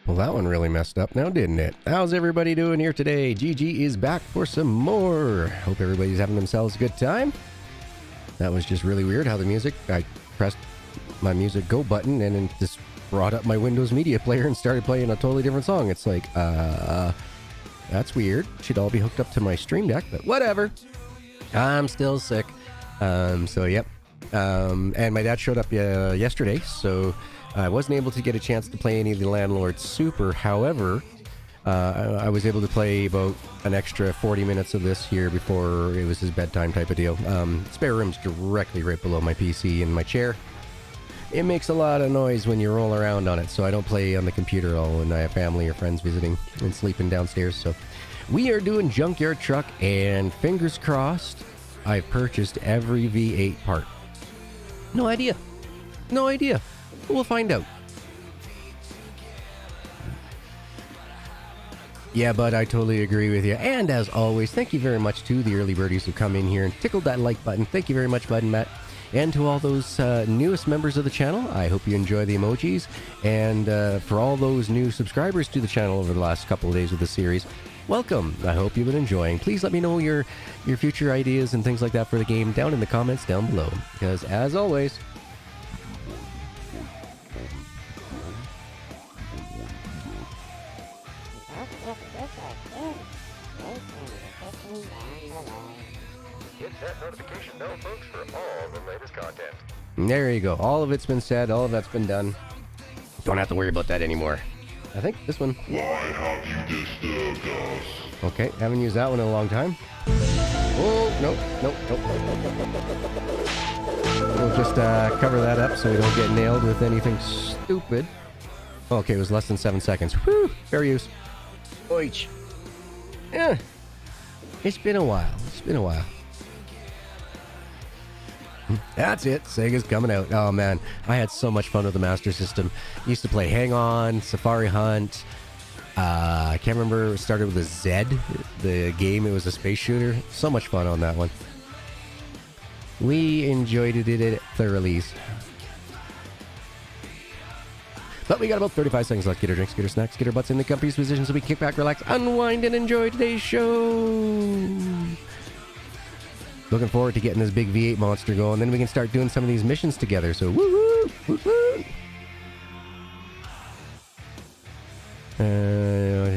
Well, that one really messed up now, didn't it? How's everybody doing here today? GG is back for some more. Hope everybody's having themselves a good time. That was just really weird how the music... I pressed my music go button and it just brought up my Windows Media Player and started playing a totally different song. It's like, that's weird. Should all be hooked up to my Stream Deck, but whatever. I'm still sick. So, yep. And my dad showed up yesterday, so... I wasn't able to get a chance to play any of the Landlord Super. However, I was able to play about an extra 40 minutes of this here before it was his bedtime type of deal. Spare room's directly right below my PC and my chair. It makes a lot of noise when you roll around on it, so I don't play on the computer at all when I have family or friends visiting and sleeping downstairs. So we are doing Junkyard Truck, and fingers crossed, I've purchased every V8 part. No idea. No idea. We'll find out. Yeah, bud, I totally agree with you. And as always, thank you very much to the early birdies who come in here and tickled that like button. Thank you very much, Bud and Matt. And to all those newest members of the channel, I hope you enjoy the emojis. And for all those new subscribers to the channel over the last couple of days of the series, welcome. I hope you've been enjoying. Please let me know your future ideas and things like that for the game down in the comments down below. Because as always... notification bell, folks, for all the latest content. There you go. All of it's been said. All of that's been done. Don't have to worry about that anymore. I think this one. Why have you disturbed us? Okay, haven't used that one in a long time. Oh, nope. We'll just cover that up so we don't get nailed with anything stupid. Okay, it was less than 7 seconds. Whew, fair use. Oich. Yeah. It's been a while. That's it. Sega's coming out. Oh man, I had so much fun with the Master System. Used to play Hang On, Safari Hunt. I can't remember. It started with a Z. The game. It was a space shooter. So much fun on that one. We enjoyed it thoroughly. But we got about 35 seconds left. Get our drinks, get our snacks, get our butts in the comfiest position so we can kick back, relax, unwind, and enjoy today's show. Looking forward to getting this big V8 monster going. Then we can start doing some of these missions together. So woo-hoo! Woo-hoo!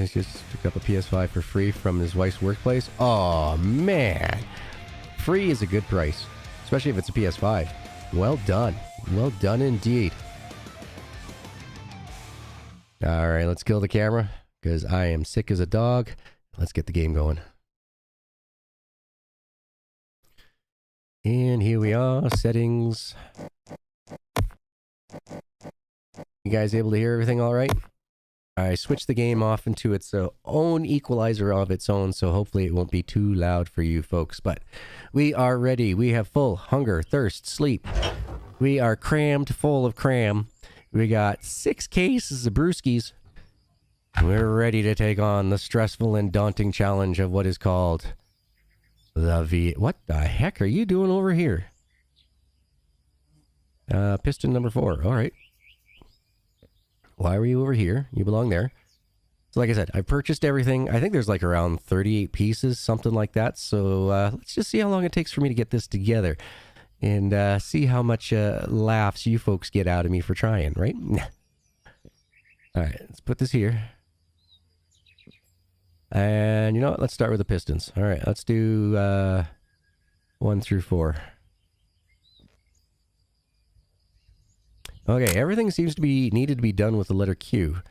He's just picked up a PS5 for free from his wife's workplace. Oh, man. Free is a good price. Especially if it's a PS5. Well done. Well done indeed. Alright, let's kill the camera. Because I am sick as a dog. Let's get the game going. And here we are, settings. You guys able to hear everything all right? I switched the game off into its own equalizer of its own, so hopefully it won't be too loud for you folks. But we are ready. We have full hunger, thirst, sleep. We are crammed full of cram. We got 6 cases of brewskis. We're ready to take on the stressful and daunting challenge of what is called... the V... What the heck are you doing over here? Piston number 4. Alright. Why were you over here? You belong there. So like I said, I purchased everything. I think there's like around 38 pieces, something like that. So let's just see how long it takes for me to get this together. And see how much laughs you folks get out of me for trying, right? Alright, let's put this here. And you know what? Let's start with the pistons. All right, let's do 1 through 4. Okay, everything seems to be needed to be done with the letter Q.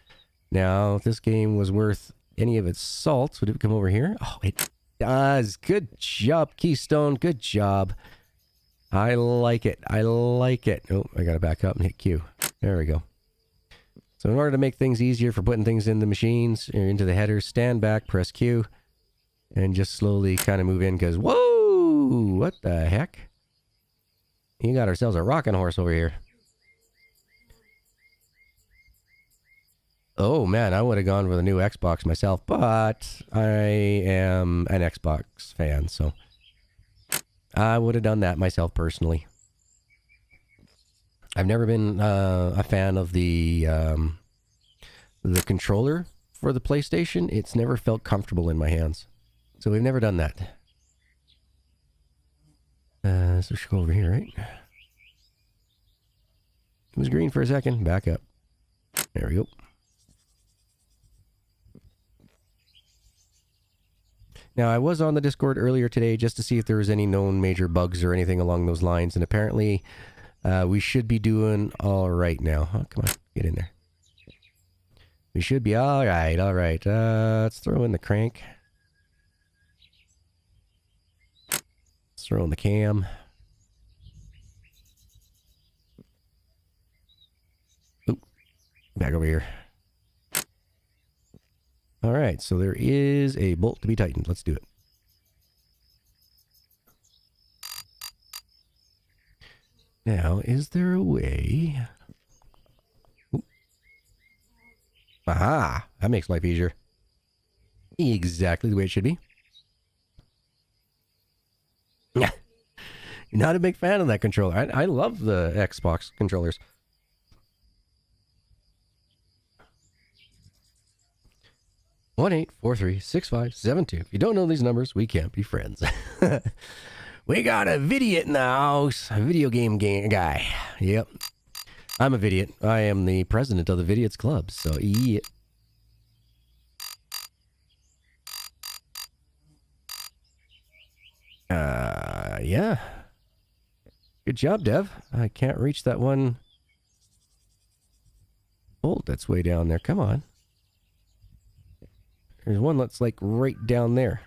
Now, if this game was worth any of its salt, would it come over here? Oh, it does. Good job, Keystone. Good job. I like it. I like it. Oh, I gotta back up and hit Q. There we go. So in order to make things easier for putting things in the machines, or into the headers, stand back, press Q, and just slowly kind of move in, because, whoa! What the heck? You got ourselves a rocking horse over here. Oh man, I would have gone with a new Xbox myself, but I am an Xbox fan, so I would have done that myself personally. I've never been a fan of the controller for the PlayStation. It's never felt comfortable in my hands, so we've never done that. So we should go over here, right? It was green for a second. Back up. There we go. Now, I was on the Discord earlier today just to see if there was any known major bugs or anything along those lines, and apparently we should be doing all right now. Oh, come on, get in there. We should be all right, all right. Let's throw in the crank. Let's throw in the cam. Oop, back over here. All right, so there is a bolt to be tightened. Let's do it. Now, is there a way? Ooh. Aha! That makes life easier. Exactly the way it should be. Yeah. Not a big fan of that controller. I love the Xbox controllers. 1-843-6572. If you don't know these numbers, we can't be friends. We got a Vidiot in the house. A video game guy. Yep. I'm a Vidiot. I am the president of the Vidiots Club. So, yeah. Yeah. Good job, Dev. I can't reach that one bolt that's way down there. Come on. There's one that's like right down there.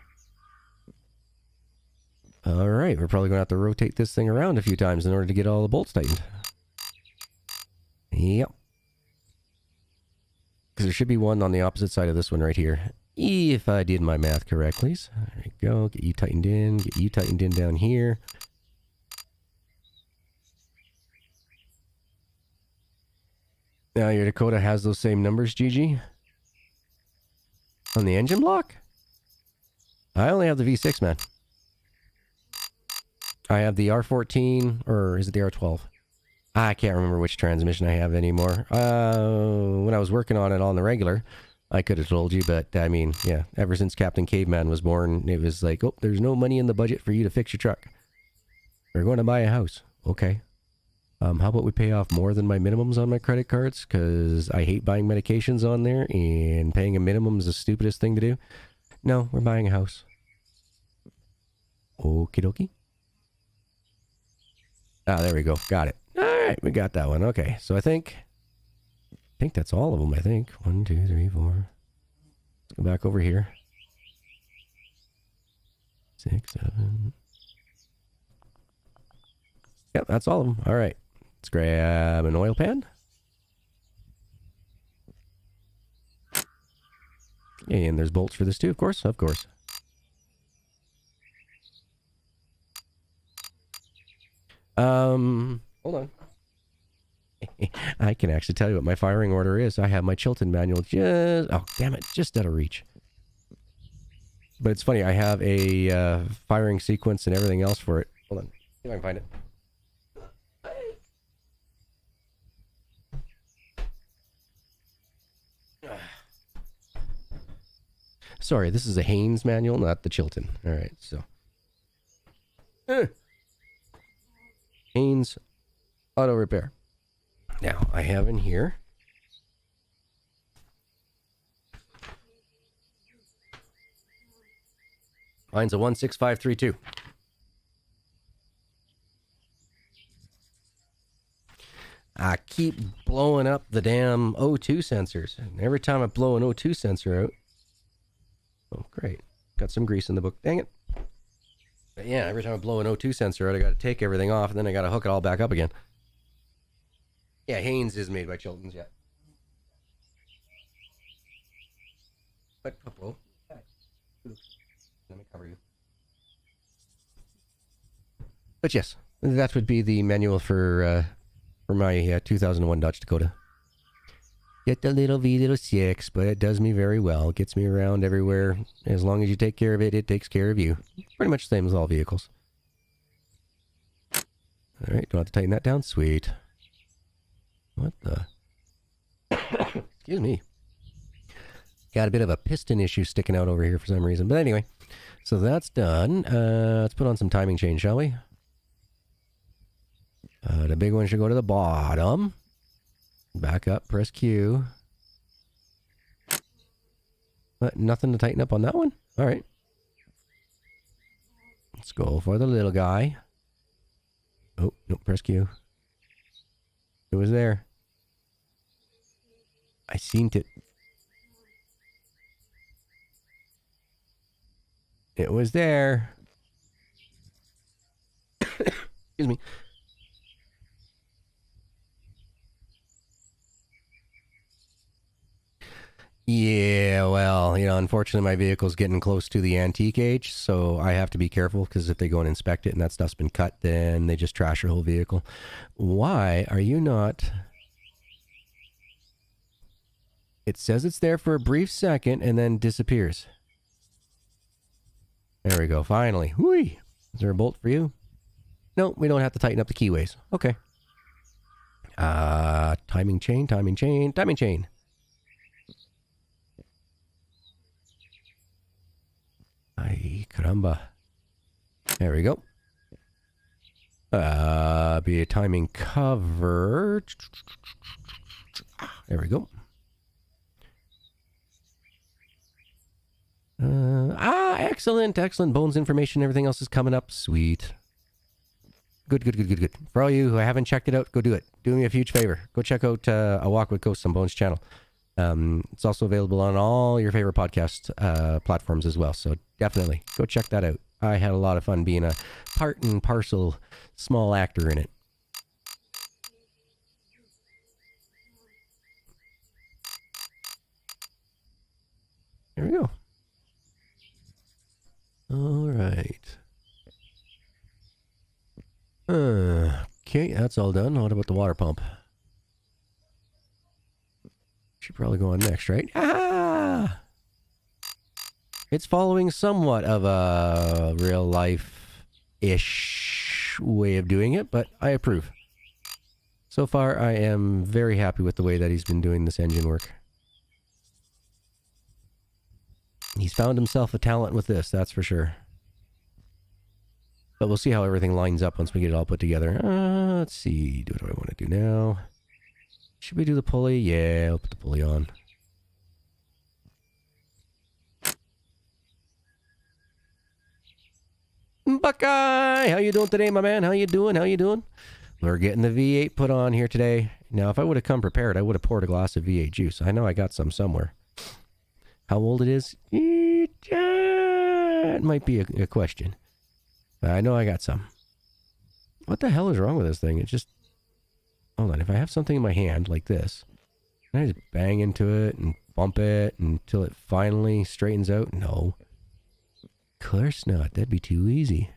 All right, we're probably going to have to rotate this thing around a few times in order to get all the bolts tightened. Yep. Because there should be one on the opposite side of this one right here. If I did my math correctly. So there you go. Get you tightened in. Get you tightened in down here. Now your Dakota has those same numbers, GG. On the engine block? I only have the V6, man. I have the R14, or is it the R12? I can't remember which transmission I have anymore. When I was working on it on the regular, I could have told you, but I mean, yeah, ever since Captain Caveman was born, it was like, oh, there's no money in the budget for you to fix your truck. We're going to buy a house. Okay. How about we pay off more than my minimums on my credit cards? Because I hate buying medications on there, and paying a minimum is the stupidest thing to do. No, we're buying a house. Okie dokie. Ah, there we go. Got it. All right, we got that one. Okay, so I think that's all of them, I think. 1, 2, 3, 4. Let's go back over here. 6, 7. Yep, that's all of them. All right. Let's grab an oil pan. And there's bolts for this too, of course. Of course. Hold on. I can actually tell you what my firing order is. I have my Chilton manual just... Oh, damn it. Just out of reach. But it's funny. I have a firing sequence and everything else for it. Hold on. See if I can find it. Sorry, this is a Haynes manual, not the Chilton. All right, so. Haynes Auto Repair. Now, I have in here. Mine's a 16532. I keep blowing up the damn O2 sensors. And every time I blow an O2 sensor out... Oh, great. Got some grease in the book. Dang it. But yeah, every time I blow an O2 sensor out, I got to take everything off, and then I got to hook it all back up again. Yeah, Haynes is made by Chilton's, yeah. But, whoa. Let me cover you. But yes, that would be the manual for my 2001 Dodge Dakota. Get the little V6, but it does me very well. It gets me around everywhere. As long as you take care of it, it takes care of you. Pretty much the same as all vehicles. Alright, don't have to tighten that down. Sweet. What the? Excuse me. Got a bit of a piston issue sticking out over here for some reason. But anyway, so that's done. Let's put on some timing chain, shall we? The big one should go to the bottom. Back up, press Q. What, nothing to tighten up on that one? Alright. Let's go for the little guy. Oh, no, press Q. It was there. I seen it. It was there. Excuse me. Yeah, well, unfortunately my vehicle's getting close to the antique age, so I have to be careful, because if they go and inspect it and that stuff's been cut, then they just trash your whole vehicle. Why are you not... It says it's there for a brief second and then disappears. There we go, finally. Whee! Is there a bolt for you? No, we don't have to tighten up the keyways. Okay. Timing chain, timing chain, timing chain. Ay, caramba. There we go. Be a timing cover. There we go. Excellent, excellent. Bones information, everything else is coming up. Sweet. Good, good, good, good, good. For all you who haven't checked it out, go do it. Do me a huge favor. Go check out A Walk with Ghosts on Bones channel. It's also available on all your favorite podcast platforms as well. So definitely go check that out. I had a lot of fun being a part and parcel small actor in it. There we go. All right. Okay, that's all done. What about the water pump? Should probably go on next, right? Ah! It's following somewhat of a real life-ish way of doing it, but I approve. So far, I am very happy with the way that he's been doing this engine work. He's found himself a talent with this, that's for sure. But we'll see how everything lines up once we get it all put together. Let's see. What do I want to do now? Should we do the pulley? Yeah, I'll put the pulley on. Buckeye! How you doing today, my man? How you doing? How you doing? We're getting the V8 put on here today. Now, if I would have come prepared, I would have poured a glass of V8 juice. I know I got some somewhere. How old it is? It might be a question. I know I got some. What the hell is wrong with this thing? It just... Hold on, if I have something in my hand like this, can I just bang into it and bump it until it finally straightens out? No. Of course not. That'd be too easy.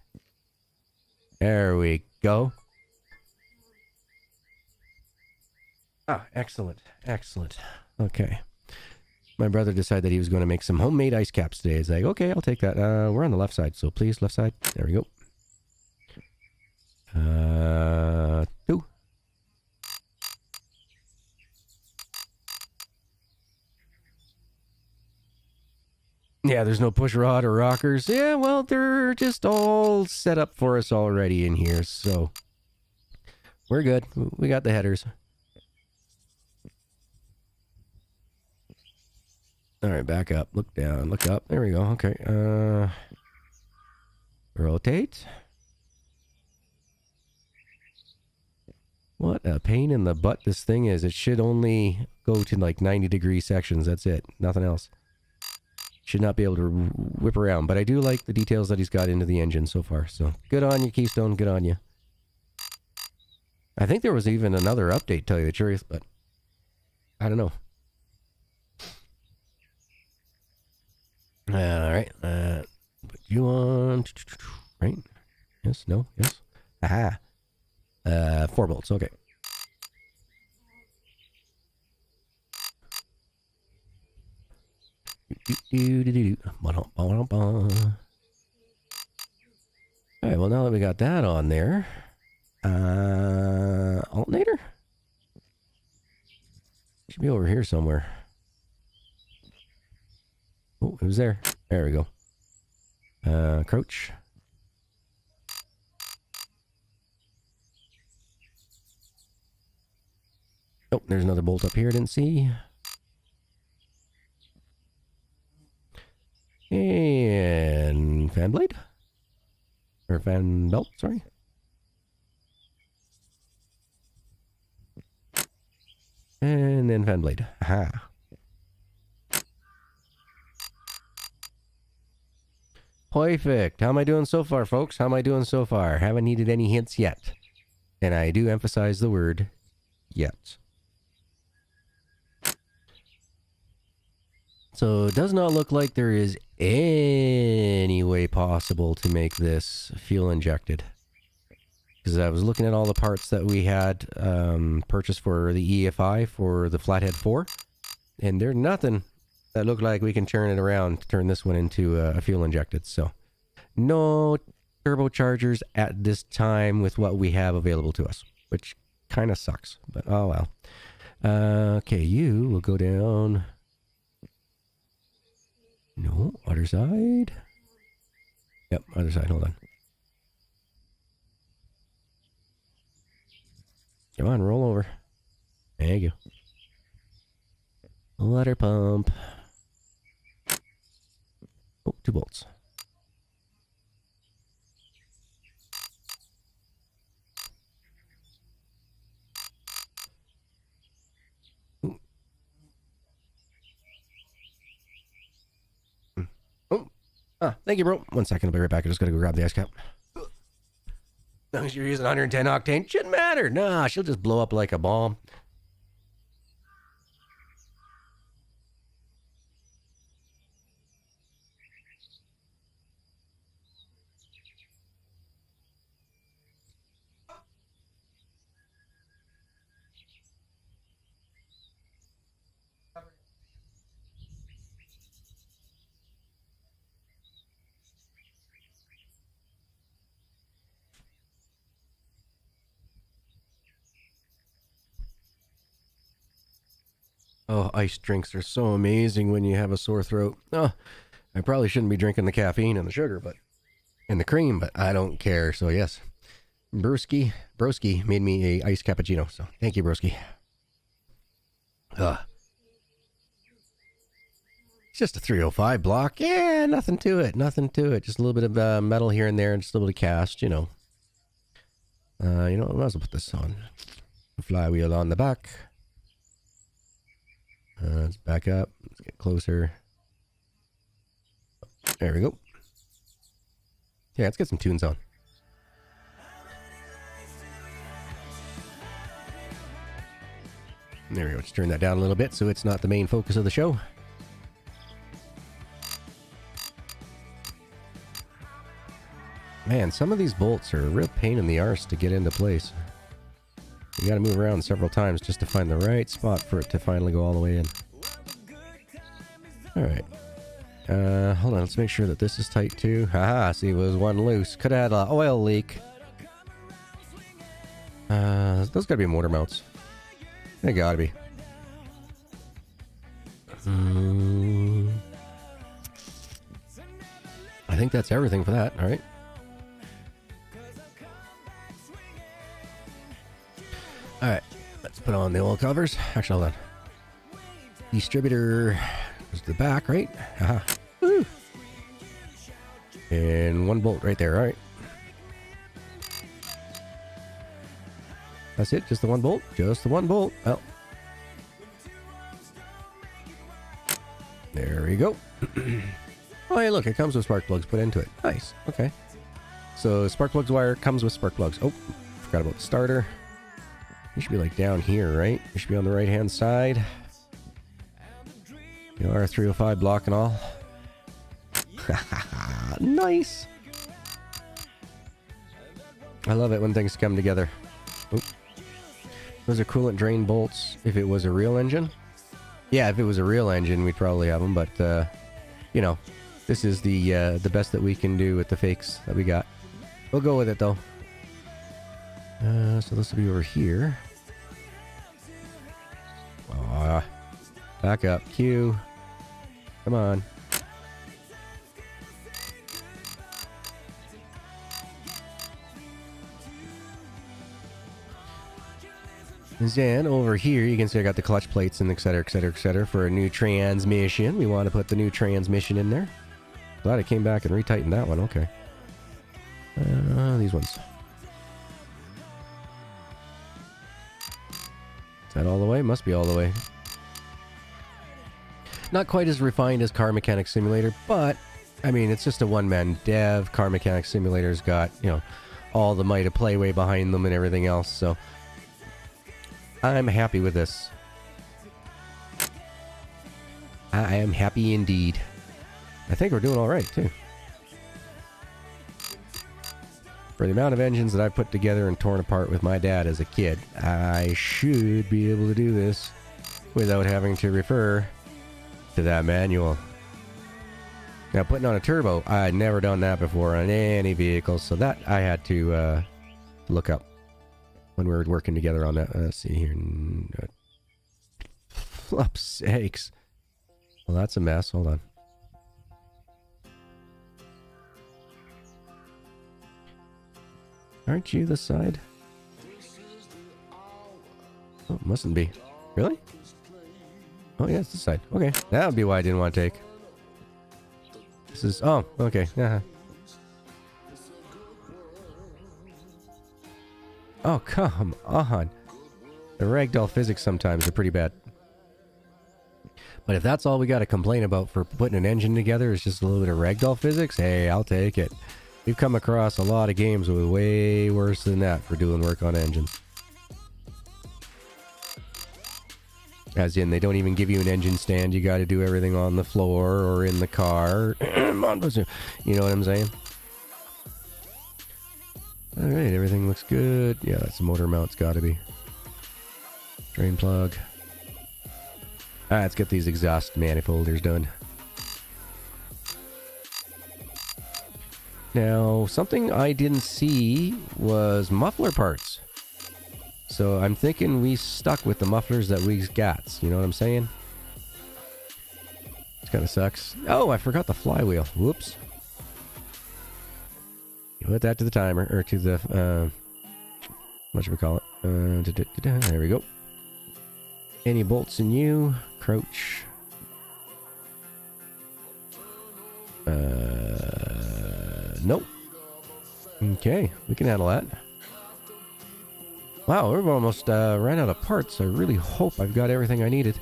There we go. Ah, excellent. Excellent. Okay. My brother decided that he was going to make some homemade ice caps today. He's like, okay, I'll take that. We're on the left side, so please, left side. There we go. 2. Yeah, there's no push rod or rockers. Yeah, well, they're just all set up for us already in here, so we're good. We got the headers. All right, back up, look down, look up. There we go. Okay. Rotate. What a pain in the butt this thing is. It should only go to like 90-degree sections. That's it. Nothing else. Should not be able to whip around. But I do like the details that he's got into the engine so far. So good on you, Keystone. Good on you. I think there was even another update, to tell you the truth, but I don't know. All right. Put you on. Right? Yes, no, yes. Aha. 4 bolts, okay. Alright, well now that we got that on there, alternator? Should be over here somewhere. Oh, it was there. There we go. Crouch. Oh, there's another bolt up here I didn't see. And fan blade? Or fan belt, sorry. And then fan blade. Aha. Perfect. How am I doing so far, folks? How am I doing so far? Haven't needed any hints yet. And I do emphasize the word yet. So it does not look like there is any way possible to make this fuel injected. Because I was looking at all the parts that we had purchased for the EFI for the Flathead 4. And there's nothing that looked like we can turn it around to turn this one into a fuel injected. So no turbochargers at this time with what we have available to us. Which kind of sucks. But oh well. Okay, you will go down... No, other side. Yep, other side, hold on. Come on, roll over. There you go. Water pump. Oh, 2 bolts. Ah, thank you, bro. 1 second, I'll be right back. I just gotta go grab the ice cap. As long as you're using 110 octane, shouldn't matter. Nah, she'll just blow up like a bomb. Oh, ice drinks are so amazing when you have a sore throat. Oh, I probably shouldn't be drinking the caffeine and the sugar, but and the cream, but I don't care. So yes, Broski made me a iced cappuccino. So thank you, Broski. It's just a 305 block. Yeah, nothing to it. Nothing to it. Just a little bit of metal here and there, and just a little bit of cast. You know. I might as well put this on. Flywheel on the back. Let's back up. Let's get closer. There we go. Yeah, let's get some tunes on. There we go. Just turn that down a little bit so it's not the main focus of the show. Man, some of these bolts are a real pain in the arse to get into place. You gotta move around several times just to find the right spot for it to finally go all the way in. Alright. Hold on, let's make sure that this is tight too. Haha, see, it was one loose. Could have had an oil leak. Those gotta be motor mounts. They gotta be. I think that's everything for that, alright. Alright, let's put on the oil covers. Actually, hold on. Distributor goes to the back, right? Haha. Woo! And 1 bolt right there, alright. That's it, just the 1 bolt? Just the 1 bolt. Well. There we go. Oh, hey, look, it comes with spark plugs put into it. Nice, okay. So, spark plugs wire comes with spark plugs. Oh, forgot about the starter. You should be like down here, right? You should be on the right hand side. You know, our 305 block and all. Nice. I love it when things come together. Oop. Those are coolant drain bolts if it was a real engine. Yeah, if it was a real engine, we'd probably have them, but you know, this is the best that we can do with the fakes that we got. We'll go with it though. So this will be over here. Back up. Q. Come on. And then over here, you can see I got the clutch plates and et cetera, et cetera, et cetera for a new transmission. We want to put the new transmission in there. Glad I came back and retightened that one. Okay. These ones. Is that all the way? Must be all the way. Not quite as refined as Car Mechanic Simulator, but, I mean, it's just a one-man dev. Car Mechanic Simulator's got, you know, all the might of Playway behind them and everything else, so I'm happy with this. I am happy indeed. I think we're doing all right, too. For the amount of engines that I've put together and torn apart with my dad as a kid, I should be able to do this without having to refer to that manual. Now, putting on a turbo, I had never done that before on any vehicle, so that I had to look up when we were working together on that. Let's see here. Flop's sakes. Well, that's a mess. Hold on. Aren't you the side? Oh, mustn't be. Really? Oh, yeah, it's the side. Okay. That would be why I didn't want to take. This is... Oh, okay. Oh, come on. The ragdoll physics sometimes are pretty bad. But if that's all we got to complain about for putting an engine together is just a little bit of ragdoll physics, hey, I'll take it. We've come across a lot of games with way worse than that for doing work on engines. As in, they don't even give you an engine stand. You got to do everything on the floor or in the car. You know what I'm saying? Alright, everything looks good. Yeah, that's the motor mount's got to be. Drain plug. Alright, let's get these exhaust manifolders done. Now, something I didn't see was muffler parts. So I'm thinking we stuck with the mufflers that we got. You know what I'm saying? This kind of sucks. Oh, I forgot the flywheel. Whoops. You put that to the timer, or to the, what should we call it? There we go. Any bolts in you? Crouch. Nope. Okay, we can handle that. Wow, we've almost ran out of parts. I really hope I've got everything I needed.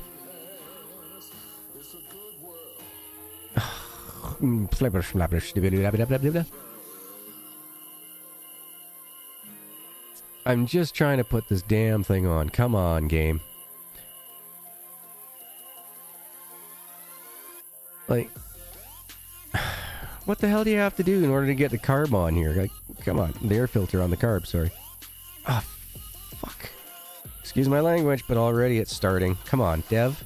I'm just trying to put this damn thing on. Come on, game. Like, what the hell do you have to do in order to get the carb on here? Like, come on, the air filter on the carb, sorry. Ah, fuck. Excuse my language, but already it's starting. Come on, Dev.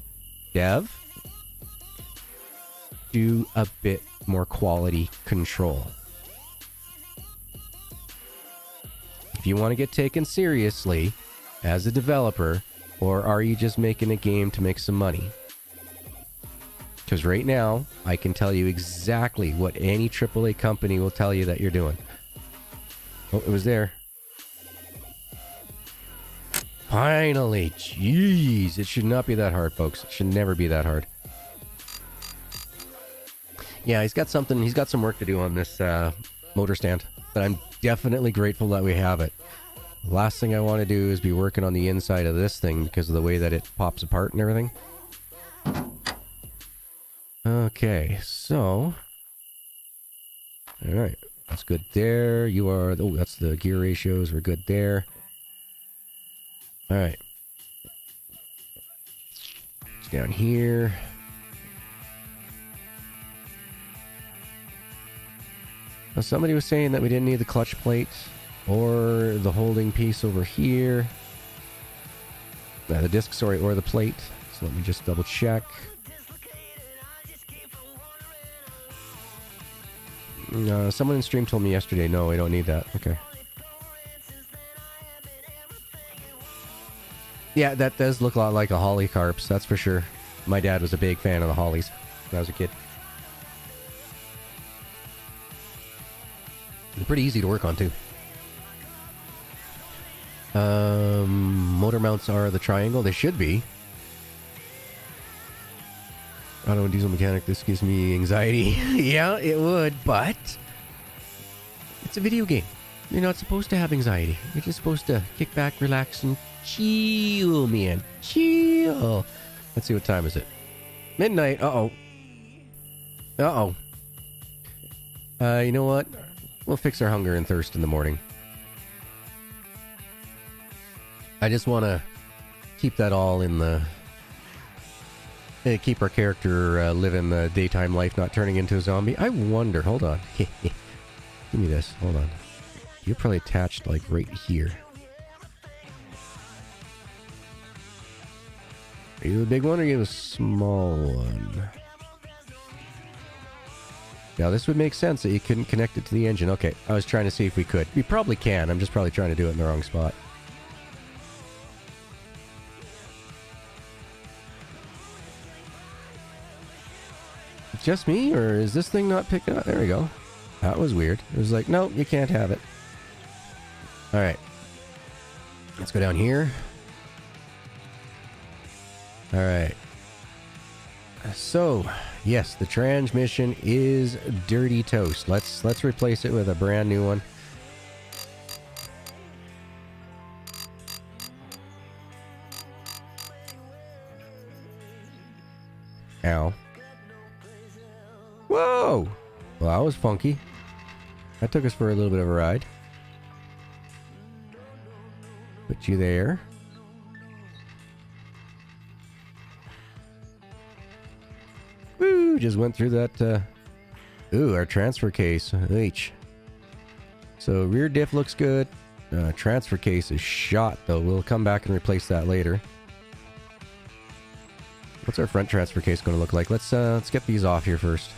Do a bit more quality control. If you want to get taken seriously as a developer, or are you just making a game to make some money? Because right now, I can tell you exactly what any AAA company will tell you that you're doing. Oh, it was there. Finally! Jeez! It should not be that hard, folks. It should never be that hard. Yeah, he's got some work to do on this motor stand. But I'm definitely grateful that we have it. The last thing I want to do is be working on the inside of this thing because of the way that it pops apart and everything. Okay, so... Alright, that's good there. You are... Oh, that's the gear ratios. We're good there. Alright. It's down here. Now, somebody was saying that we didn't need the clutch plate or the holding piece over here. The disc, sorry, or the plate. So let me just double check. Someone in stream told me yesterday, no, we don't need that. Okay. Yeah, that does look a lot like a Hollycarps, that's for sure. My dad was a big fan of the Hollies when I was a kid. They're pretty easy to work on, too. Motor mounts are the triangle. They should be. Auto and diesel mechanic, this gives me anxiety. Yeah, it would, but it's a video game. You're not supposed to have anxiety. You're just supposed to kick back, relax, and chill, man. Chill. Let's see, what time is it? Midnight. Uh-oh. Uh-oh. You know what? We'll fix our hunger and thirst in the morning. I just want to keep that all in the... keep our character living the daytime life, not turning into a zombie. I wonder... Hold on. Give me this. Hold on. You're probably attached, like, right here. Are you the big one or are you the small one? Now, this would make sense that you couldn't connect it to the engine. Okay, I was trying to see if we could. We probably can. I'm just probably trying to do it in the wrong spot. Just me, or is this thing not picking up? There we go. That was weird. It was like, no, you can't have it. Alright. Let's go down here. Alright. So, yes, the transmission is dirty toast. Let's replace it with a brand new one. Ow. Whoa! Well, that was funky. That took us for a little bit of a ride. Put you there. Woo! Just went through that. Ooh, our transfer case. H. So rear diff looks good. Transfer case is shot, though. We'll come back and replace that later. What's our front transfer case going to look like? Let's get these off here first.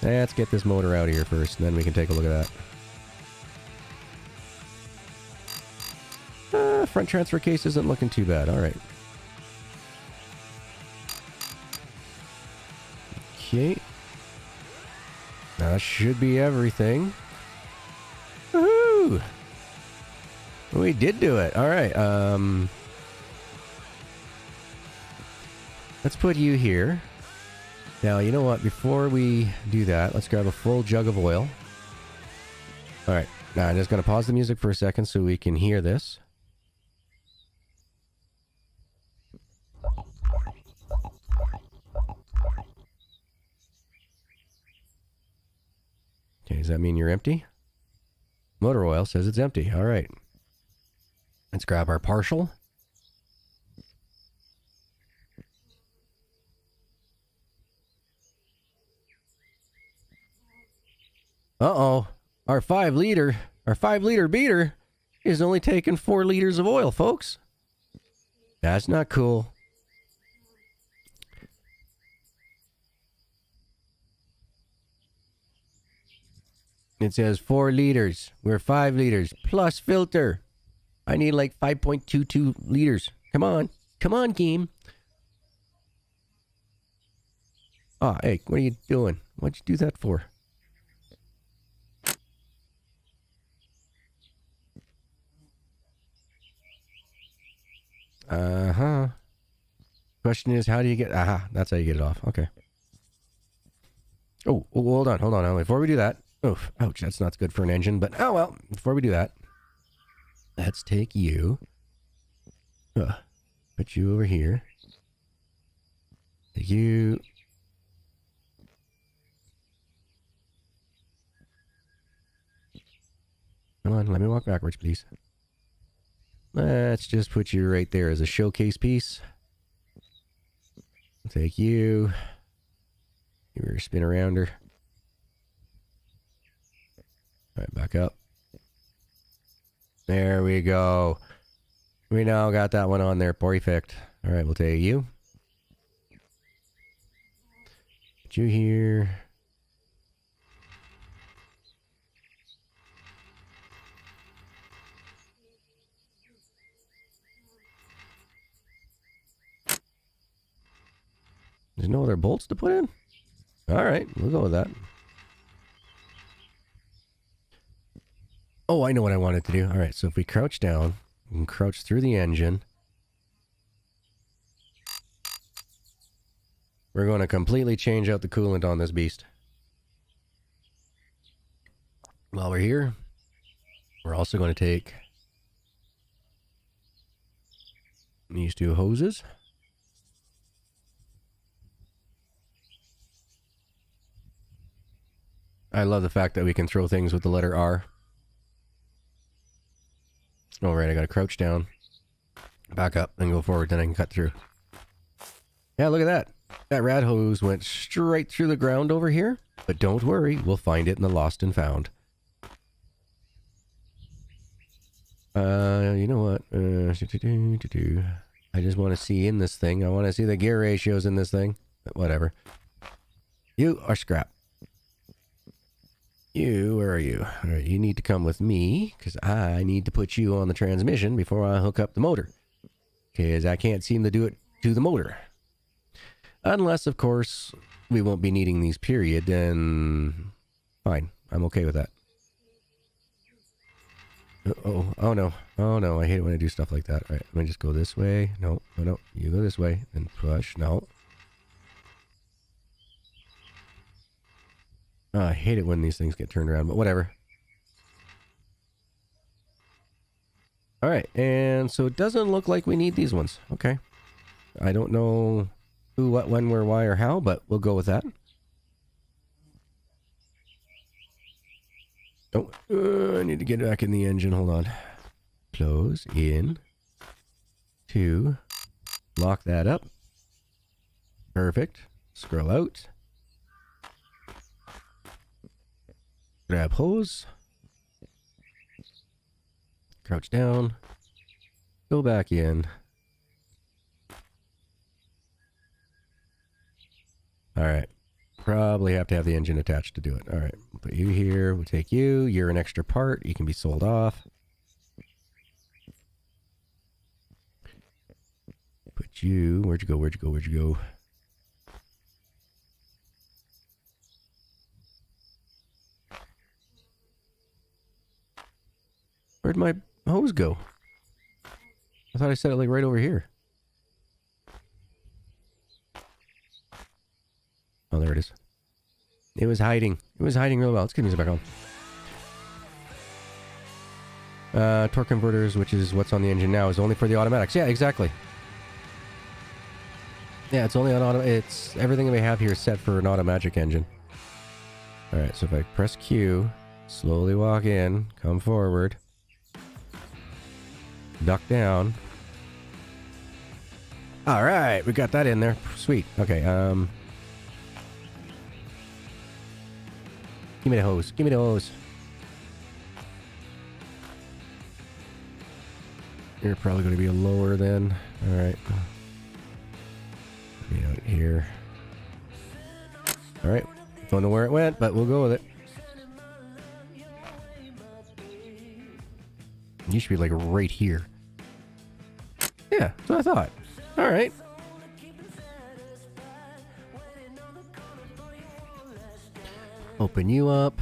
Let's get this motor out of here first, and then we can take a look at that. Front transfer case isn't looking too bad. All right. Okay. Now that should be everything. Woohoo! We did do it. All right. Let's put you here. Now, you know what? Before we do that, let's grab a full jug of oil. All right. Now, I'm just going to pause the music for a second so we can hear this. Okay, does that mean you're empty? Motor oil says it's empty. All right. Let's grab our partial. Uh-oh. Our 5 liter beater is only taking 4 liters of oil, folks. That's not cool. It says 4 liters. We're 5 liters plus filter. I need like 5.22 liters. Come on. Come on, game. Oh, hey, what are you doing? What'd you do that for? Uh-huh. Question is, how do you get... Aha, that's how you get it off. Okay. Oh, hold on. Before we do that... Oof, ouch, that's not good for an engine, but oh well. Before we do that, let's take you... put you over here. Take you... Come on, let me walk backwards, please. Let's just put you right there as a showcase piece. Take you. Give her a spin around her. Alright, back up. There we go. We now got that one on there. Perfect. Alright, we'll take you. Put you here. There's no other bolts to put in? Alright, we'll go with that. Oh, I know what I wanted to do. Alright, so if we crouch down, we can crouch through the engine. We're going to completely change out the coolant on this beast. While we're here, we're also going to take these two hoses. I love the fact that we can throw things with the letter R. Alright, I gotta crouch down, back up, and go forward, then I can cut through. Yeah, look at that. That rad hose went straight through the ground over here. But don't worry, we'll find it in the lost and found. You know what? I just want to see in this thing. I want to see the gear ratios in this thing. But whatever. You are scrap. You, where are you? Alright, you need to come with me, because I need to put you on the transmission before I hook up the motor. Because I can't seem to do it to the motor. Unless, of course, we won't be needing these, period, then fine. I'm okay with that. Oh no. Oh no, I hate it when I do stuff like that. Alright, let me just go this way. No. You go this way, and push. No. Oh, I hate it when these things get turned around, but whatever. Alright, and so it doesn't look like we need these ones. Okay. I don't know who, what, when, where, why, or how, but we'll go with that. Oh, I need to get back in the engine. Hold on. Close, in, 2, lock that up. Perfect. Scroll out. Grab hose. Crouch down. Go back in. Alright. Probably have to have the engine attached to do it. Alright. We'll put you here. We'll take you. You're an extra part. You can be sold off. Put you... Where'd you go? Where'd you go? Where'd you go? Where'd my hose go? I thought I set it like right over here. Oh, there it is. It was hiding. It was hiding really well. Let's get music back on. Torque converters, which is what's on the engine now, is only for the automatics. Yeah, exactly. Yeah, it's only on auto. It's everything that we have here is set for an automatic engine. All right, so if I press Q, slowly walk in, come forward, duck down. All right, we got that in there. Sweet. Okay. Give me the hose. Give me the hose. You're probably going to be lower then. All right. Be out here. All right. Don't know where it went, but we'll go with it. You should be like right here. Yeah, that's what I thought. All right. Open you up.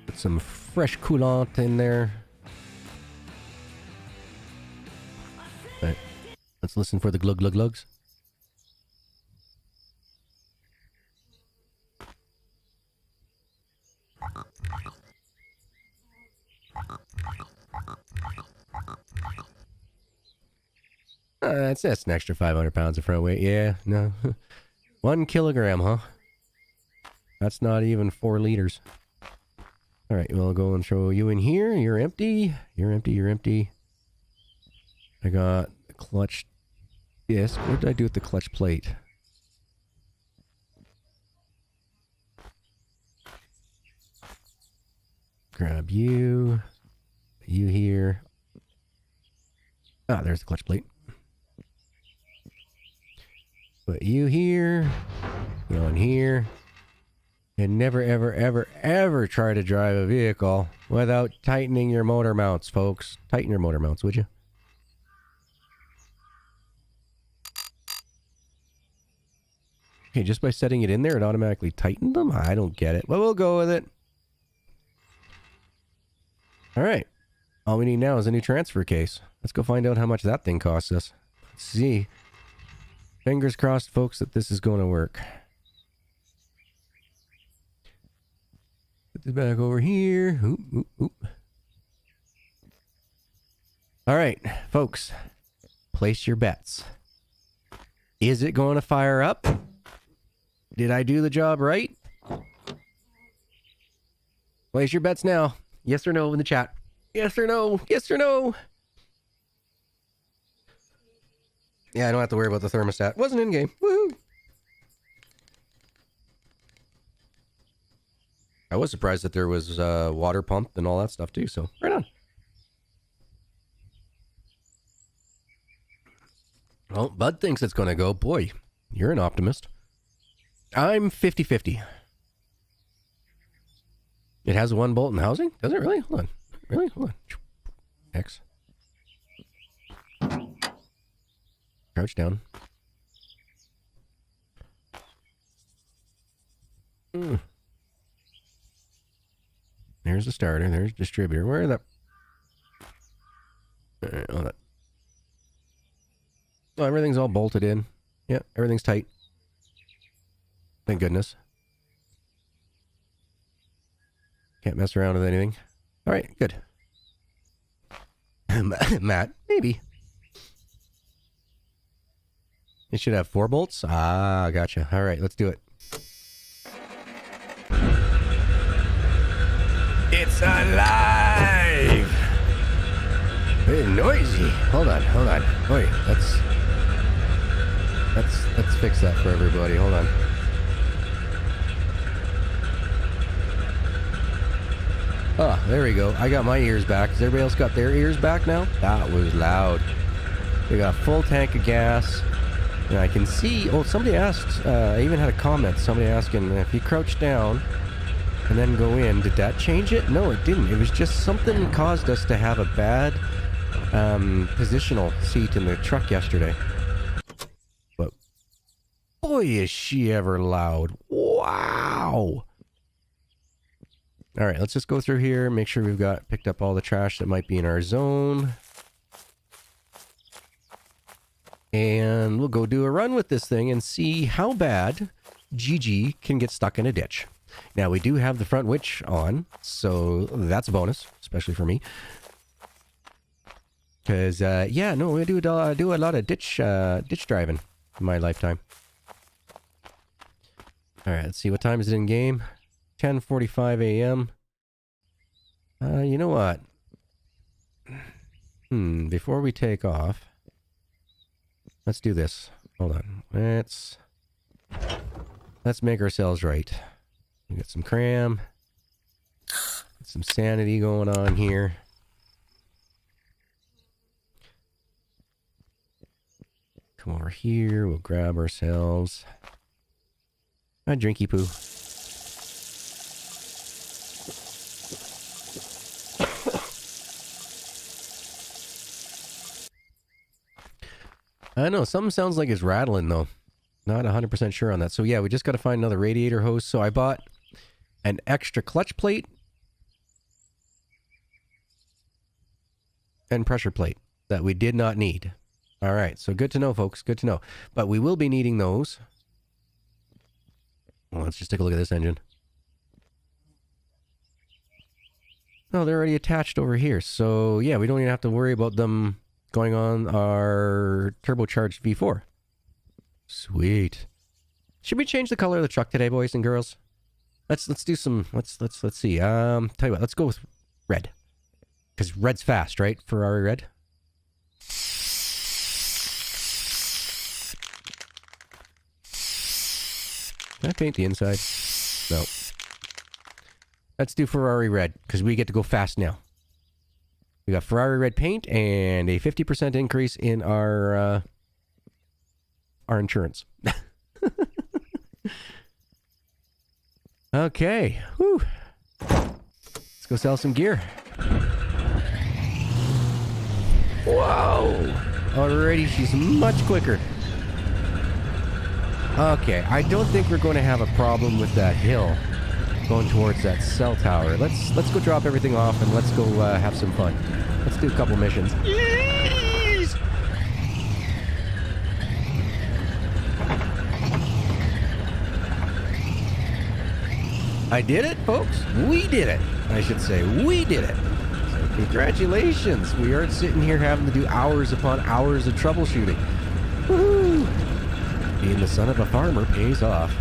Put some fresh coolant in there. Right. Let's listen for the glug glug glugs. That's an extra 500 pounds of front weight. Yeah, no. 1 kilogram, huh? That's not even 4 liters. Alright, we'll go and throw you in here. You're empty. You're empty. You're empty. I got the clutch disc. What did I do with the clutch plate? Grab you. You here. Ah, there's the clutch plate. Put you here. Go in here. And never, ever, ever, ever try to drive a vehicle without tightening your motor mounts, folks. Tighten your motor mounts, would you? Okay, just by setting it in there, it automatically tightened them? I don't get it. Well, we'll go with it. All right. All we need now is a new transfer case. Let's go find out how much that thing costs us. Let's see. Fingers crossed, folks, that this is going to work. Put this back over here. Oop, oop, oop. All right, folks. Place your bets. Is it going to fire up? Did I do the job right? Place your bets now. Yes or no in the chat. Yes or no. Yes or no. Yeah, I don't have to worry about the thermostat. Wasn't in game. Woohoo! I was surprised that there was water pump and all that stuff too, so right on. Well, Bud thinks it's going to go. Boy, you're an optimist. I'm 50-50. It has one bolt in housing? Does it really? Hold on. Really? Hold on. X. Crouch down. There's the starter. There's distributor. Where are the... Alright, hold on. Oh, everything's all bolted in. Yeah, everything's tight. Thank goodness. Can't mess around with anything. Alright, good. Matt, maybe. It should have 4 bolts? Ah, gotcha. Alright, let's do it. It's alive! Very noisy. Hold on. Wait, let's fix that for everybody. Hold on. Oh, there we go. I got my ears back. Has everybody else got their ears back now? That was loud. We got a full tank of gas. And I can see... Oh, somebody asked... I even had a comment. Somebody asking if you crouch down and then go in, did that change it? No, it didn't. It was just something caused us to have a bad positional seat in the truck yesterday. But boy, is she ever loud. Wow! Alright, let's just go through here, make sure we've got picked up all the trash that might be in our zone. And we'll go do a run with this thing and see how bad GG can get stuck in a ditch. Now, we do have the front winch on, so that's a bonus, especially for me. Because, yeah, no, we do a lot of ditch driving in my lifetime. Alright, let's see, what time is it in game? 10:45 a.m. You know what? Before we take off, let's do this. Hold on. Let's make ourselves right. We got some cram. Get some sanity going on here. Come over here. We'll grab ourselves a drinky poo. I know, something sounds like it's rattling though. Not 100% sure on that. So yeah, we just got to find another radiator hose. So I bought an extra clutch plate and pressure plate that we did not need. All right, so good to know, folks. Good to know. But we will be needing those. Well, let's just take a look at this engine. Oh, they're already attached over here. So yeah, we don't even have to worry about them going on our turbocharged V4. Sweet. Should we change the color of the truck today, boys and girls? Let's do some. Let's see. Tell you what. Let's go with red, because red's fast, right? Ferrari red. Can I paint the inside? No. Let's do Ferrari red, because we get to go fast now. We got Ferrari red paint and a 50% increase in our insurance. Okay. Whew. Let's go sell some gear. Whoa! Alrighty, she's much quicker. Okay, I don't think we're going to have a problem with that hill going towards that cell tower. Let's go drop everything off and let's go have some fun. Let's do a couple missions. Yeesh! I did it, folks. We did it. I should say, we did it. So congratulations. We aren't sitting here having to do hours upon hours of troubleshooting. Woohoo! Being the son of a farmer pays off.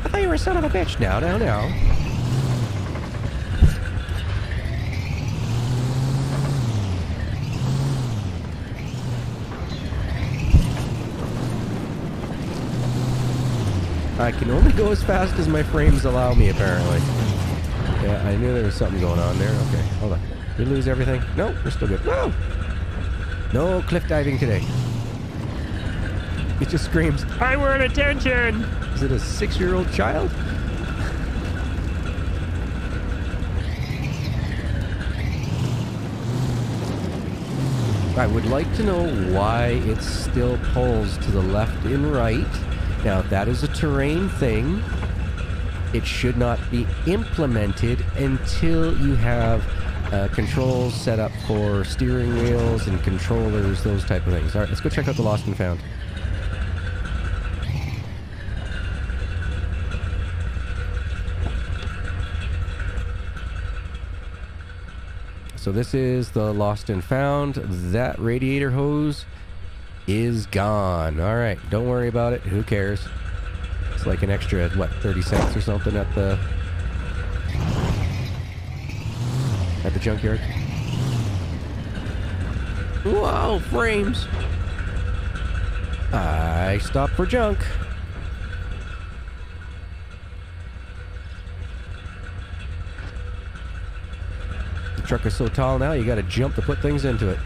I thought you were a son of a bitch. Now. I can only go as fast as my frames allow me, apparently. Yeah, I knew there was something going on there. Okay, hold on. Did we lose everything? No, we're still good. No! No cliff diving today. It just screams, I want attention! Is it a 6-year-old child? I would like to know why it still pulls to the left and right. Now, if that is a terrain thing, it should not be implemented until you have controls set up for steering wheels and controllers, those type of things. All right, let's go check out the Lost and Found. So this is the Lost and Found. That radiator hose is gone. All right, don't worry about it. Who cares? It's like an extra, what, 30 cents or something at the junkyard. Whoa, frames. I stopped for junk. The truck is so tall now, you gotta jump to put things into it.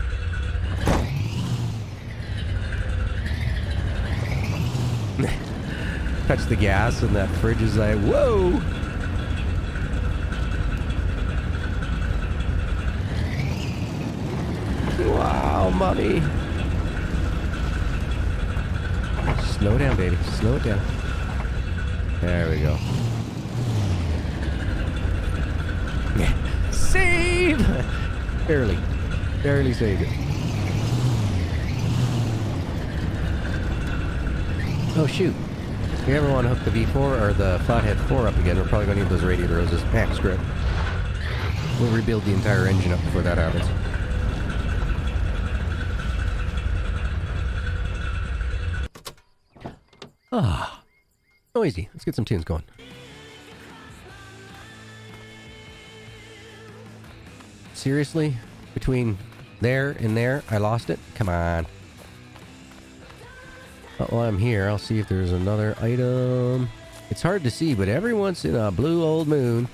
Touch the gas and that fridge is like, whoa! Wow, mommy! Slow down, baby. Slow it down. There we go. Save! Barely saved it. Oh, shoot. If you ever want to hook the V4 or the Flathead 4 up again, we're probably going to need those radiator hoses. Screw it. We'll rebuild the entire engine up before that happens. Ah. Noisy. Let's get some tunes going. Seriously? Between there and there, I lost it? Come on. But while I'm here, I'll see if there's another item. It's hard to see, but every once in a blue old moon,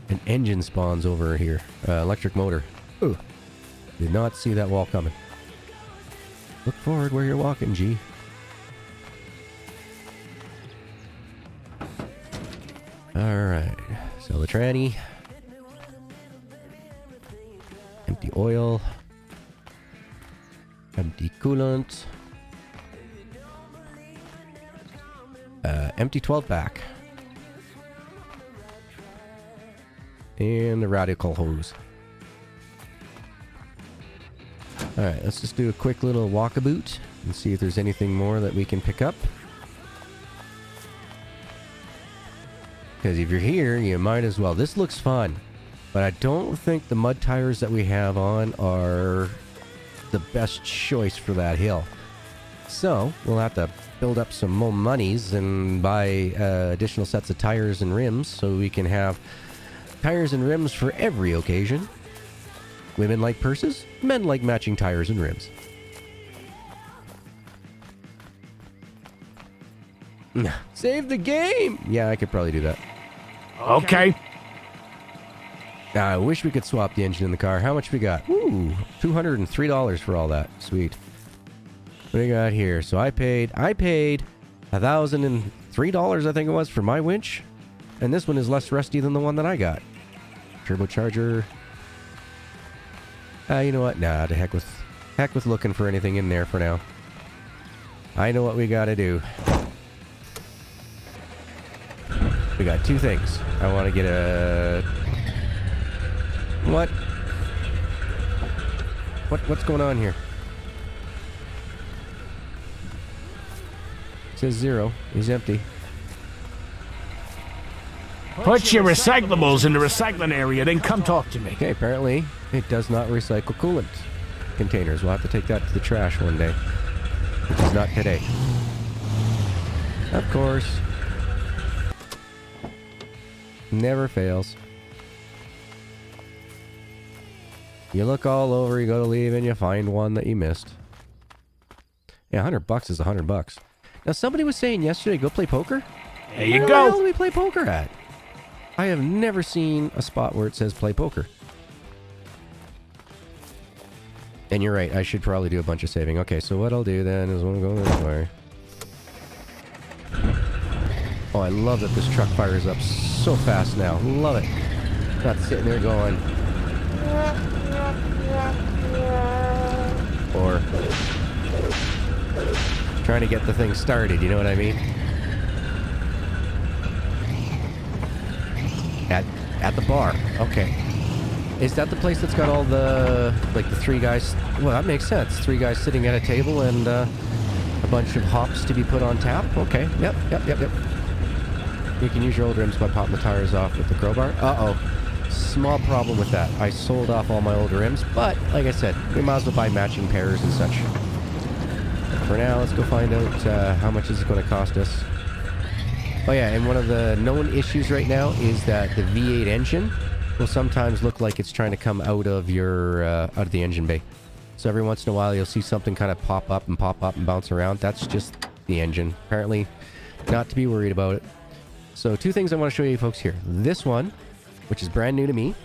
an engine spawns over here. Electric motor. Ooh. Did not see that wall coming. Look forward where you're walking, G. Alright. Sell the tranny. Empty oil. Empty coolant. Empty 12-pack. And the radical hose. Alright, let's just do a quick little walkabout and see if there's anything more that we can pick up. Because if you're here, you might as well. This looks fun, but I don't think the mud tires that we have on are the best choice for that hill. So, we'll have to build up some more monies and buy additional sets of tires and rims so we can have tires and rims for every occasion. Women like purses, men like matching tires and rims. Save the game! Yeah, I could probably do that. Okay. I wish we could swap the engine in the car. How much we got? Ooh, $203 for all that. Sweet. What do we got here? So I paid $1,003, I think it was, for my winch. And this one is less rusty than the one that I got. Turbocharger. You know what? Nah, to heck with looking for anything in there for now. I know what we gotta do. We got two things. I want to get a... What? What's going on here? It says 0. He's empty. Put your recyclables in the recycling area, then come talk to me. Okay, apparently it does not recycle coolant containers. We'll have to take that to the trash one day. Which is not today. Of course. Never fails. You look all over, you go to leave, and you find one that you missed. Yeah, $100 is $100. Now, somebody was saying yesterday, go play poker. There you Where the hell go. do we play poker at? I have never seen a spot where it says play poker. And you're right, I should probably do a bunch of saving. Okay, so what I'll do then is we'll go this way. Oh, I love that this truck fires up so fast now. Love it. Not sitting there going... Or... trying to get the thing started, you know what I mean? At the bar. Okay. Is that the place that's got all the... like the three guys... Well, that makes sense. 3 guys sitting at a table and a bunch of hops to be put on tap? Okay. Yep. You can use your old rims by popping the tires off with the crowbar. Uh-oh. Small problem with that. I sold off all my old rims, but like I said, we might as well buy matching pairs and such. For now, let's go find out how much is it going to cost us. Oh yeah, and one of the known issues right now is that the V8 engine will sometimes look like it's trying to come out of your out of the engine bay. So every once in a while, you'll see something kind of pop up and bounce around. That's just the engine. Apparently, not to be worried about it. So 2 things I want to show you folks here. This one, which is brand new to me.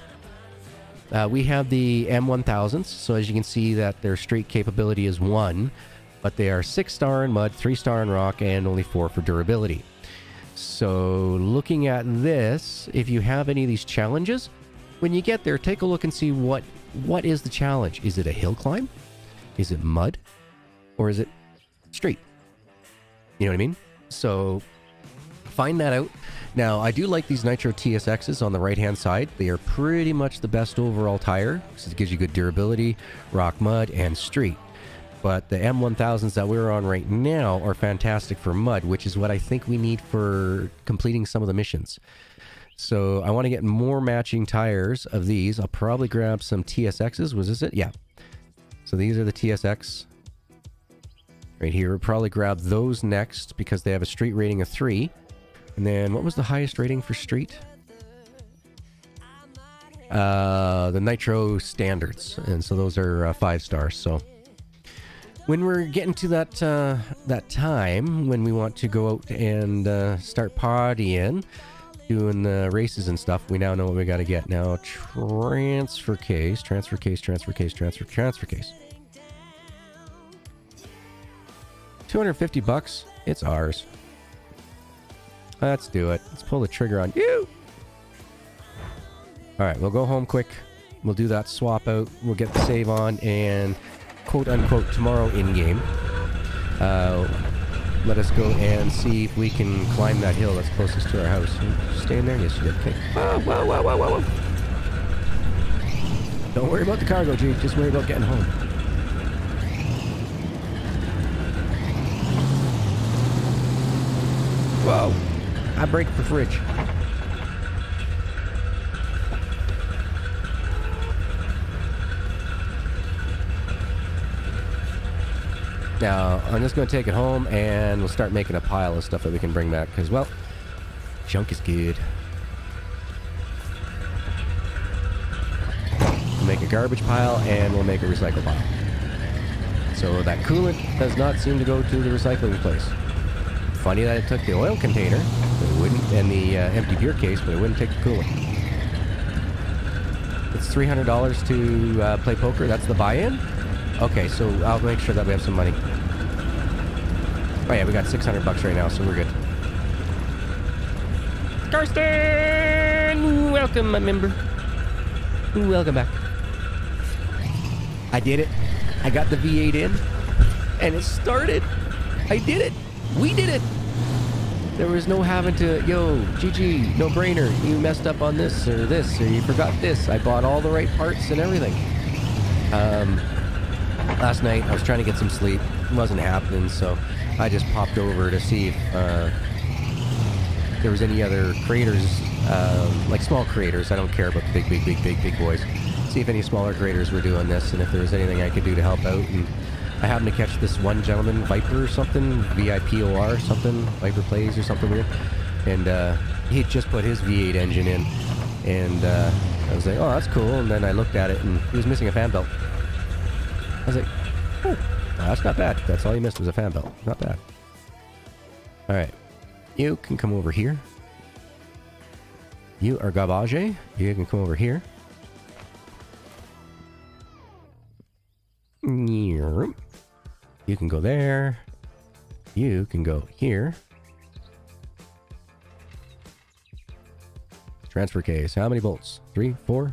We have the M1000s. So as you can see that their straight capability is 1, but they are 6-star in mud, 3-star in rock, and only 4 for durability. So looking at this, if you have any of these challenges, when you get there, take a look and see what is the challenge. Is it a hill climb? Is it mud? Or is it straight? You know what I mean? So find that out. Now, I do like these Nitro TSXs on the right-hand side. They are pretty much the best overall tire, because it gives you good durability, rock, mud, and street. But the M1000s that we're on right now are fantastic for mud, which is what I think we need for completing some of the missions. So I want to get more matching tires of these. I'll probably grab some TSXs. Was this it? Yeah. So these are the TSX. Right here. We'll probably grab those next because they have a street rating of 3. And then what was the highest rating for street? The Nitro Standards. And so those are 5 stars. So when we're getting to that time when we want to go out and start partying, doing the races and stuff, we now know what we got to get. Now, transfer case. $250. It's ours. Let's do it. Let's pull the trigger on you. All right, we'll go home quick. We'll do that swap out. We'll get the save on and quote unquote tomorrow in game. Let us go and see if we can climb that hill that's closest to our house. Stay in there? Yes, you did. Okay. Whoa. Don't worry about the cargo, G. Just worry about getting home. Whoa. I break the fridge. Now, I'm just going to take it home and we'll start making a pile of stuff that we can bring back because, well, junk is good. We'll make a garbage pile and we'll make a recycle pile. So that coolant does not seem to go to the recycling place. Funny that it took the oil container, but it wouldn't, and the empty beer case, but it wouldn't take the coolant. It's $300 to play poker. That's the buy-in? Okay, so I'll make sure that we have some money. Oh yeah, we got $600 right now, so we're good. Karsten! Welcome, my member. Welcome back. I did it. I got the V8 in, and it started. I did it. We did it. There was no having to, yo, GG, no brainer. You messed up on this, or you forgot this. I bought all the right parts and everything. Last night, I was trying to get some sleep. It wasn't happening, so I just popped over to see if there was any other creators, like small creators. I don't care about the big boys. See if any smaller creators were doing this, and if there was anything I could do to help out. And I happened to catch this one gentleman, Viper or something, VIPOR something, Viper Plays or something weird. And he had just put his V8 engine in, and I was like, oh, that's cool. And then I looked at it, and he was missing a fan belt. I was like, oh, that's not bad. That's all you missed was a fan belt. Not bad. All right. You can come over here. You are garbage. You can come over here. You can go there. You can go here. Transfer case. How many bolts? 3, 4?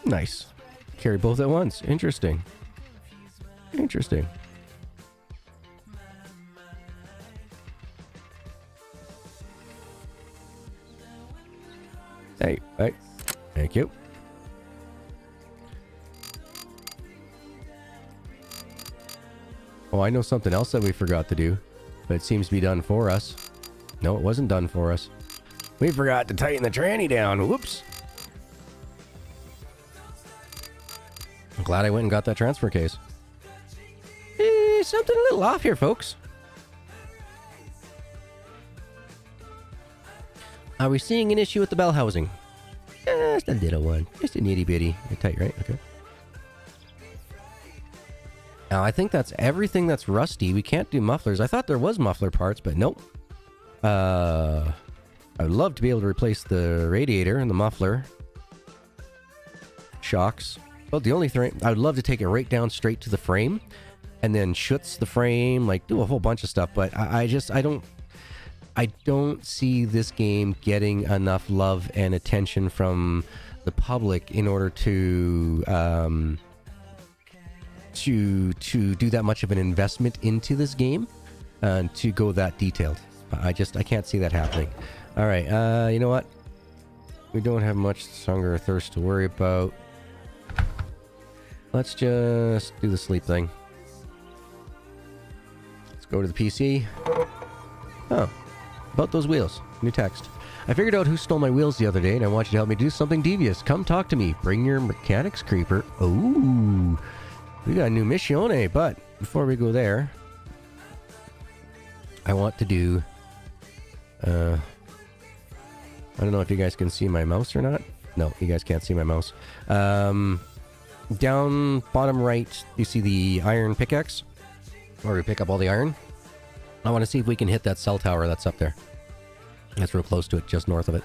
Nice. Carry both at once. Interesting. Interesting. Hey, hey. Thank you. Oh, I know something else that we forgot to do, but it seems to be done for us. No, it wasn't done for us. We forgot to tighten the tranny down. Whoops. I'm glad I went and got that transfer case. Something a little off here, folks. Are we seeing an issue with the bell housing? Just a little one. Just a nitty bitty. You're tight, right? Okay. Now, I think that's everything that's rusty. We can't do mufflers. I thought there was muffler parts, but nope. I would love to be able to replace the radiator and the muffler. Shocks. Well, the only thing, I would love to take it right down straight to the frame and then schutz the frame, like do a whole bunch of stuff, but I don't see this game getting enough love and attention from the public in order to do that much of an investment into this game and to go that detailed. I can't see that happening. All right, you know what? We don't have much hunger or thirst to worry about. Let's just do the sleep thing. Let's go to the PC. Oh, about those wheels. New text. I figured out who stole my wheels the other day, and I want you to help me do something devious. Come talk to me. Bring your mechanics creeper. Ooh, we got a new mission, but before we go there, I want to do... I don't know if you guys can see my mouse or not. No, you guys can't see my mouse. Down bottom right, you see the iron pickaxe? Where we pick up all the iron. I want to see if we can hit that cell tower that's up there. That's real close to it, just north of it.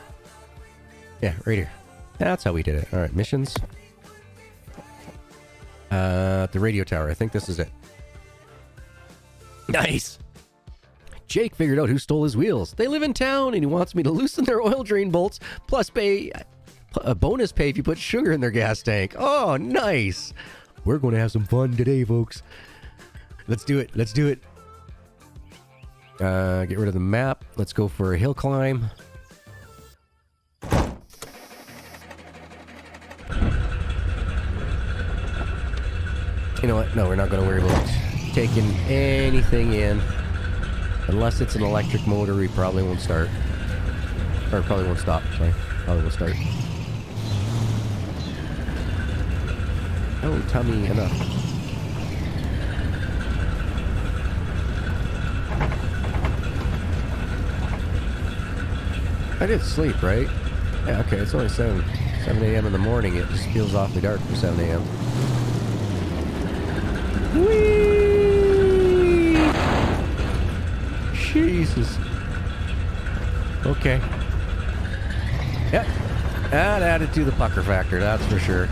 Yeah, right here. That's how we did it. Alright, missions. The radio tower. I think this is it. Nice! Jake figured out who stole his wheels. They live in town, and he wants me to loosen their oil drain bolts, plus pay a bonus pay if you put sugar in their gas tank. Oh, nice! We're going to have some fun today, folks. Let's do it. Let's do it. Get rid of the map. Let's go for a hill climb. You know what? No, we're not going to worry about taking anything in. Unless it's an electric motor, we probably won't start. Or probably won't stop, sorry. Probably won't start. Oh, tummy, enough. I did sleep, right? Yeah, okay, it's only 7 a.m. in the morning. It just feels awfully dark for 7 a.m. Whee! Jesus. Okay. Yep. That added to the pucker factor, that's for sure.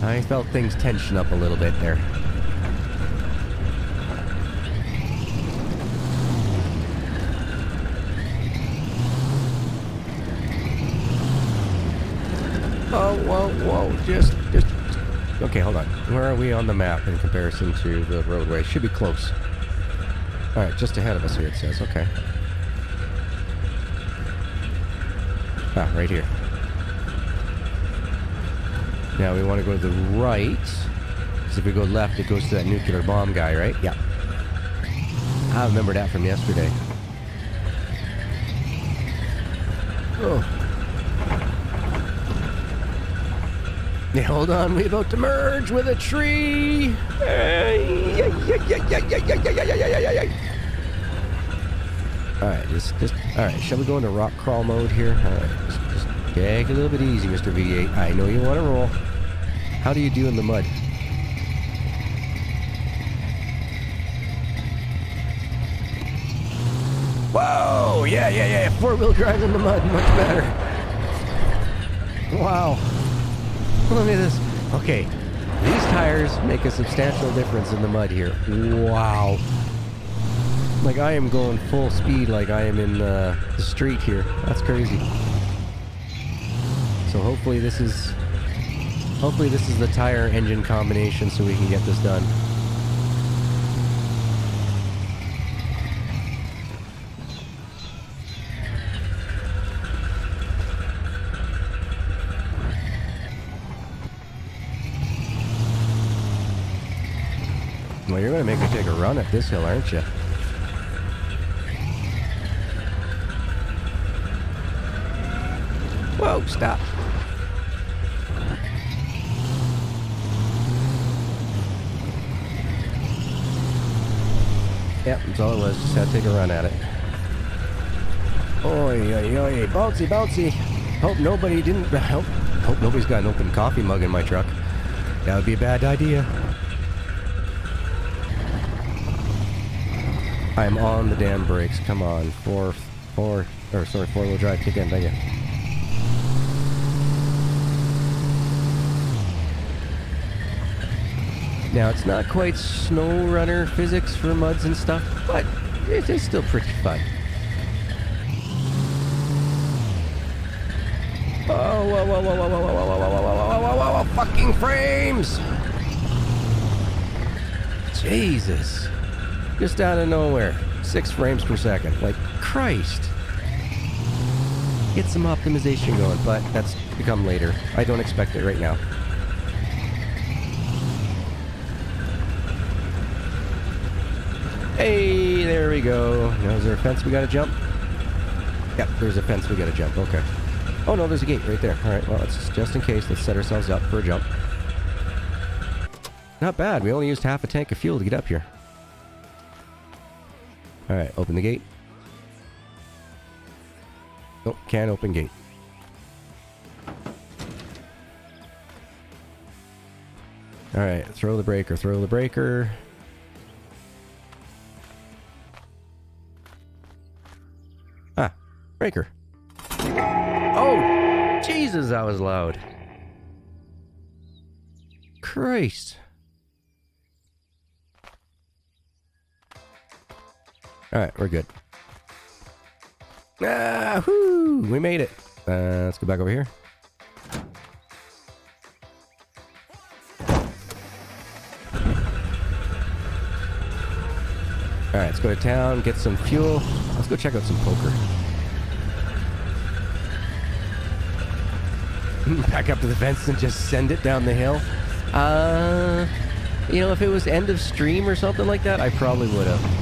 I felt things tension up a little bit there. Oh, whoa, just... Okay, hold on. Where are we on the map in comparison to the roadway? Should be close. Alright, just ahead of us here, it says. Okay. Ah, right here. Now we want to go to the right. Because if we go left, it goes to that nuclear bomb guy, right? Yeah. I remember that from yesterday. Oh. Yeah, hold on, we're about to merge with a tree. Alright, just alright, shall we go into rock crawl mode here? Alright, just take a little bit easy, Mr. V8. I know you want to roll. How do you do in the mud? Whoa! Yeah. Four-wheel drive in the mud, much better. Wow. Look at this. Okay, these tires make a substantial difference in the mud here. Wow. Like I am going full speed like I am in the street here. That's crazy. So hopefully this is the tire engine combination so we can get this done. Well, you're going to make me take a run at this hill, aren't you? Whoa, stop. Yep, that's all it was. Just had to take a run at it. Oi, bouncy. Hope nobody's got an open coffee mug in my truck. That would be a bad idea. I'm on the damn brakes. Come on. Four-wheel drive. Kick in. Thank you. Now, it's not quite snow runner physics for muds and stuff, but it is still pretty fun. Oh, whoa, fucking frames! Jesus. Just out of nowhere. 6 frames per second. Like, Christ. Get some optimization going, but that's to come later. I don't expect it right now. Hey, there we go. Now, is there a fence we gotta jump? Yep, there's a fence we gotta jump. Okay. Oh, no, there's a gate right there. Alright, well, let's just in case, let's set ourselves up for a jump. Not bad. We only used half a tank of fuel to get up here. Alright, open the gate. Nope, can't open gate. Alright, throw the breaker. Ah, breaker. Oh, Jesus, that was loud. Christ. Alright, we're good. Ah, whoo! We made it. Let's go back over here. Alright, let's go to town, get some fuel. Let's go check out some poker. Back up to the fence and just send it down the hill. You know, if it was end of stream or something like that, I probably would have.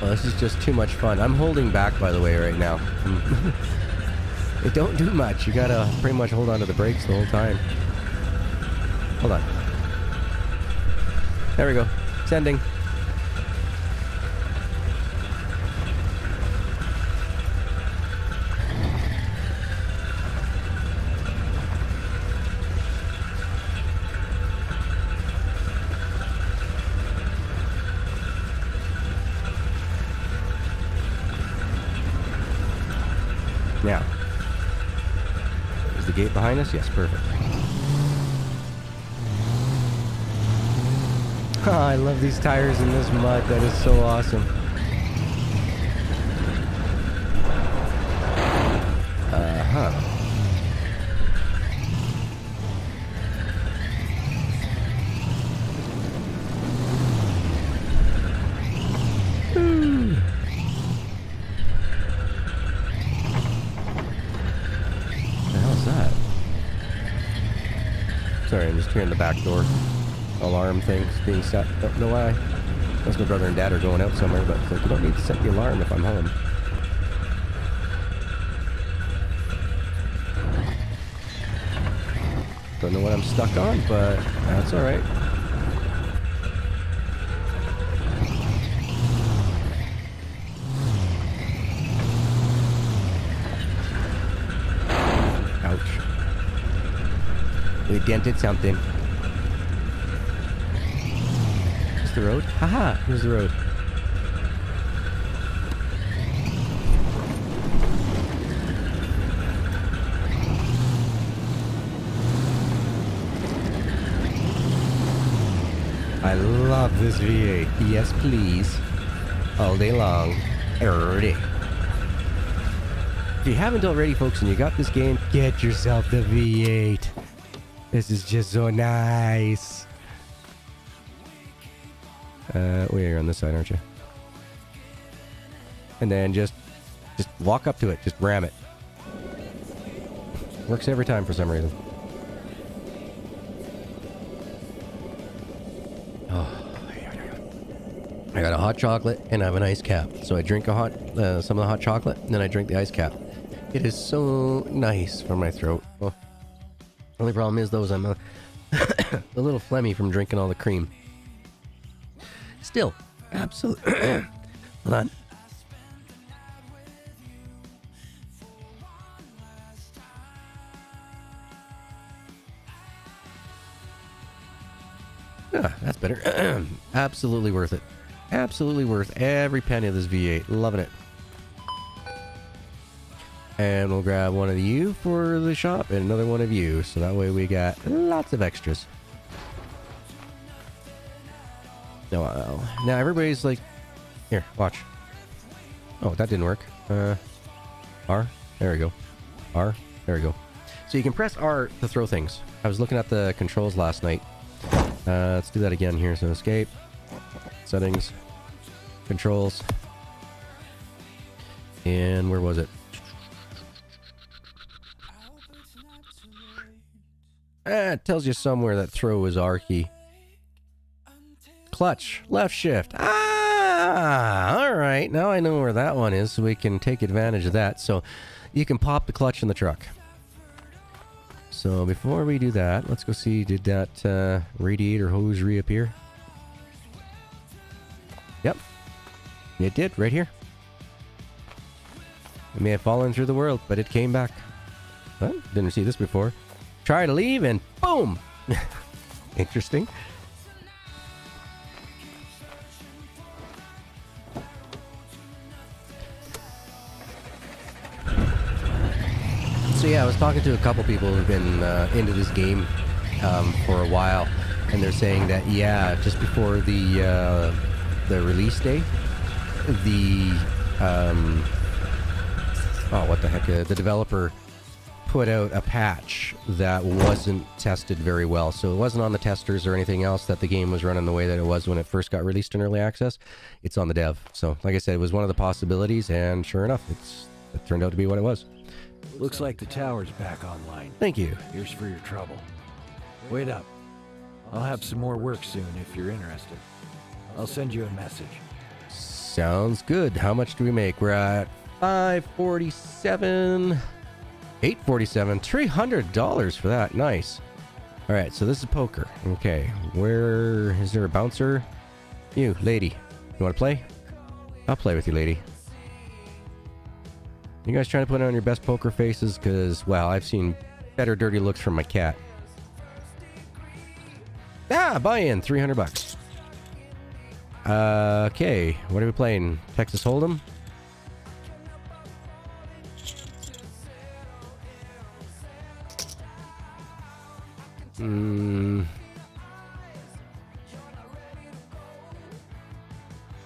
Oh, this is just too much fun. I'm holding back, by the way, right now. It don't do much. You gotta pretty much hold on to the brakes the whole time. Hold on. There we go. Sending. Is the gate behind us? Yes, perfect. Oh, I love these tires in this mud. That is so awesome. Uh-huh. Woo. What the hell is that? Sorry, I'm just hearing the back door alarm things being set. Don't know why. Unless my brother and dad are going out somewhere, but it's like, you don't need to set the alarm if I'm home. Don't know what I'm stuck on, but that's alright. Ouch. We dented something. Is the road? Haha, here's the road. I love this V8. Yes, please. All day long. Every day. If you haven't already, folks, and you got this game, get yourself the V8. This is just so nice. You're on this side, aren't you? And then just walk up to it. Just ram it. Works every time for some reason. I got a hot chocolate and I have an ice cap. So I drink some of the hot chocolate and then I drink the ice cap. It is so nice for my throat. Oh. Only problem is though, I'm a little phlegmy from drinking all the cream. Still, absolutely. Hold on. Ah, that's better. Absolutely worth it. Absolutely worth every penny of this V8. Loving it. And we'll grab one of you for the shop and another one of you. So that way we got lots of extras. Now everybody's like, here, watch. Oh, that didn't work. R. There we go. R. There we go. So you can press R to throw things. I was looking at the controls last night. Let's do that again here. So escape, settings, controls, and where was it? It tells you somewhere that throw is R key. Clutch, left shift. All right. Now I know where that one is, so we can take advantage of that. So you can pop the clutch in the truck. So before we do that, let's go see, did that radiator hose reappear? Yep. It did, right here. It may have fallen through the world, but it came back. Well, didn't see this before. Try to leave and boom! Interesting. So yeah, I was talking to a couple people who've been into this game for a while, and they're saying that just before the release day, the the developer put out a patch that wasn't tested very well. So it wasn't on the testers or anything else that the game was running the way that it was when it first got released in early access. It's on the dev. So like I said, it was one of the possibilities, and sure enough, it turned out to be what it was. Looks like the tower's back online. Thank you. Here's for your trouble. Wait up. I'll have some more work soon if you're interested. I'll send you a message. Sounds good. How much do we make? We're at 547, 847, $300 for that. Nice. All right, so this is poker. Okay, where is there a bouncer? You, lady, you want to play? I'll play with you, lady. You guys trying to put on your best poker faces? Because, well, I've seen better dirty looks from my cat. Buy in, $300. Okay, what are we playing? Texas Hold'em? I'm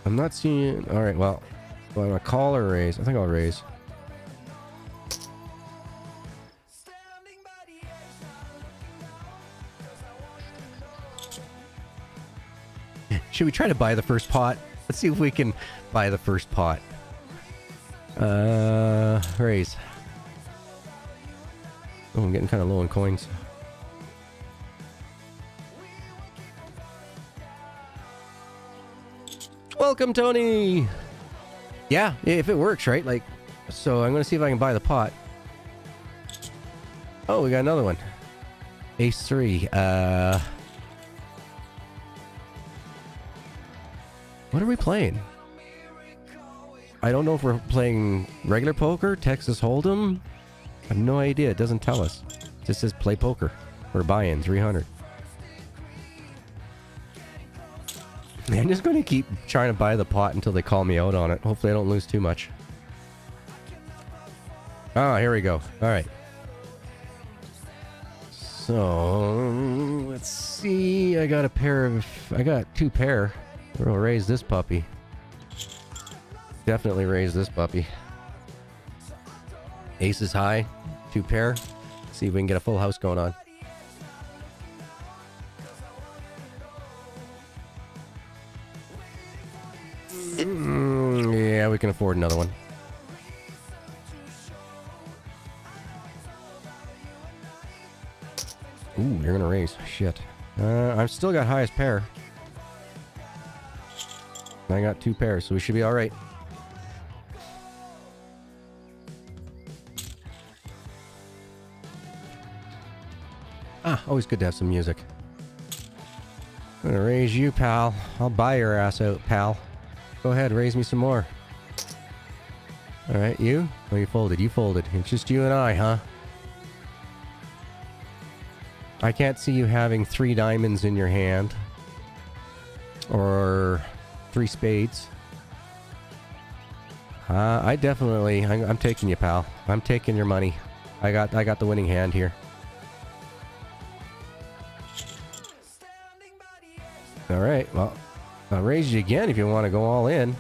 not seeing... Alright, well, do I want to call or raise? I think I'll raise. Should we try to buy the first pot? Let's see if we can buy the first pot. Raise. Oh, I'm getting kind of low on coins. Welcome, Tony! Yeah, if it works, right? Like, so I'm gonna see if I can buy the pot. Oh, we got another one. Ace 3. What are we playing? I don't know if we're playing regular poker, Texas Hold'em. I have no idea. It doesn't tell us. It just says play poker or buy in 300. I'm just going to keep trying to buy the pot until they call me out on it. Hopefully I don't lose too much. Ah, here we go. All right. So, let's see. I got a pair of... I got 2 pair. We'll raise this puppy. Definitely raise this puppy. Ace is high. 2 pair. See if we can get a full house going on. Yeah, we can afford another one. Ooh, you're gonna raise. Shit. I've still got highest pair. I got 2 pairs, so we should be alright. Ah, always good to have some music. I'm gonna raise you, pal. I'll buy your ass out, pal. Go ahead, raise me some more. Alright, you? Oh, you folded. You folded. It's just you and I, huh? I can't see you having 3 diamonds in your hand. Or 3 spades. I definitely... I'm taking you, pal. I'm taking your money. I got the winning hand here. Alright, well... I'll raise you again if you want to go all in.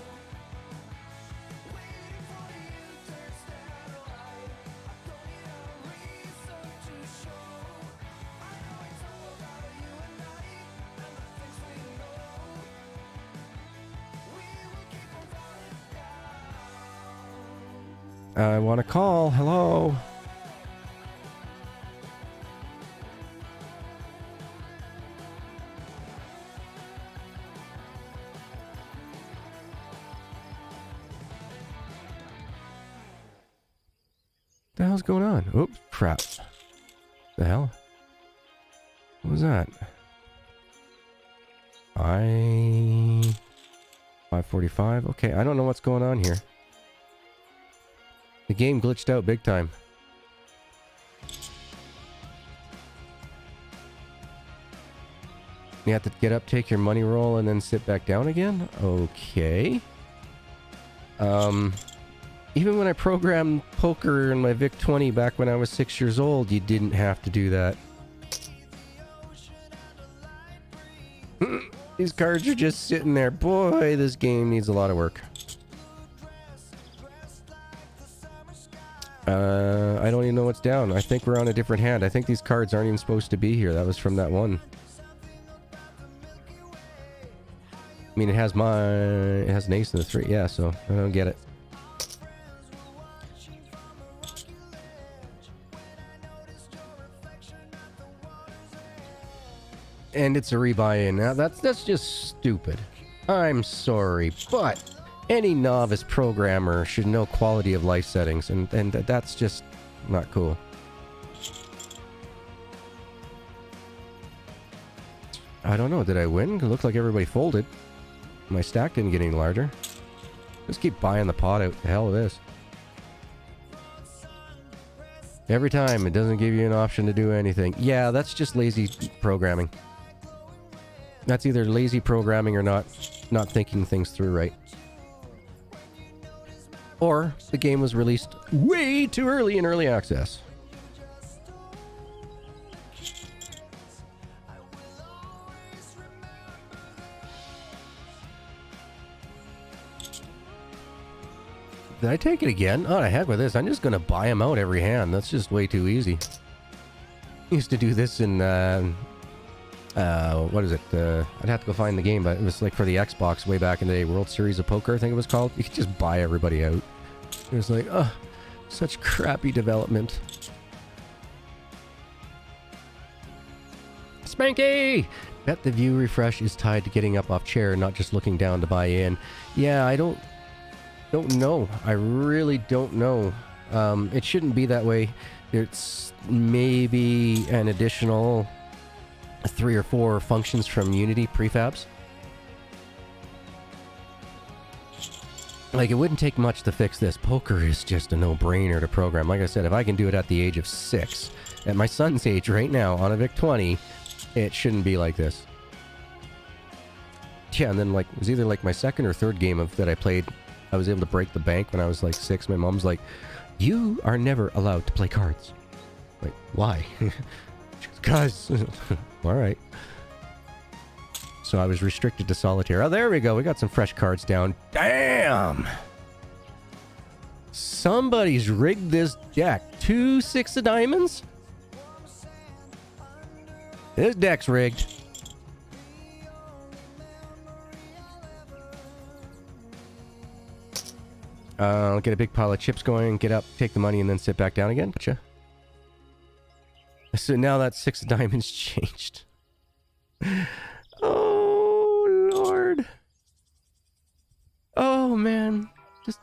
I want to call. Hello. What the hell's going on? Oops, crap. The hell? What was that? 545. Okay, I don't know what's going on here. The game glitched out big time. You have to get up, take your money roll, and then sit back down again? Okay. Even when I programmed poker in my VIC-20 back when I was 6 years old, you didn't have to do that. These cards are just sitting there. Boy, this game needs a lot of work. I don't even know what's down. I think we're on a different hand. I think these cards aren't even supposed to be here. That was from that one. I mean, it has an ace and a 3. Yeah, so I don't get it. And it's a rebuy-in. Now, that's just stupid. I'm sorry, but any novice programmer should know quality of life settings, and that's just not cool. I don't know. Did I win? It looked like everybody folded. My stack didn't get any larger. Just keep buying the pot out. The hell with this. Every time, it doesn't give you an option to do anything. Yeah, that's just lazy programming. That's either lazy programming or not thinking things through right. Or the game was released way too early in early access. Did I take it again? Oh, the heck with this. I'm just going to buy them out every hand. That's just way too easy. Used to do this in, what is it? I'd have to go find the game, but it was like for the Xbox way back in the day. World Series of Poker, I think it was called. You could just buy everybody out. It was like, oh, such crappy development. Spanky! Bet the view refresh is tied to getting up off chair, not just looking down to buy in. Yeah, I don't know. I really don't know. It shouldn't be that way. It's maybe an additional 3 or 4 functions from Unity prefabs. Like, it wouldn't take much to fix this. Poker is just a no-brainer to program. Like I said, if I can do it at the age of 6, at my son's age right now on a VIC-20, it shouldn't be like this. Yeah, and then like it was either like my second or third game that I played, I was able to break the bank when I was like 6. My mom's like, "You are never allowed to play cards." Like, why? Because, all right. So I was restricted to solitaire. Oh, there we go. We got some fresh cards down. Damn! Somebody's rigged this deck. 2 6 of diamonds? This deck's rigged. I'll get a big pile of chips going, get up, take the money, and then sit back down again. Gotcha. So now that 6 of diamonds changed. Oh, Lord. Oh, man. Just...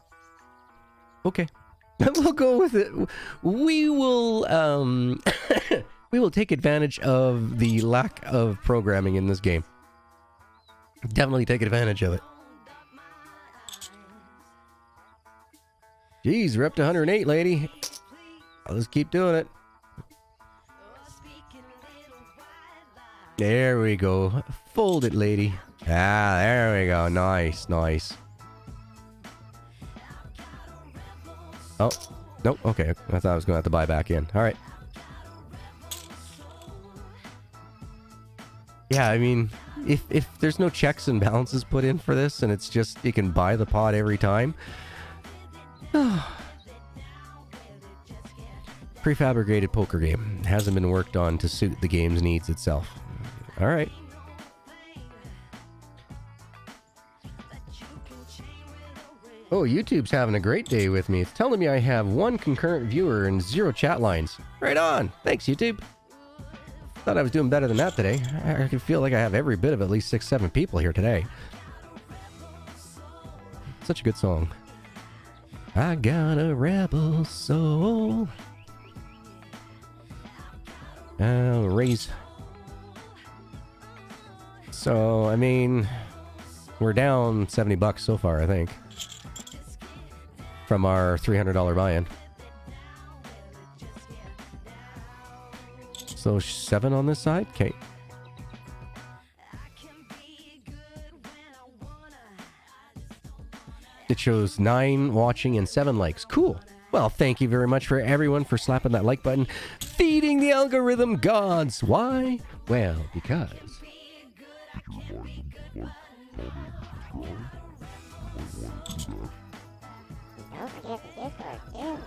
Okay. We'll go with it. We will, we will take advantage of the lack of programming in this game. Definitely take advantage of it. Jeez, we're up to 108, lady. I'll just keep doing it. There we go. Fold it, lady. Ah, there we go. Nice, nice. Oh, nope. Okay, I thought I was going to have to buy back in. All right. Yeah, I mean, if there's no checks and balances put in for this, and it's just you can buy the pot every time. Prefabricated poker game. Hasn't been worked on to suit the game's needs itself. Alright. Oh, YouTube's having a great day with me. It's telling me I have 1 concurrent viewer and 0 chat lines. Right on! Thanks, YouTube. Thought I was doing better than that today. I can feel like I have every bit of at least 6-7 people here today. Such a good song. I got a rebel soul. I'll raise. So, I mean, we're down $70 so far, I think, from our $300 buy-in. So 7 on this side? Okay. It shows 9 watching and 7 likes. Cool. Well, thank you very much for everyone for slapping that like button. Feeding the algorithm gods. Why? Well, because... Don't forget the Discord too.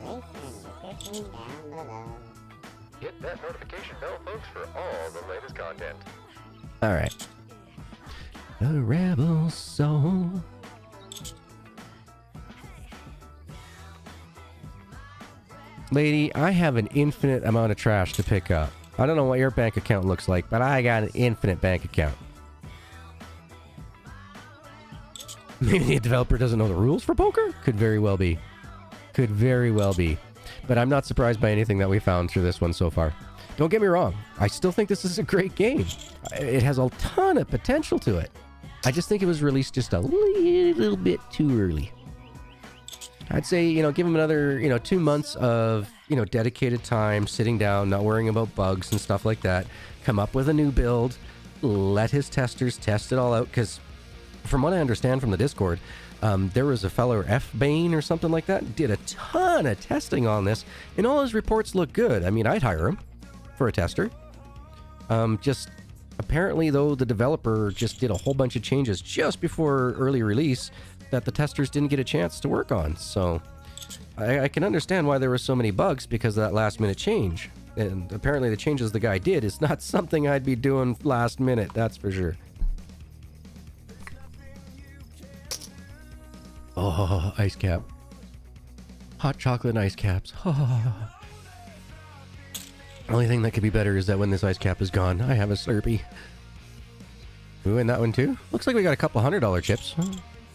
Links in the description down below. Hit that notification bell, folks, for all the latest content. Alright. A rebel soul. Lady, I have an infinite amount of trash to pick up. I don't know what your bank account looks like, but I got an infinite bank account. Maybe the developer doesn't know the rules for poker? Could very well be. Could very well be. But I'm not surprised by anything that we found through this one so far. Don't get me wrong. I still think this is a great game. It has a ton of potential to it. I just think it was released just a little bit too early. I'd say, give them another, 2 months of, dedicated time, sitting down, not worrying about bugs and stuff like that. Come up with a new build. Let his testers test it all out. Because from what I understand from the Discord, there was a fellow F-Bane or something like that, did a ton of testing on this, and all his reports look good. I mean, I'd hire him for a tester. Just apparently, though, the developer just did a whole bunch of changes just before early release that the testers didn't get a chance to work on. So I can understand why there were so many bugs because of that last minute change. And apparently the changes the guy did is not something I'd be doing last minute, that's for sure. Oh, ice cap. Hot chocolate and ice caps. Only thing that could be better is that when this ice cap is gone, I have a Slurpee. Ooh, and that one too? Looks like we got a couple $100 chips.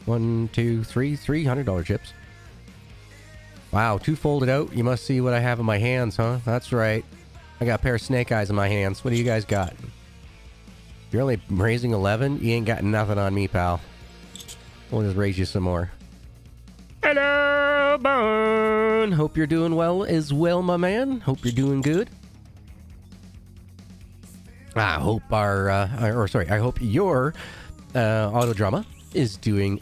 1, 2, 3, $300 chips. Wow, 2 folded out. You must see what I have in my hands, huh? That's right. I got a pair of snake eyes in my hands. What do you guys got? You're only raising 11? You ain't got nothing on me, pal. We'll just raise you some more. Hello, Bone. Hope you're doing well as well, my man. Hope you're doing good. I hope I hope your audio drama is doing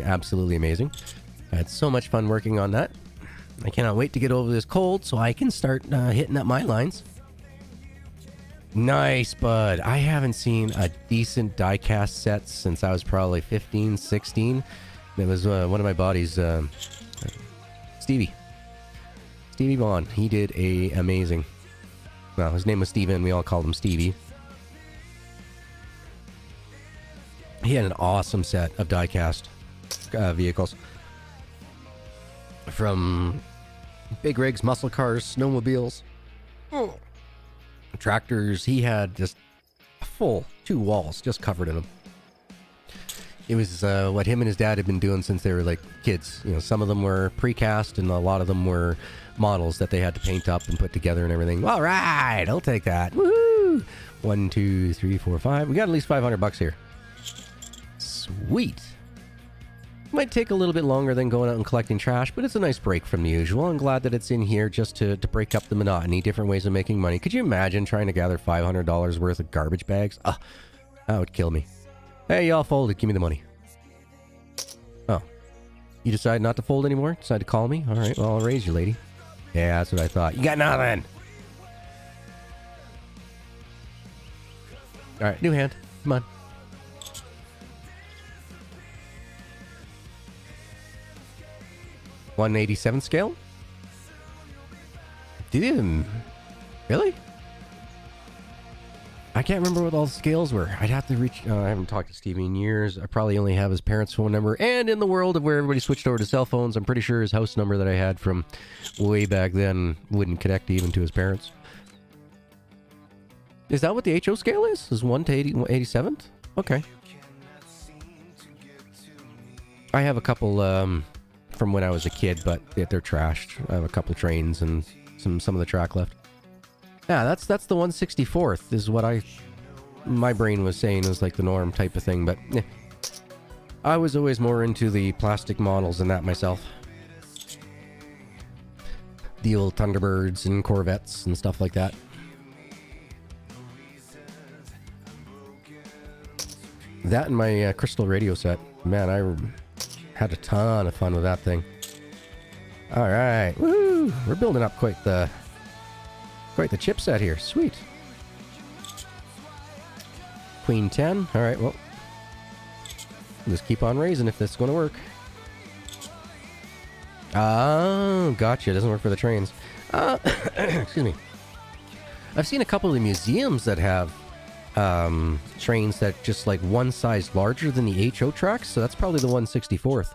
absolutely amazing. I had so much fun working on that. I cannot wait to get over this cold so I can start hitting up my lines. Nice, bud. I haven't seen a decent diecast set since I was probably 15, 16. It was one of my buddies, Stevie Bond. He did amazing. Well, his name was Steven. We all called him Stevie. He had an awesome set of diecast vehicles. From big rigs, muscle cars, snowmobiles, tractors. He had just a full 2 walls just covered in them. It was what him and his dad had been doing since they were like kids. You know, some of them were precast and a lot of them were models that they had to paint up and put together and everything. All right, I'll take that. Woo! 1, 2, 3, 4, 5. We got at least $500 here. Sweet. Might take a little bit longer than going out and collecting trash, but it's a nice break from the usual. I'm glad that it's in here just to break up the monotony, different ways of making money. Could you imagine trying to gather $500 worth of garbage bags? That would kill me. Hey, y'all folded. Give me the money. Oh. You decide not to fold anymore? Decide to call me? All right, well, I'll raise you, lady. Yeah, that's what I thought. You got nothing. All right, new hand. Come on. $187 scale? Damn. Really? I can't remember what all the scales were. I'd have to reach... I haven't talked to Stevie in years. I probably only have his parents' phone number. And in the world of where everybody switched over to cell phones, I'm pretty sure his house number that I had from way back then wouldn't connect even to his parents. Is that what the HO scale is? Is 1 to 87th? Okay. I have a couple from when I was a kid, but they're trashed. I have a couple trains and some of the track left. Yeah, that's the 164th is what my brain was saying was like the norm type of thing, but I was always more into the plastic models than that myself. The old Thunderbirds and Corvettes and stuff like that. That and my crystal radio set. Man, I had a ton of fun with that thing. All right, woo! We're building up quite the chip set here. Sweet. Queen 10. All right, well, just keep on raising if this is going to work. Oh, gotcha. It doesn't work for the trains. Excuse me. I've seen a couple of the museums that have trains that just like one size larger than the HO tracks, so that's probably the 164th.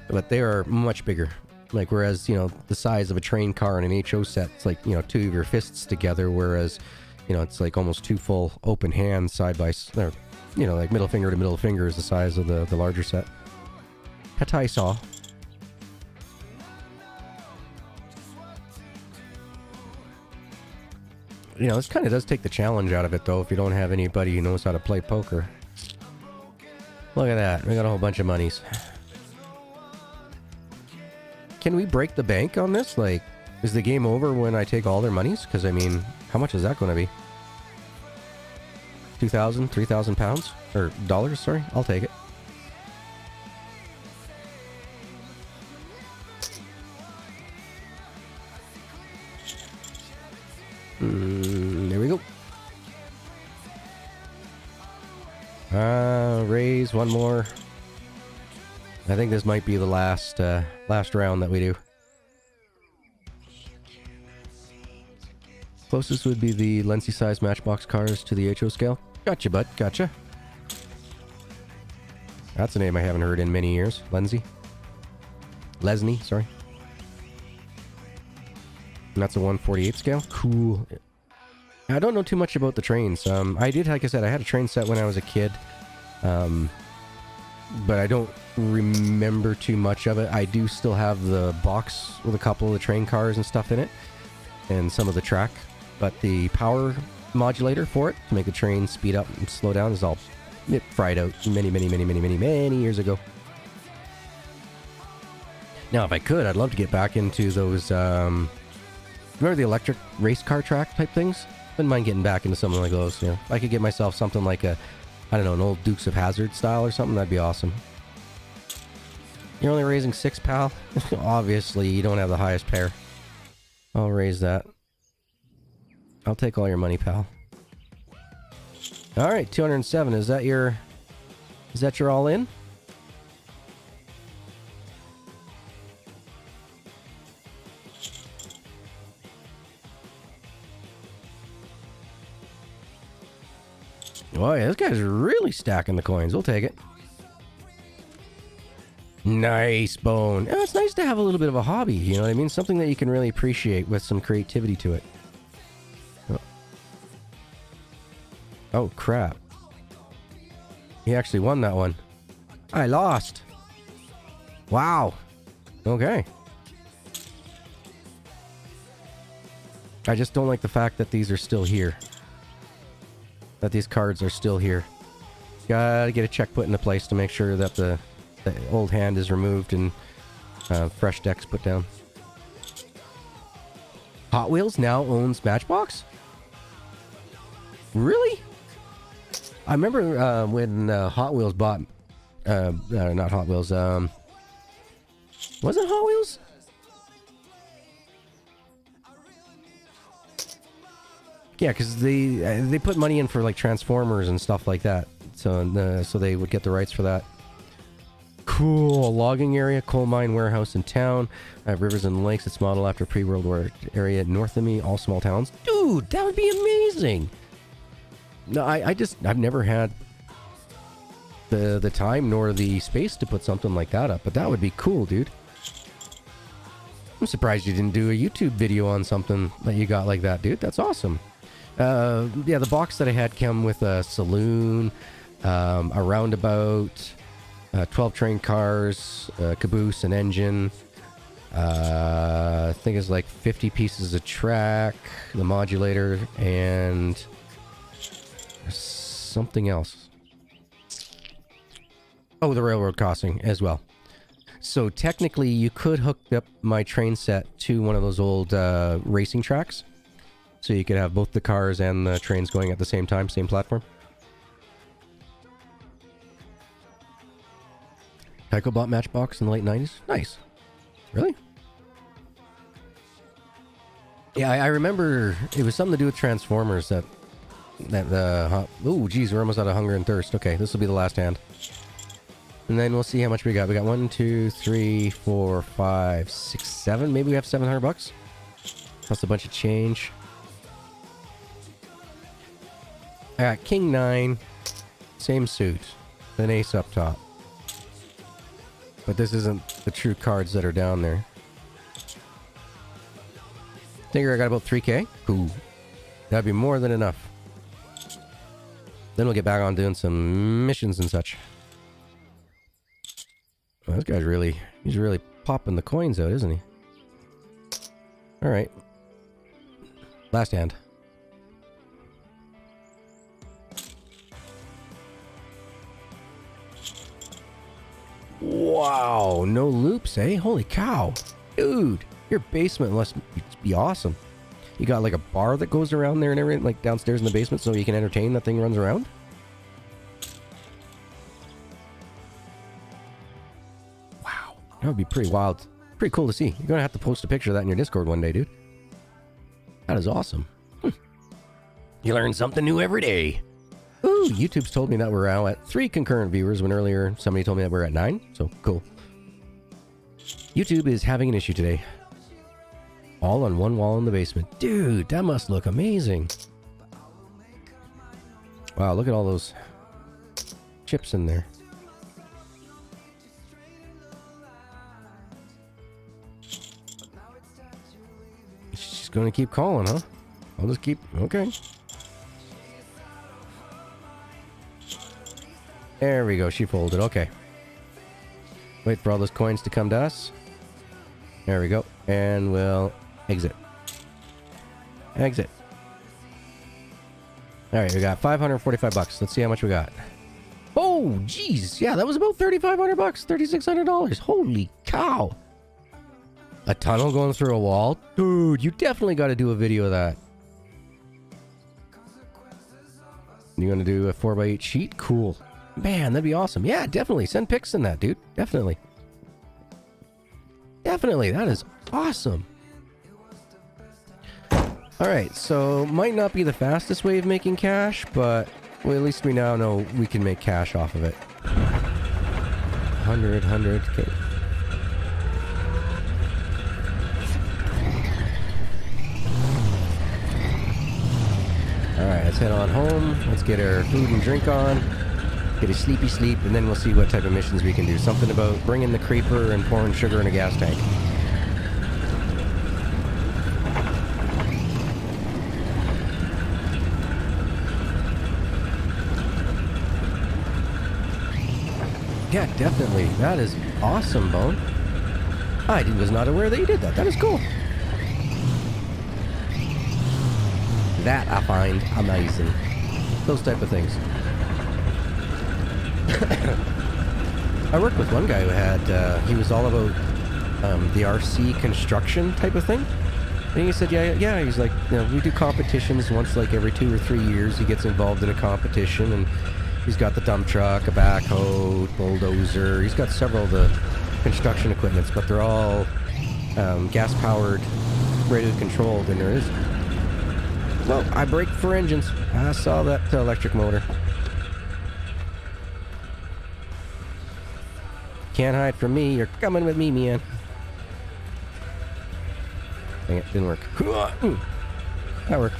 But they are much bigger. Like, whereas, you know, the size of a train car and an HO set, it's like, you know, 2 of your fists together, whereas, you know, it's like almost 2 full open hands side by side. You know, like middle finger to middle finger is the size of the larger set. Hatai saw. You know, this kind of does take the challenge out of it, though, if you don't have anybody who knows how to play poker. Look at that. We got a whole bunch of monies. Can we break the bank on this? Like, is the game over when I take all their monies? Because, I mean, how much is that going to be? 2,000, 3,000 pounds? Or dollars, sorry. I'll take it. There we go. these. One more. I think this might be the last round that we do. Closest would be the Lency size matchbox cars to the HO scale. Gotcha, bud. Gotcha. That's a name I haven't heard in many years. Lenzy. Lesney, sorry. And that's a 1/48 scale. Cool. I don't know too much about the trains. I did, like I said, I had a train set when I was a kid. But I don't remember too much of it. I do still have the box with a couple of the train cars and stuff in it. And some of the track. But the power modulator for it, to make the train speed up and slow down, is all fried out many years ago. Now, if I could, I'd love to get back into those, remember the electric race car track type things? Wouldn't mind getting back into something like those, you know. If I could get myself something like a, I don't know, an old Dukes of Hazzard style or something, that'd be awesome. You're only raising 6, pal? Obviously, you don't have the highest pair. I'll raise that. I'll take all your money, pal. Alright, 207. Is that your all in? Oh yeah, this guy's really stacking the coins. We'll take it. Nice bone. Oh, it's nice to have a little bit of a hobby, you know what I mean? Something that you can really appreciate with some creativity to it. Oh, crap. He actually won that one. I lost. Wow. Okay. I just don't like the fact that these are still here. That these cards are still here. Gotta get a check put into place to make sure that the old hand is removed and fresh decks put down. Hot Wheels now owns Matchbox? Really? I remember when Hot Wheels bought... not Hot Wheels, was it Hot Wheels? Yeah, because they put money in for like Transformers and stuff like that, so so they would get the rights for that. Cool. Logging area, coal mine, warehouse in town. I have rivers and lakes. It's modeled after pre-World War area north of me. All small towns. Dude, that would be amazing. No, I've never had the time nor the space to put something like that up, but that would be cool, dude. I'm surprised you didn't do a YouTube video on something that you got like that, dude. That's awesome. Yeah, the box that I had came with a saloon, a roundabout, 12 train cars, caboose, an engine. I think it's like 50 pieces of track, the modulator, and something else. Oh, the railroad crossing as well. So technically, you could hook up my train set to one of those old racing tracks. So you could have both the cars and the trains going at the same time, same platform. Tycho bought Matchbox in the late 90s? Nice. Really? Yeah, I remember it was something to do with Transformers that oh, geez, we're almost out of hunger and thirst. Okay, this will be the last hand. And then we'll see how much we got. We got 1, 2, 3, 4, 5, 6, 7. Maybe we have $700. Plus a bunch of change. I got King 9. Same suit. An ace up top. But this isn't the true cards that are down there. Figure I got about 3K. Cool. That'd be more than enough. Then we'll get back on doing some missions and such. Oh, this guy's he's really popping the coins out, isn't he? Alright. Last hand. Wow, no loops, eh? Holy cow. Dude, your basement must be awesome. You got like a bar that goes around there and everything, like downstairs in the basement so you can entertain that thing runs around? Wow, that would be pretty wild. Pretty cool to see. You're gonna have to post a picture of that in your Discord one day, dude. That is awesome. You learn something new every day. Ooh. Woohoo! YouTube's told me that we're now at 3 concurrent viewers when earlier somebody told me that we're at 9. So, cool. YouTube is having an issue today. All on one wall in the basement. Dude, that must look amazing. Wow, look at all those chips in there. She's going to keep calling, huh? I'll just keep... Okay. There we go. She folded. Okay. Wait for all those coins to come to us. There we go. And we'll exit. Exit. Alright, we got 545 bucks. Let's see how much we got. Oh, jeez. Yeah, that was about 3,500 bucks. $3,600. Holy cow. A tunnel going through a wall? Dude, you definitely got to do a video of that. You going to do a 4x8 sheet? Cool. Man, that'd be awesome. Yeah, definitely. Send pics in that, dude. Definitely. Definitely. That is awesome. Alright, so might not be the fastest way of making cash, but well, at least we now know we can make cash off of it. 100, okay. Alright, let's head on home. Let's get our food and drink on. Get a sleepy sleep, and then we'll see what type of missions we can do. Something about bringing the creeper and pouring sugar in a gas tank. Yeah, definitely. That is awesome, Bone. I was not aware that you did that. That is cool. That I find amazing. Those type of things. I worked with one guy who had, he was all about the RC construction type of thing. And he said, yeah, he's like, you know, we do competitions once like every 2 or 3 years. He gets involved in a competition, and he's got the dump truck, a backhoe, bulldozer. He's got several of the construction equipments, but they're all gas-powered, radio-controlled, and there is... Well, I brake for engines. I saw that electric motor. Can't hide from me. You're coming with me, man. Dang it, didn't work. That worked.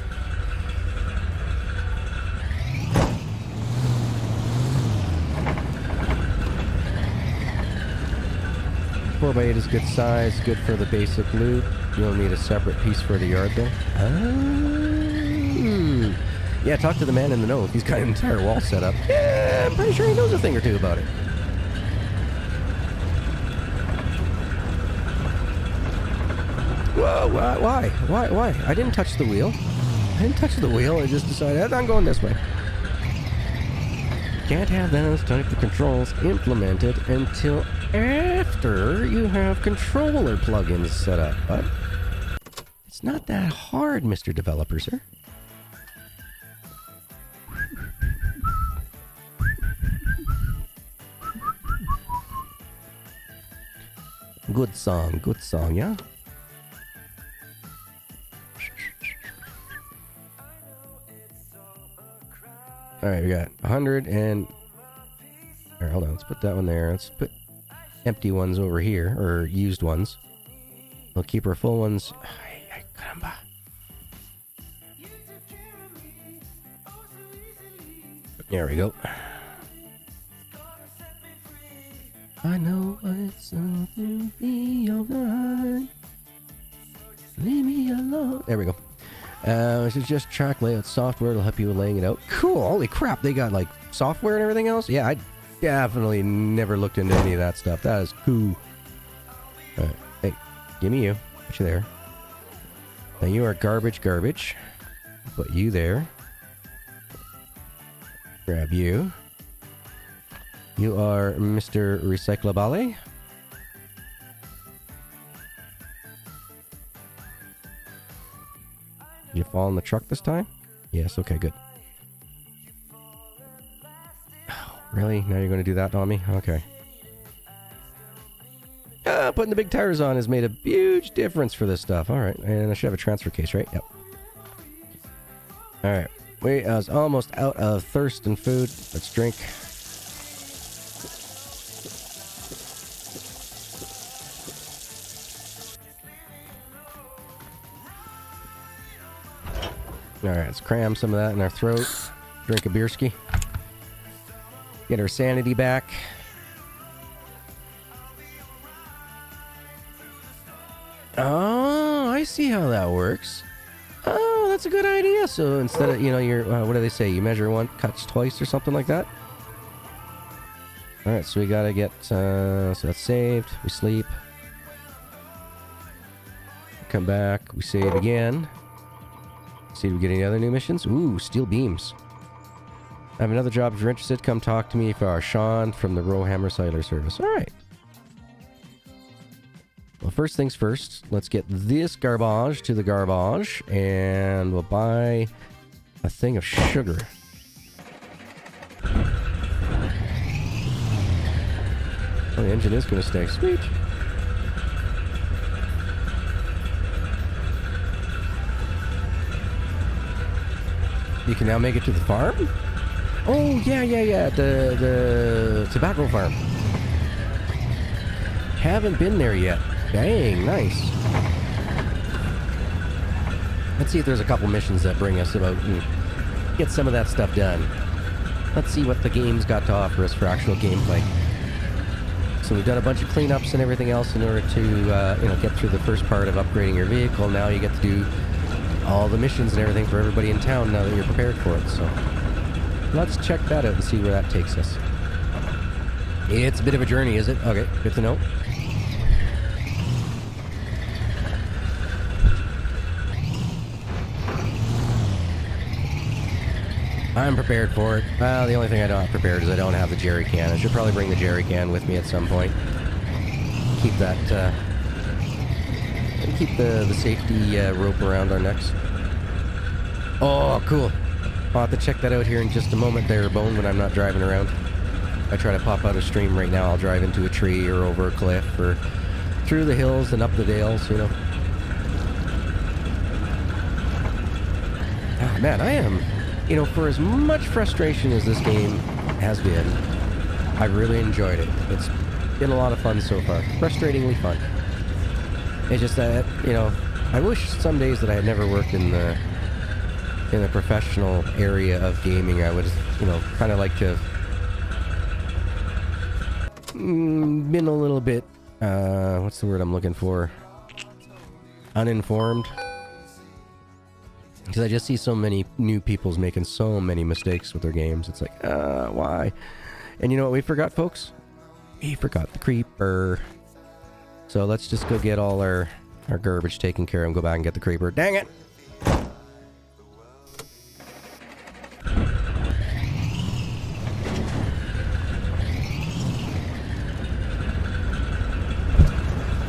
Four by 8 is good size, good for the basic loot. You'll need a separate piece for the yard though. Yeah, talk to the man in the know if he's got an entire wall set up. Yeah, I'm pretty sure he knows a thing or two about it. Whoa, why? I didn't touch the wheel. I just decided I'm going this way. Can't have those type of controls implemented until after you have controller plugins set up, but it's not that hard, Mr. Developer, sir. Good song, yeah? Alright, we got 100 and... Alright, hold on, let's put that one there. Let's put empty ones over here, or used ones. We'll keep our full ones... Ay, caramba. There we go. I know it's something to be alright. Leave me alone. There we go. This is just track layout software. It'll help you with laying it out. Cool. Holy crap. They got like software and everything else. Yeah, I definitely never looked into any of that stuff. That is cool. Alright. Hey, give me you. Put you there. Now you are garbage. Put you there. Grab you. You are Mr. Recyclable. Did you fall in the truck this time? Yes, okay, good. Oh, really? Now you're going to do that on me? Okay. Putting the big tires on has made a huge difference for this stuff. Alright, and I should have a transfer case, right? Yep. Alright. I was almost out of thirst and food. Let's drink. Alright, let's cram some of that in our throat. Drink a beerski. Get our sanity back. Oh, I see how that works. Oh, that's a good idea. So instead of, you're, what do they say? You measure one, cuts twice or something like that? Alright, so we gotta get, so that's saved. We sleep. Come back. We save again. See if we get any other new missions. Ooh, steel beams. I have another job if you're interested. Come talk to me if you are Sean from the Rowhammer Cyler Service. Alright. Well, first things first, let's get this garbage to the garbage, and we'll buy a thing of sugar. Oh, the engine is going to stay. Sweet. You can now make it to the farm? Oh, yeah. The tobacco farm. Haven't been there yet. Dang, nice. Let's see if there's a couple missions that bring us about and get some of that stuff done. Let's see what the game's got to offer us for actual gameplay. So we've done a bunch of cleanups and everything else in order to, get through the first part of upgrading your vehicle. Now you get to do all the missions and everything for everybody in town now that you're prepared for it. So let's check that out and see where that takes us. It's a bit of a journey, is it? Okay, good to know. I'm prepared for it. Well, the only thing I'm not prepared is I don't have the jerry can. I should probably bring the jerry can with me at some point. Keep that, keep the safety rope around our necks. Oh, cool. I'll have to check that out here in just a moment there, Bone, when I'm not driving around. If I try to pop out a stream right now, I'll drive into a tree or over a cliff or through the hills and up the dales, Ah, man, I am... for as much frustration as this game has been, I've really enjoyed it. It's been a lot of fun so far. Frustratingly fun. It's just that, I wish some days that I had never worked in the professional area of gaming. I would, kind of like to have been a little bit, what's the word I'm looking for? Uninformed. Because I just see so many new people's making so many mistakes with their games. It's like, why? And you know what we forgot, folks? We forgot the creeper. So let's just go get all our garbage taken care of and go back and get the creeper. Dang it!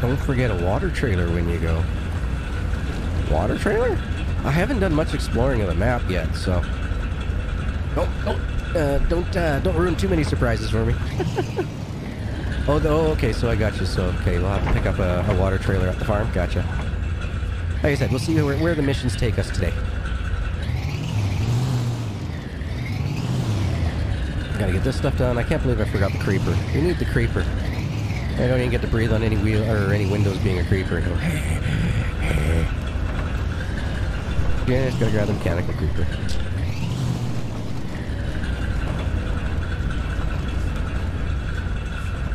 Don't forget a water trailer when you go. Water trailer? I haven't done much exploring of the map yet, so don't ruin too many surprises for me. Okay, so I got you. So okay, we'll have to pick up a water trailer at the farm. Gotcha. Like I said, we'll see where the missions take us today. Gotta get this stuff done. I can't believe I forgot the creeper. You need the creeper. I don't even get to breathe on any wheel or any windows being a creeper. Yeah, just gotta grab the mechanical creeper.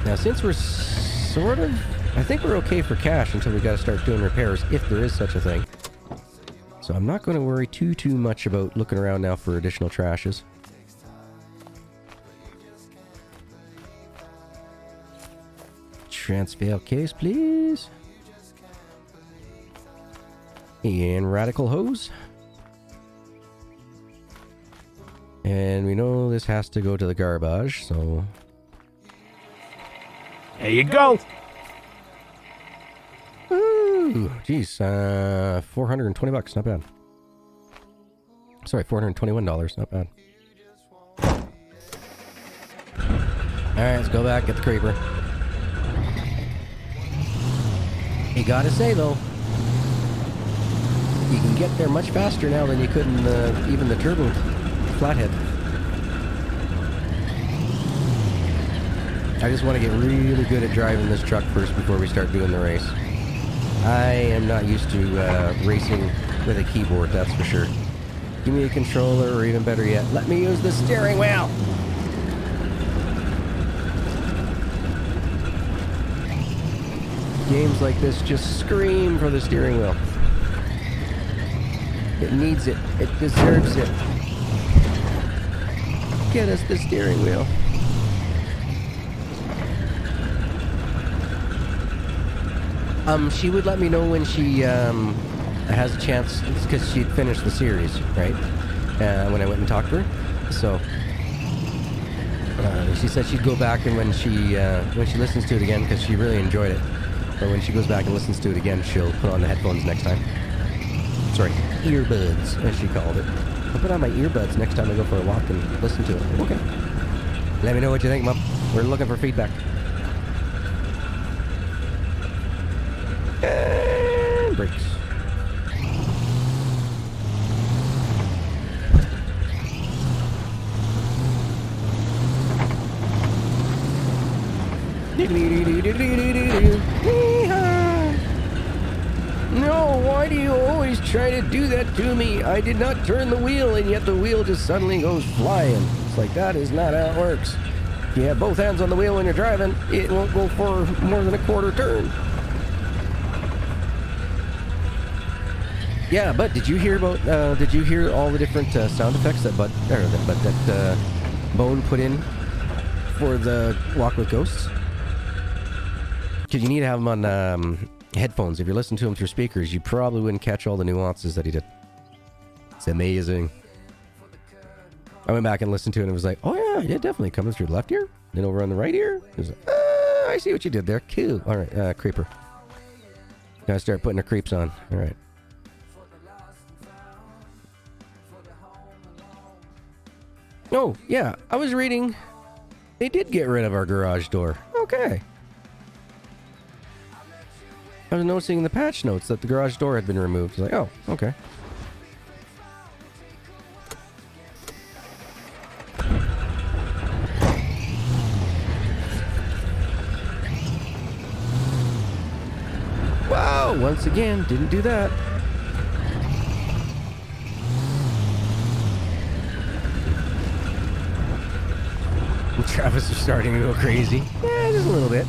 Now, since we're I think we're okay for cash until we gotta start doing repairs, if there is such a thing. So I'm not going to worry too much about looking around now for additional trashes. Transfer case, please. And radical hose. And we know this has to go to the garbage, so... There you go. Ooh, geez, $420, not bad. Sorry, $421, not bad. Alright, let's go back, get the creeper. You gotta say, though, You can get there much faster now than you could in even the turbo flathead. I just want to get really good at driving this truck first before we start doing the race. I am not used to racing with a keyboard, that's for sure. Give me a controller, or even better yet, let me use the steering wheel! Games like this just scream for the steering wheel. It needs it. It deserves it. Get us the steering wheel. She would let me know when she has a chance, because she'd finished the series, right? When I went and talked to her. So she said she'd go back, and when she listens to it again, because she really enjoyed it. But when she goes back and listens to it again, she'll put on the headphones next time. Sorry, earbuds, as she called it. I'll put on my earbuds next time I go for a walk and listen to it. Okay. Let me know what you think, Mom. We're looking for feedback. And brakes. No, why do you always try to do that to me? I did not turn the wheel, and yet the wheel just suddenly goes flying. It's like, that is not how it works. If you have both hands on the wheel when you're driving, it won't go for more than a quarter turn. Yeah, but did you hear about? Did you hear all the different sound effects that Bone put in for the Walk with Ghosts? Because you need to have them on headphones. If you're listening to them through speakers, you probably wouldn't catch all the nuances that he did. It's amazing. I went back and listened to it, and it was like, oh yeah, definitely coming through the left ear, then over on the right ear. It was like, I see what you did there. Cool. All right, creeper. Gotta start putting the creeps on. All right. Oh, yeah, I was reading. They did get rid of our garage door. Okay. I was noticing in the patch notes that the garage door had been removed. I was like, oh, okay. Wow, once again, didn't do that. Travis is starting to go crazy. Yeah, just a little bit.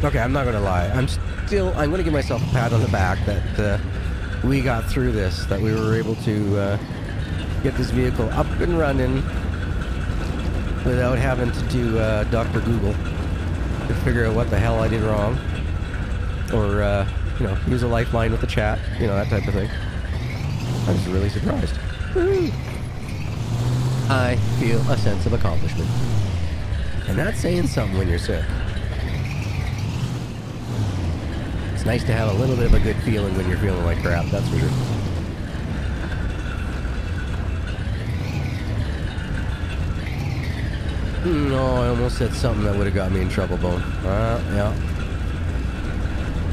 Okay, I'm not going to lie. I'm going to give myself a pat on the back that we got through this, that we were able to get this vehicle up and running without having to do Dr. Google to figure out what the hell I did wrong. Or, use a lifeline with the chat, that type of thing. I was really surprised. Woo-hoo. I feel a sense of accomplishment. And that's saying something when you're sick. It's nice to have a little bit of a good feeling when you're feeling like crap, that's for sure. No, I almost said something that would have got me in trouble, Bone. Yeah.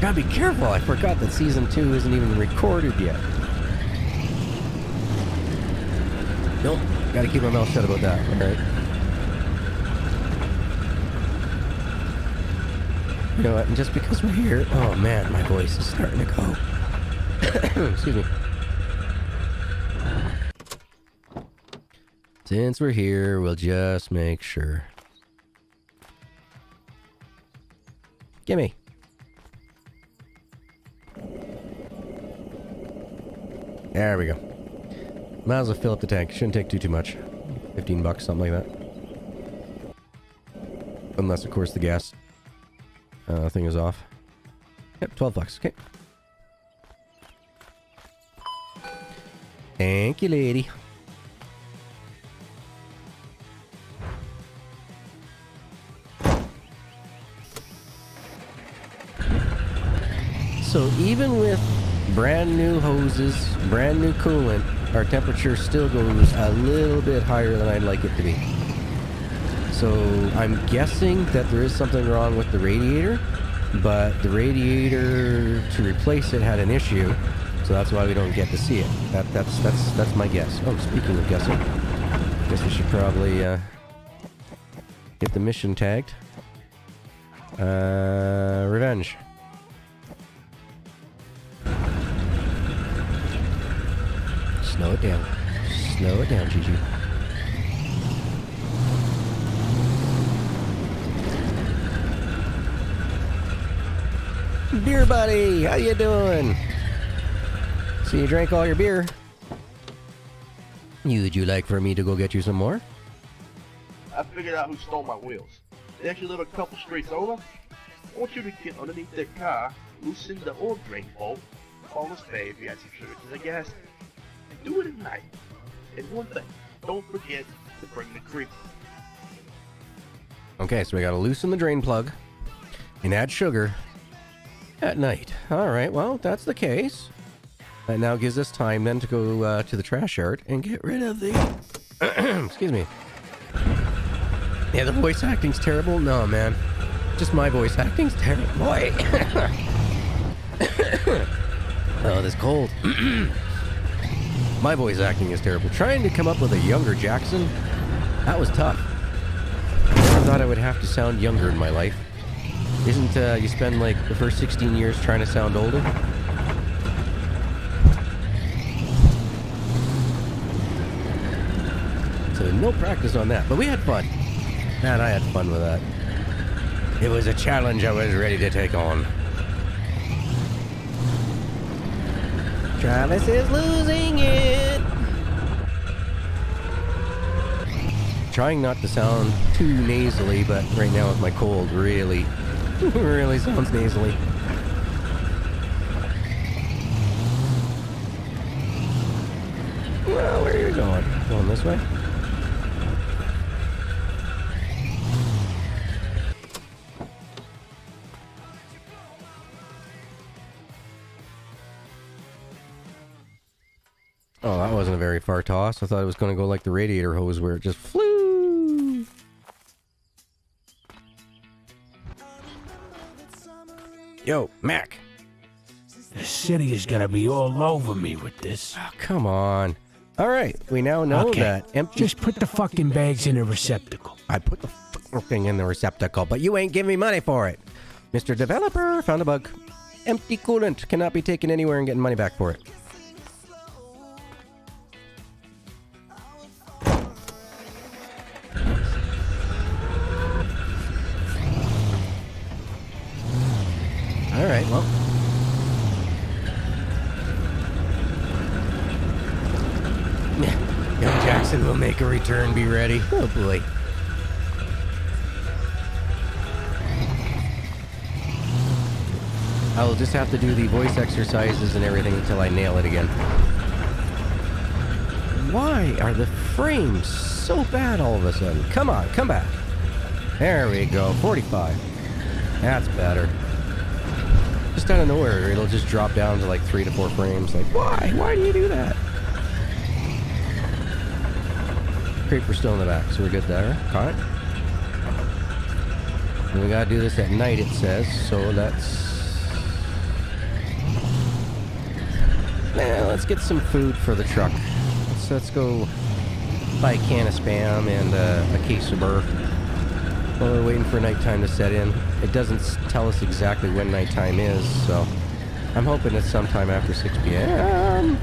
Gotta be careful, I forgot that Season 2 isn't even recorded yet. Nope, gotta keep my mouth shut about that, alright? You know what, and just because we're here... Oh man, my voice is starting to go. Excuse me. Since we're here, we'll just make sure. Gimme. There we go. Might as well fill up the tank. Shouldn't take too much. $15, something like that. Unless, of course, the gas thing is off. Yep, $12. Okay. Thank you, lady. So even with brand new hoses, brand new coolant, our temperature still goes a little bit higher than I'd like it to be. So I'm guessing that there is something wrong with the radiator, but the radiator to replace it had an issue, so that's why we don't get to see it. That's my guess. Oh, speaking of guessing, guess we should probably get the mission tagged. Revenge. Slow it down. Slow it down, Gigi. Beer buddy, how you doing? So you drank all your beer. Would you like for me to go get you some more? I figured out who stole my wheels. They actually live a couple streets over. I want you to get underneath their car, loosen the oil drain bolt, call us pay if you had some sugar to the gas, and do it at night. And one thing, don't forget to bring the creeper. Okay, so we gotta loosen the drain plug and add sugar at night. Alright, well, that's the case. That now gives us time then to go to the trash yard and get rid of the... Excuse me. Yeah, the voice acting's terrible? No, man. Just my voice acting's terrible. Boy! Oh, this cold. My voice acting is terrible. Trying to come up with a younger Jackson, that was tough. I never thought I would have to sound younger in my life. Isn't, you spend like the first 16 years trying to sound older? So no practice on that, but we had fun. Man, I had fun with that. It was a challenge I was ready to take on. Travis is losing it. Trying not to sound too nasally, but right now with my cold, really sounds nasally. Well, where are you going? Going this way? Oh, that wasn't a very far toss. I thought it was going to go like the radiator hose where it just flew. Yo, Mac. The city is gonna be all over me with this. Oh, come on. All right, we now know that empty... Just put the fucking bags in a receptacle. I put the fucking thing in the receptacle, but you ain't giving me money for it. Mr. Developer found a bug. Empty coolant cannot be taken anywhere and getting money back for it. All right, well. Young Jackson will make a return, be ready. Oh boy. I will just have to do the voice exercises and everything until I nail it again. Why are the frames so bad all of a sudden? Come on, come back. There we go, 45. That's better. Just out of nowhere, it'll just drop down to like 3 to 4 frames. Like, why? Why do you do that? Creeper's still in the back, so we're good there. Caught it. And we gotta do this at night, it says, so let's get some food for the truck. Let's go buy a can of Spam and a case of burr. While we're waiting for nighttime to set in. It doesn't tell us exactly when nighttime is, so I'm hoping it's sometime after 6 p.m.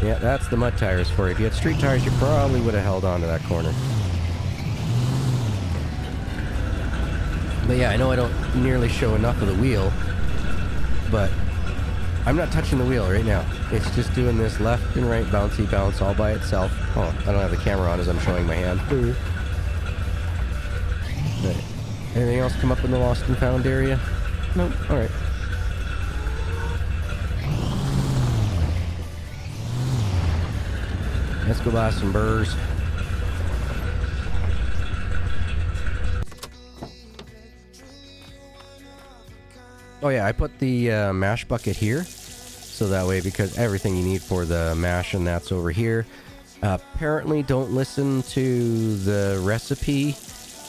Yeah, that's the mud tires for you. If you had street tires, you probably would have held on to that corner. But yeah, I know I don't nearly show enough of the wheel, but I'm not touching the wheel right now. It's just doing this left and right bouncy bounce all by itself. Oh, I don't have the camera on as I'm showing my hand. Right. Anything else come up in the lost and found area? Nope. Alright. Let's go buy some burrs. Oh yeah, I put the mash bucket here. So that way, because everything you need for the mash and that's over here. Apparently don't listen to the recipe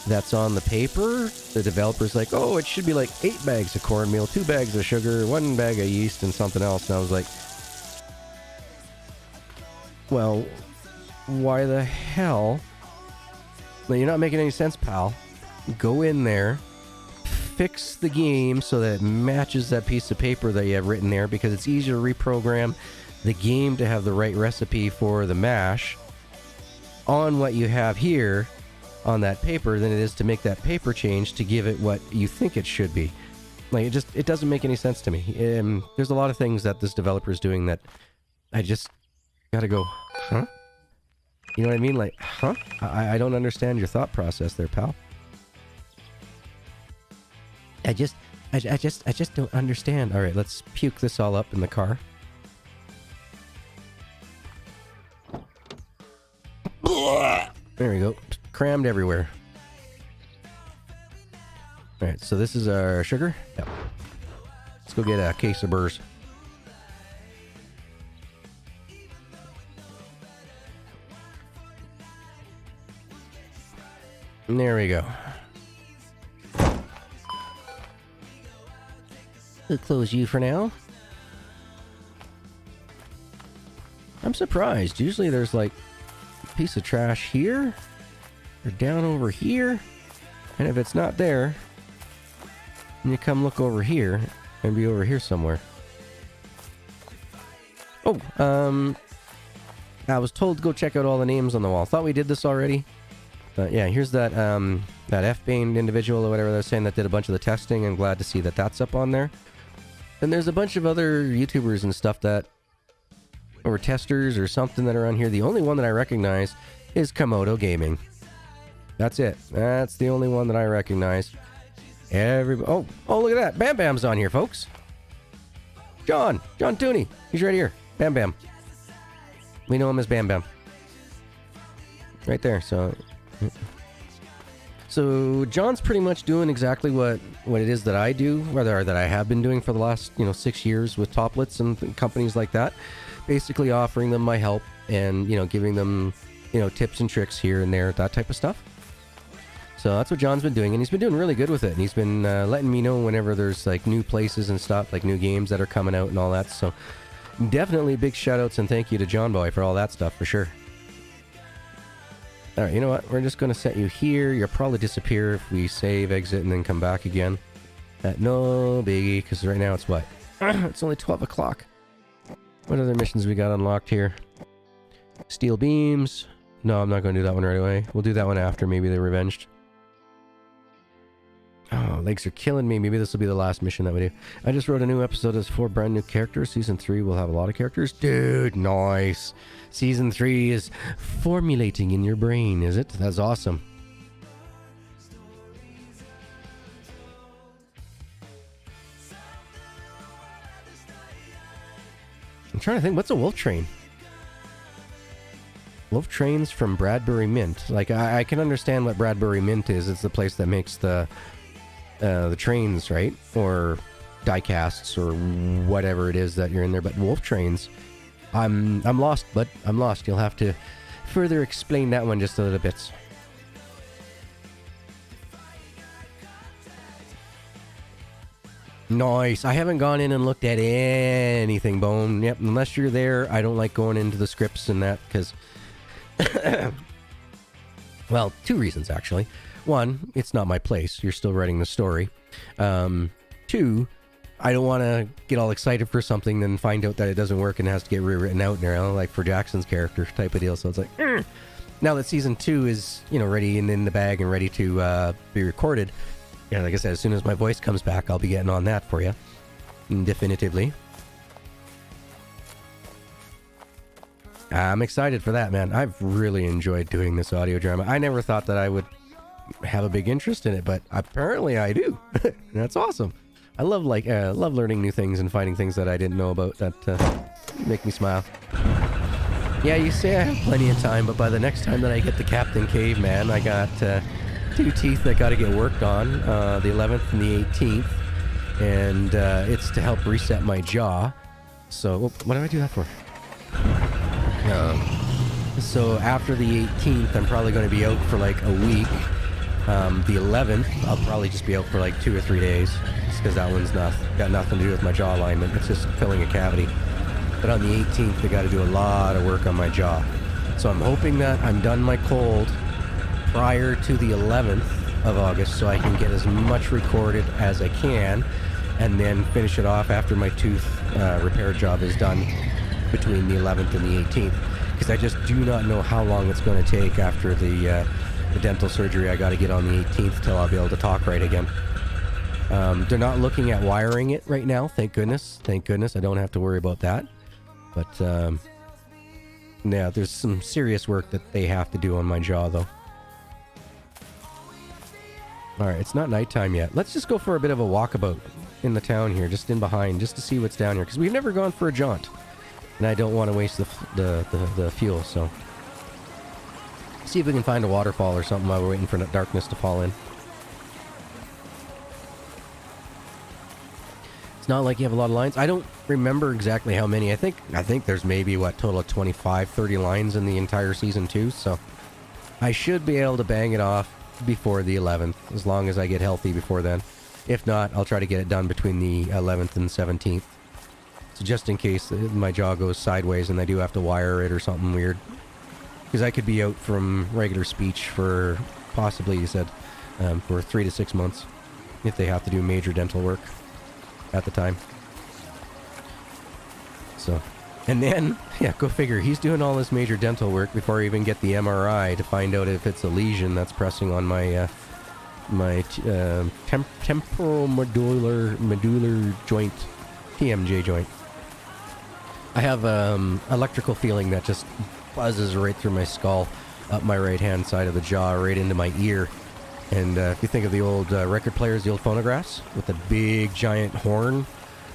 that's on the paper. The developer's like, oh, it should be like 8 bags of cornmeal, 2 bags of sugar, 1 bag of yeast, and something else. And I was like, well, why the hell? Well, you're not making any sense, pal. Go in there, fix the game so that it matches that piece of paper that you have written there, because it's easier to reprogram the game to have the right recipe for the mash on what you have here on that paper than it is to make that paper change to give it what you think it should be. Like, it doesn't make any sense to me. There's a lot of things that this developer is doing that I just gotta go, huh? You know what I mean? Like, huh? I don't understand your thought process there, pal. I just don't understand. All right, let's puke this all up in the car. There we go. Crammed everywhere. All right, so this is our sugar. Yep. Let's go get a case of burrs. And there we go. We'll close you for now. I'm surprised. Usually there's like a piece of trash here or down over here. And if it's not there, then you come look over here and be over here somewhere. Oh, I was told to go check out all the names on the wall. Thought we did this already. Yeah, here's that that F-Bane individual or whatever they're saying that did a bunch of the testing. I'm glad to see that that's up on there. And there's a bunch of other YouTubers and stuff that, or testers or something that are on here. The only one that I recognize is Komodo Gaming. That's it. That's the only one that I recognize. Oh, look at that. Bam Bam's on here, folks. John Tooney. He's right here. Bam Bam. We know him as Bam Bam. Right there, So John's pretty much doing exactly what it is that I do, or that I have been doing for the last 6 years with Toplets and companies like that. Basically offering them my help and giving them tips and tricks here and there, that type of stuff. So that's what John's been doing, and he's been doing really good with it. And he's been letting me know whenever there's like new places and stuff, like new games that are coming out and all that. So definitely big shout outs and thank you to John Boy for all that stuff for sure. Alright, you know what? We're just going to set you here. You'll probably disappear if we save, exit, and then come back again. No biggie, because right now it's what? It's only 12 o'clock. What other missions we got unlocked here? Steel beams. No, I'm not going to do that one right away. We'll do that one after, maybe the Revenged. Oh, legs are killing me. Maybe this will be the last mission that we do. I just wrote a new episode as 4 brand new characters. Season 3 will have a lot of characters. Dude, nice. Season 3 is formulating in your brain, is it? That's awesome. I'm trying to think, what's a wolf train? Wolf trains from Bradbury Mint. Like, I can understand what Bradbury Mint is. It's the place that makes the trains, right? Or die casts or whatever it is that you're in there. But wolf trains, I'm lost, bud. I'm lost. You'll have to further explain that one just a little bit. Nice. I haven't gone in and looked at anything, Bone. Yep, unless you're there, I don't like going into the scripts and that, because... well, 2 reasons, actually. 1, it's not my place. You're still writing the story. 2, I don't want to get all excited for something then find out that it doesn't work and it has to get rewritten out now, like for Jackson's character type of deal. So it's like, now that season 2 is, ready and in the bag and ready to be recorded, like I said, as soon as my voice comes back, I'll be getting on that for you. Definitively. I'm excited for that, man. I've really enjoyed doing this audio drama. I never thought that I would have a big interest in it, but apparently I do. That's awesome. I love learning new things and finding things that I didn't know about that make me smile. Yeah, you say I have plenty of time, but by the next time that I get the Captain Caveman, I got 2 teeth that got to get worked on, the 11th and the 18th, and it's to help reset my jaw. So, what did I do that for? So after the 18th, I'm probably going to be out for like a week. The 11th, I'll probably just be out for like 2 or 3 days, just because that one's got nothing to do with my jaw alignment. It's just filling a cavity. But on the 18th, I got to do a lot of work on my jaw. So I'm hoping that I'm done my cold prior to the 11th of August, so I can get as much recorded as I can, and then finish it off after my tooth repair job is done between the 11th and the 18th. Because I just do not know how long it's going to take after the dental surgery I got to get on the 18th till I'll be able to talk right again. They're not looking at wiring it right now, thank goodness. Thank goodness, I don't have to worry about that. But, yeah, there's some serious work that they have to do on my jaw, though. Alright, it's not nighttime yet. Let's just go for a bit of a walkabout in the town here, just in behind, just to see what's down here. Because we've never gone for a jaunt. And I don't want to waste the fuel, so... See if we can find a waterfall or something while we're waiting for the darkness to fall in. It's not like you have a lot of lines. I don't remember exactly how many. I think there's maybe, what, total of 25, 30 lines in the entire Season 2, so... I should be able to bang it off before the 11th, as long as I get healthy before then. If not, I'll try to get it done between the 11th and 17th. So just in case my jaw goes sideways and I do have to wire it or something weird. Because I could be out from regular speech for possibly, you said, for 3 to 6 months. If they have to do major dental work at the time. So, and then, yeah, go figure. He's doing all this major dental work before I even get the MRI to find out if it's a lesion that's pressing on my temporal medular joint, TMJ joint. I have electrical feeling that just buzzes right through my skull, up my right hand side of the jaw, right into my ear. And if you think of the old record players, the old phonographs, with the big giant horn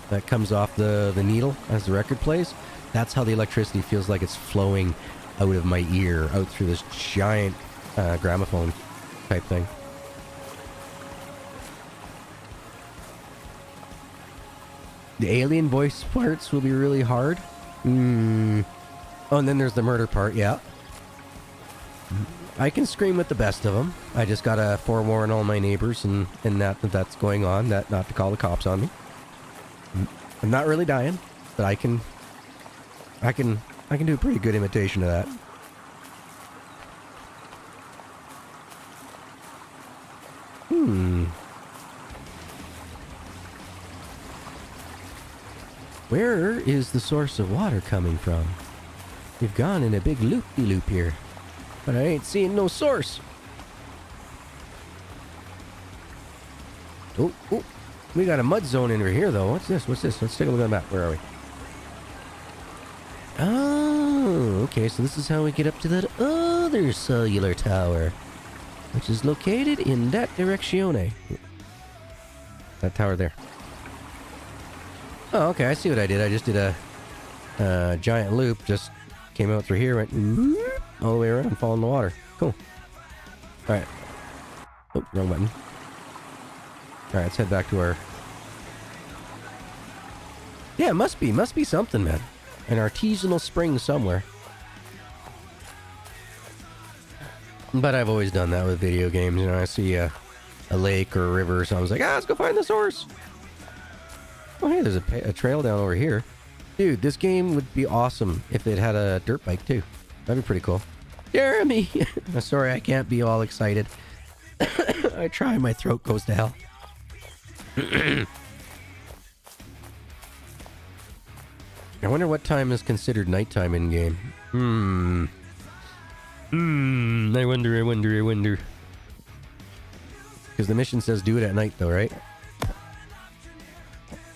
that comes off the needle as the record plays, that's how the electricity feels like it's flowing out of my ear, out through this giant gramophone type thing. The alien voice parts will be really hard. Oh, and then there's the murder part, yeah. I can scream with the best of them. I just gotta forewarn all my neighbors and that's going on, that not to call the cops on me. I'm not really dying, but I can do a pretty good imitation of that. Where is the source of water coming from? We've gone in a big loop-de-loop here, but I ain't seeing no source. Oh, we got a mud zone over here, though. What's this? Let's take a look at the map. Where are we? Oh, okay, so this is how we get up to that other cellular tower, which is located in that directione. That tower there. Oh, okay, I see what I did. I just did a giant loop, just came out through here, went all the way around, fall in the water. Cool. Alright. Oh, wrong button. Alright, let's head back to our... Yeah, must be something, man. An artisanal spring somewhere. But I've always done that with video games, you know, I see a lake or a river or something, I was like, let's go find the source. Oh, hey, there's a trail down over here. Dude, this game would be awesome if it had a dirt bike, too. That'd be pretty cool. Jeremy! Sorry, I can't be all excited. I try, my throat goes to hell. I wonder what time is considered nighttime in-game. I wonder. Because the mission says do it at night, though, right?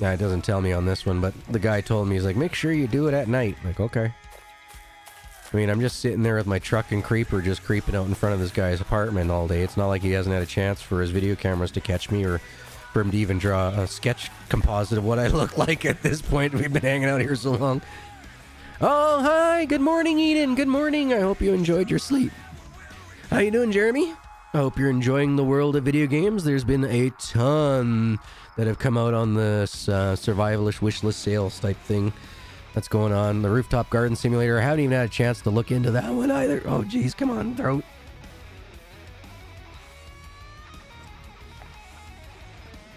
Nah, it doesn't tell me on this one, but the guy told me, he's like, make sure you do it at night. I'm like, okay. I mean, I'm just sitting there with my truck and creeper just creeping out in front of this guy's apartment all day. It's not like he hasn't had a chance for his video cameras to catch me or for him to even draw a sketch composite of what I look like at this point. We've been hanging out here so long. Oh, hi. Good morning, Eden. Good morning. I hope you enjoyed your sleep. How you doing, Jeremy? I hope you're enjoying the world of video games. There's been a ton that have come out on this survivalist wishlist sales type thing. that's going on. The rooftop garden simulator. I haven't even had a chance to look into that one either. Oh, geez, come on, throat.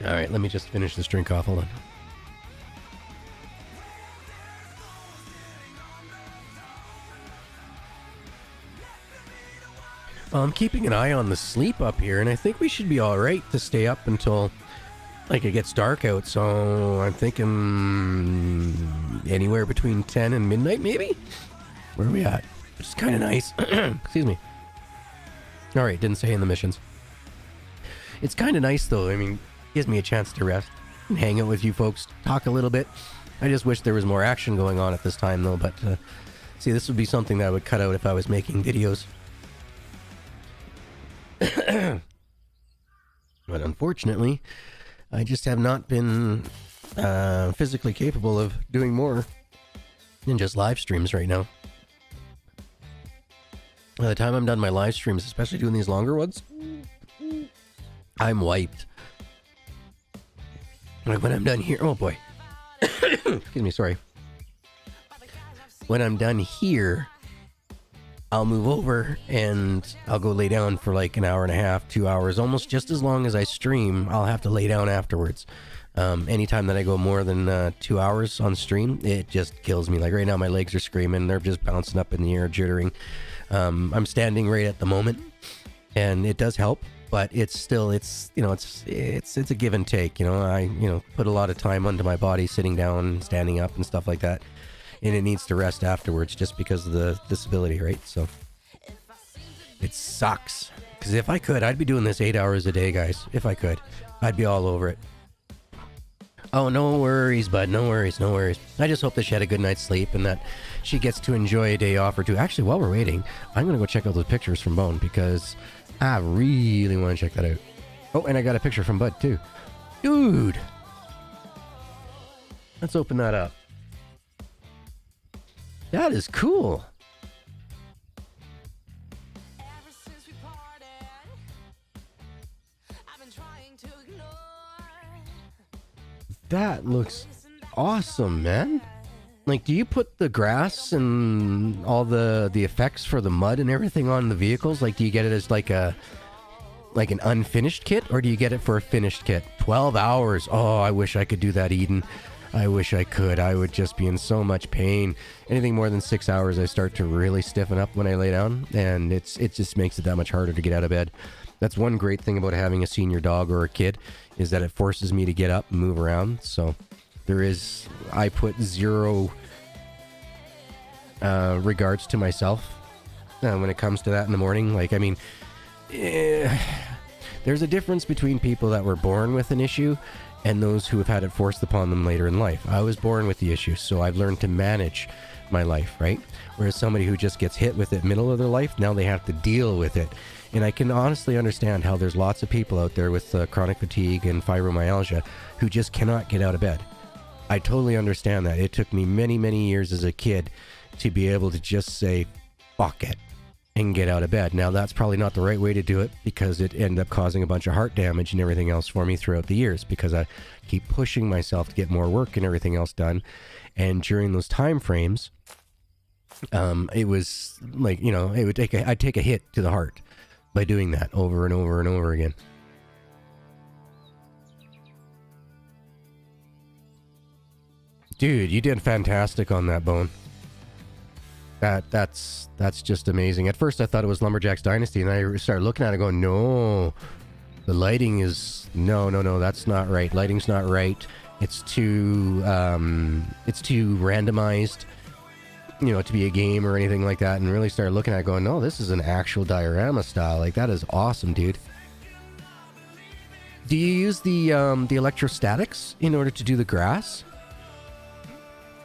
All right, let me just finish this drink off. Hold on. I'm keeping an eye on the sleep up here, and I think we should be all right to stay up until, like, it gets dark out. So I'm thinking anywhere between 10 and midnight, maybe? Where are we at? Which is kind of nice. Excuse me. All right, didn't say in the missions. It's kind of nice, though. I mean, gives me a chance to rest and hang out with you folks, talk a little bit. I just wish there was more action going on at this time, though. But, see, this would be something that I would cut out if I was making videos. But unfortunately, I just have not been physically capable of doing more than just live streams right now. By the time I'm done my live streams, especially doing these longer ones, I'm wiped. Like when I'm done here, oh boy. Excuse me, sorry. When I'm done here, I'll move over and I'll go lay down for like an hour and a half, 2 hours, almost just as long as I stream. I'll have to lay down afterwards. Anytime that I go more than 2 hours on stream, it just kills me. Like right now, my legs are screaming. They're just bouncing up in the air, jittering. I'm standing right at the moment, and it does help, but it's still, it's a give and take. I put a lot of time onto my body, sitting down, standing up, and stuff like that. And it needs to rest afterwards just because of the disability, right? So it sucks. Because if I could, I'd be doing this 8 hours a day, guys. If I could, I'd be all over it. Oh, no worries, bud. No worries, no worries. I just hope that she had a good night's sleep and that she gets to enjoy a day off or two. Actually, while we're waiting, I'm going to go check out those pictures from Bone because I really want to check that out. Oh, and I got a picture from Bud, too. Dude! Let's open that up. That is cool. That looks awesome, man. Like, do you put the grass and all the effects for the mud and everything on the vehicles? Like, do you get it as like an unfinished kit, or do you get it for a finished kit? 12 hours. Oh, I wish I could do that, Eden. I wish I could. I would just be in so much pain. Anything more than 6 hours, I start to really stiffen up when I lay down, and it just makes it that much harder to get out of bed. That's one great thing about having a senior dog or a kid, is that it forces me to get up and move around. So I put zero regards to myself when it comes to that in the morning. Like, I mean, there's a difference between people that were born with an issue and those who have had it forced upon them later in life. I was born with the issue, so I've learned to manage my life, right? Whereas somebody who just gets hit with it middle of their life, now they have to deal with it. And I can honestly understand how there's lots of people out there with chronic fatigue and fibromyalgia who just cannot get out of bed. I totally understand that. It took me many, many years as a kid to be able to just say, fuck it, and get out of bed. Now, that's probably not the right way to do it, because it ended up causing a bunch of heart damage and everything else for me throughout the years, because I keep pushing myself to get more work and everything else done. And during those time frames, it was like, I'd take a hit to the heart by doing that over and over and over again. Dude, you did fantastic on that, Bone. That's just amazing. At first I thought it was Lumberjack's Dynasty, and I started looking at it going, no, the lighting is no, that's not right. Lighting's not right. It's too randomized, to be a game or anything like that. And really started looking at it going, no, this is an actual diorama style. Like, that is awesome, dude. Do you use the electrostatics in order to do the grass?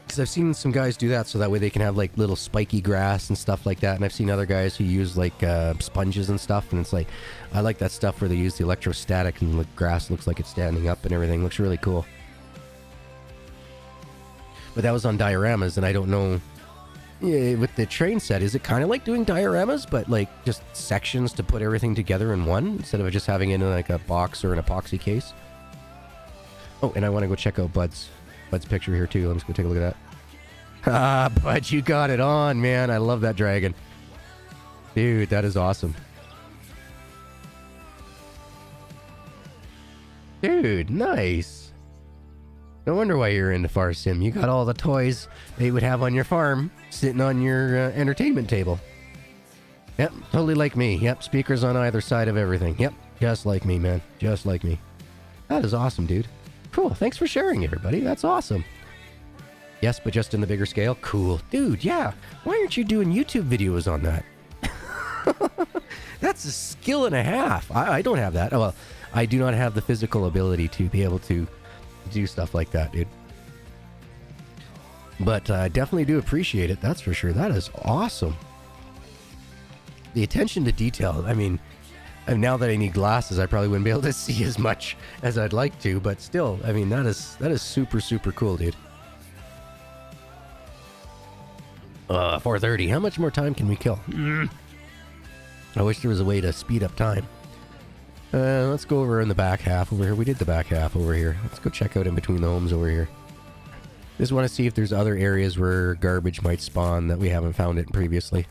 Because I've seen some guys do that, so that way they can have like little spiky grass and stuff like that. And I've seen other guys who use like sponges and stuff, and it's like, I like that stuff where they use the electrostatic and the grass looks like it's standing up and everything. Looks really cool. But that was on dioramas, and I don't know, with the train set, is it kind of like doing dioramas, but like just sections to put everything together in one, instead of just having it in like a box or an epoxy case? Oh, and I want to go check out Bud's picture here too. Let's go take a look at that. Ah, but you got it on, man. I love that dragon. Dude, that is awesome. Dude, nice. No wonder why you're into Far Sim. You got all the toys that you would have on your farm sitting on your entertainment table. Yep, totally like me. Yep, speakers on either side of everything. Yep, just like me, man. Just like me. That is awesome, dude. Cool. Thanks for sharing, everybody. That's awesome. Yes, but just in the bigger scale. Cool. Dude, yeah. Why aren't you doing YouTube videos on that? That's a skill and a half. I don't have that. Oh, well, I do not have the physical ability to be able to do stuff like that, dude. But I definitely do appreciate it. That's for sure. That is awesome. The attention to detail. I mean, and now that I need glasses, I probably wouldn't be able to see as much as I'd like to. But still, I mean, that is super, super cool, dude. 4:30. How much more time can we kill? I wish there was a way to speed up time. Let's go over in the back half over here. We did the back half over here. Let's go check out in between the homes over here. Just want to see if there's other areas where garbage might spawn that we haven't found it previously.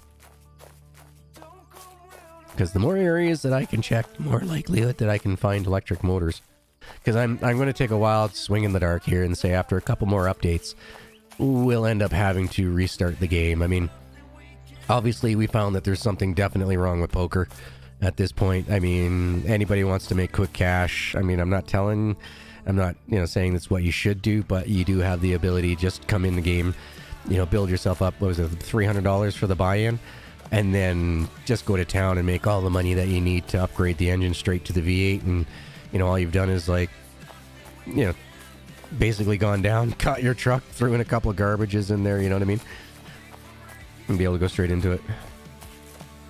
Because the more areas that I can check, the more likelihood that I can find electric motors. Because I'm going to take a wild swing in the dark here and say after a couple more updates, we'll end up having to restart the game. I mean, obviously we found that there's something definitely wrong with poker at this point. I mean, anybody wants to make quick cash. I mean, I'm not, saying that's what you should do, but you do have the ability to just come in the game, build yourself up. What was it, $300 for the buy-in? And then just go to town and make all the money that you need to upgrade the engine straight to the V8. And, all you've done is basically gone down, caught your truck, threw in a couple of garbages in there, you know what I mean? And be able to go straight into it.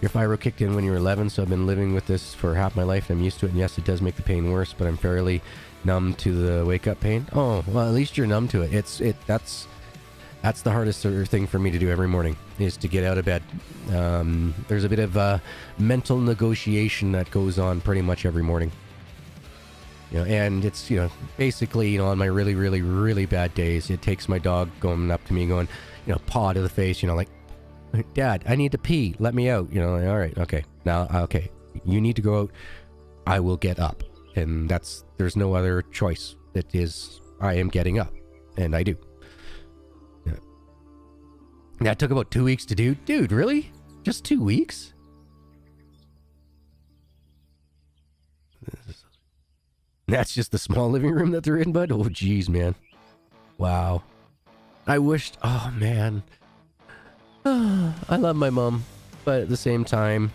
Your Fyro kicked in when you were 11, so I've been living with this for half my life, and I'm used to it, and yes, it does make the pain worse, but I'm fairly numb to the wake-up pain. Oh, well, at least you're numb to it. That's the hardest thing for me to do every morning, is to get out of bed. There's a bit of mental negotiation that goes on pretty much every morning. And it's, basically, on my really, really, really bad days, it takes my dog going up to me going, paw to the face, like, Dad, I need to pee. Let me out. All right. Okay. Now, okay. You need to go out. I will get up. And there's no other choice. It is, I am getting up. And I do. Yeah. That took about 2 weeks to do. Dude, really? Just 2 weeks? That's just the small living room that they're in, bud? Oh, geez, man. Wow. I wished... Oh, man. I love my mom, but at the same time,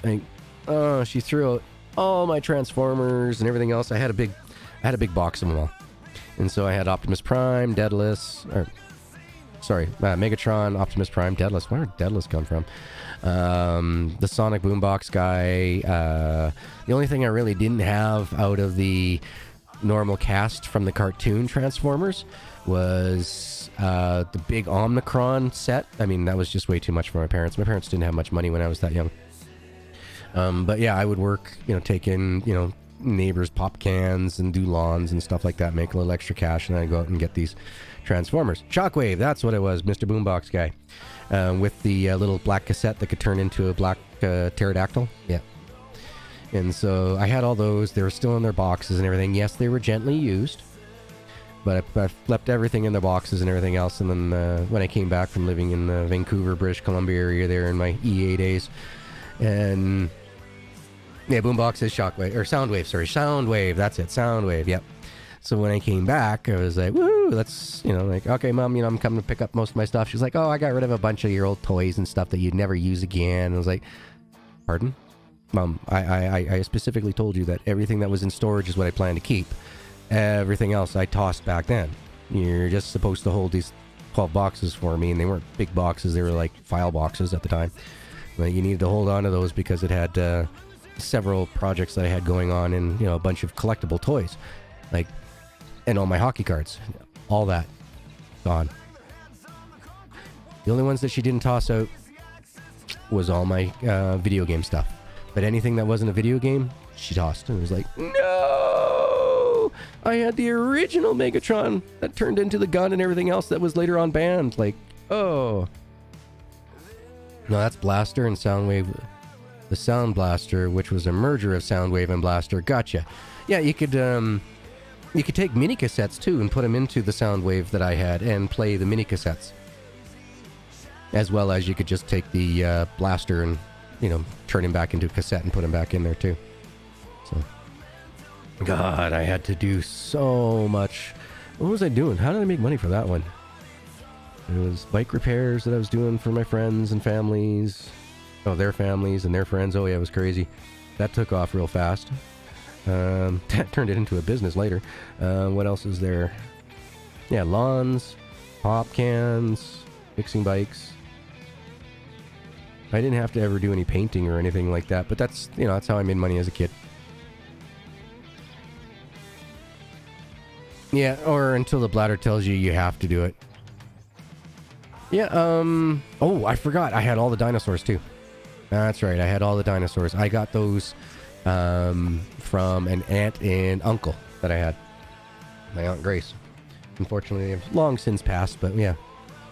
she threw out all my Transformers and everything else. I had a big box of them all. And so I had Optimus Prime, Megatron, Optimus Prime, Daedalus. Where did Daedalus come from? The Sonic Boombox guy. The only thing I really didn't have out of the normal cast from the cartoon Transformers was the big Omnicron set. I mean, that was just way too much for my parents. My parents didn't have much money when I was that young. But yeah, I would work, take in, neighbors' pop cans and do lawns and stuff like that, make a little extra cash, and then I'd go out and get these Transformers. Shockwave, that's what it was, Mr. Boombox guy. With the little black cassette that could turn into a black pterodactyl. Yeah. And so I had all those. They were still in their boxes and everything. Yes, they were gently used. But I left everything in their boxes and everything else. And then when I came back from living in the Vancouver, British Columbia area there in my EA days. And yeah, Boombox is Shockwave. Or Soundwave, sorry. Soundwave, that's it. Soundwave, yep. So when I came back, I was like, woo, that's, okay, Mom, I'm coming to pick up most of my stuff. She's like, oh, I got rid of a bunch of your old toys and stuff that you'd never use again. I was like, pardon? Mom, I specifically told you that everything that was in storage is what I plan to keep. Everything else I tossed back then. You're just supposed to hold these 12 boxes for me, and they weren't big boxes. They were like file boxes at the time. But you needed to hold on to those because it had several projects that I had going on and, a bunch of collectible toys. And all my hockey cards. All that. Gone. The only ones that she didn't toss out was all my video game stuff. But anything that wasn't a video game, she tossed. And it was like, no! I had the original Megatron that turned into the gun and everything else that was later on banned. Oh. No, that's Blaster and Soundwave. The Sound Blaster, which was a merger of Soundwave and Blaster. Gotcha. Yeah, you could take mini cassettes too and put them into the Soundwave that I had and play the mini cassettes. As well as you could just take the Blaster and, you know, turn him back into a cassette and put him back in there too. So, God, I had to do so much. What was I doing? How did I make money for that one? It was bike repairs that I was doing for my friends and families. Oh, their families and their friends. Oh, yeah, it was crazy. That took off real fast. That turned it into a business later. What else is there? Yeah, lawns, pop cans, fixing bikes. I didn't have to ever do any painting or anything like that, but that's, you know, that's how I made money as a kid. Yeah, or until the bladder tells you you have to do it. Yeah, oh, I forgot. I had all the dinosaurs too. That's right, I had all the dinosaurs. I got those from an aunt and uncle that I had. My Aunt Grace. Unfortunately, they've long since passed, but yeah.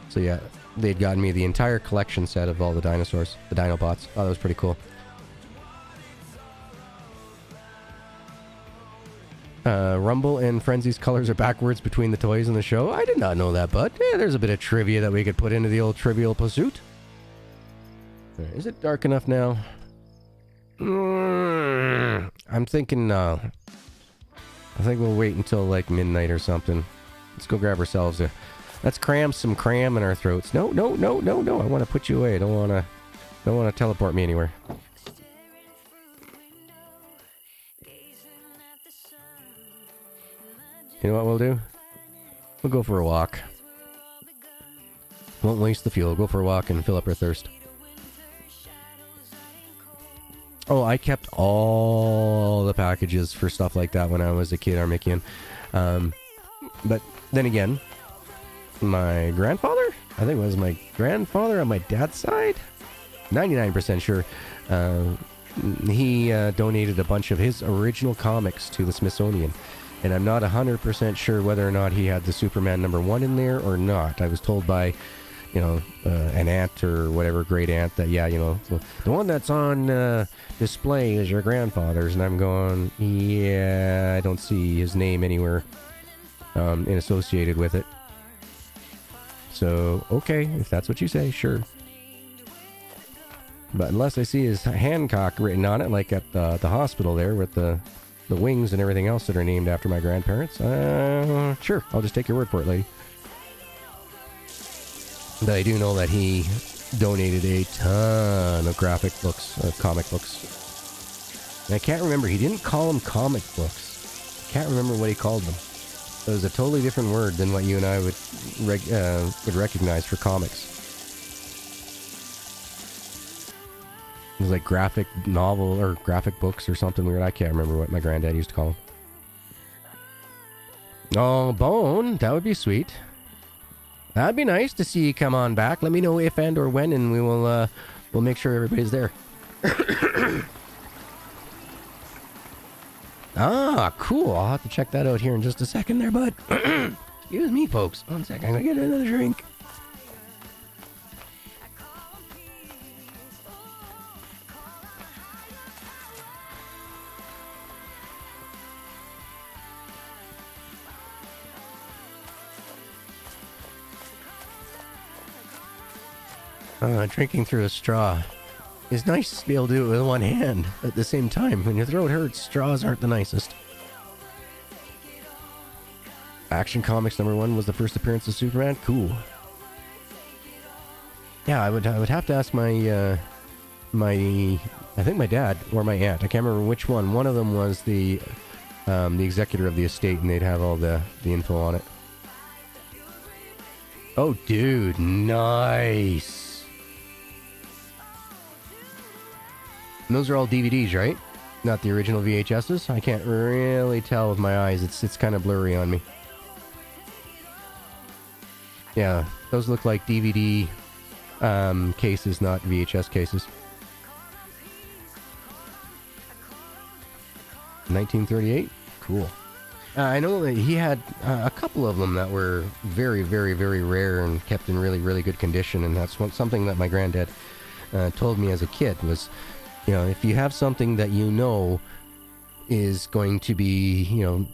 So yeah, they'd gotten me the entire collection set of all the dinosaurs, the Dinobots. Oh, that was pretty cool. Rumble and Frenzy's colors are backwards between the toys in the show. I did not know that, bud. Yeah, there's a bit of trivia that we could put into the old Trivial Pursuit. Is it dark enough now? I'm thinking no. I think we'll wait until like midnight or something. Let's go grab ourselves a... Let's cram some cram in our throats. No. I want to put you away. I don't want to teleport me anywhere. You know what we'll do? We'll go for a walk. Won't waste the fuel. Go for a walk and fill up our thirst. Oh, I kept all the packages for stuff like that when I was a kid, Armikian. But then again, my grandfather? I think it was my grandfather on my dad's side? 99% sure. He donated a bunch of his original comics to the Smithsonian. And I'm not 100% sure whether or not he had the Superman #1 in there or not. I was told by, you know, an aunt or whatever, great aunt, that, yeah, you know, the one that's on display is your grandfather's. And I'm going, yeah, I don't see his name anywhere associated with it. So, okay, if that's what you say, sure. But unless I see his Hancock written on it, like at the hospital there with the wings and everything else that are named after my grandparents, sure, I'll just take your word for it, lady. But I do know that he donated a ton of graphic books, comic books. And I can't remember, he didn't call them comic books. I can't remember what he called them. It was a totally different word than what you and I would recognize for comics. It was like graphic novel or graphic books or something weird. I can't remember what my granddad used to call them. Oh, Bone, that would be sweet. That'd be nice to see you come on back. Let me know if and or when, and we will we'll make sure everybody's there. Ah, cool. I'll have to check that out here in just a second there, bud. Excuse me, folks. 1 second. I'm gonna get another drink. Drinking through a straw. It's nice to be able to do it with one hand at the same time. When your throat hurts, straws aren't the nicest. Action Comics #1 was the first appearance of Superman. Cool. Yeah, I would have to ask my I think my dad or my aunt. I can't remember which one. One of them was the executor of the estate, and they'd have all the info on it. Oh, dude, nice. And those are all DVDs, right? Not the original VHSs? I can't really tell with my eyes. It's kind of blurry on me. Yeah, those look like DVD cases, not VHS cases. 1938? Cool. I know that he had a couple of them that were very, very, very rare and kept in really, really good condition. And that's something that my granddad told me as a kid was, you know, if you have something that you know is going to be, you know,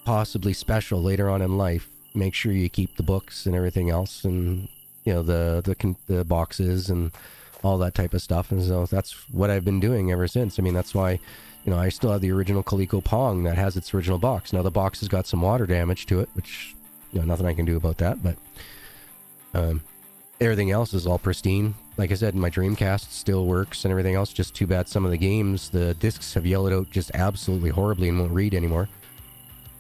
possibly special later on in life, make sure you keep the books and everything else, and you know the boxes and all that type of stuff. And so that's what I've been doing ever since. I mean, that's why, you know, I still have the original Coleco Pong that has its original box. Now the box has got some water damage to it, which, you know, nothing I can do about that. But everything else is all pristine. Like I said, my Dreamcast still works and everything else. Just too bad some of the games, the discs have yellowed out just absolutely horribly and won't read anymore.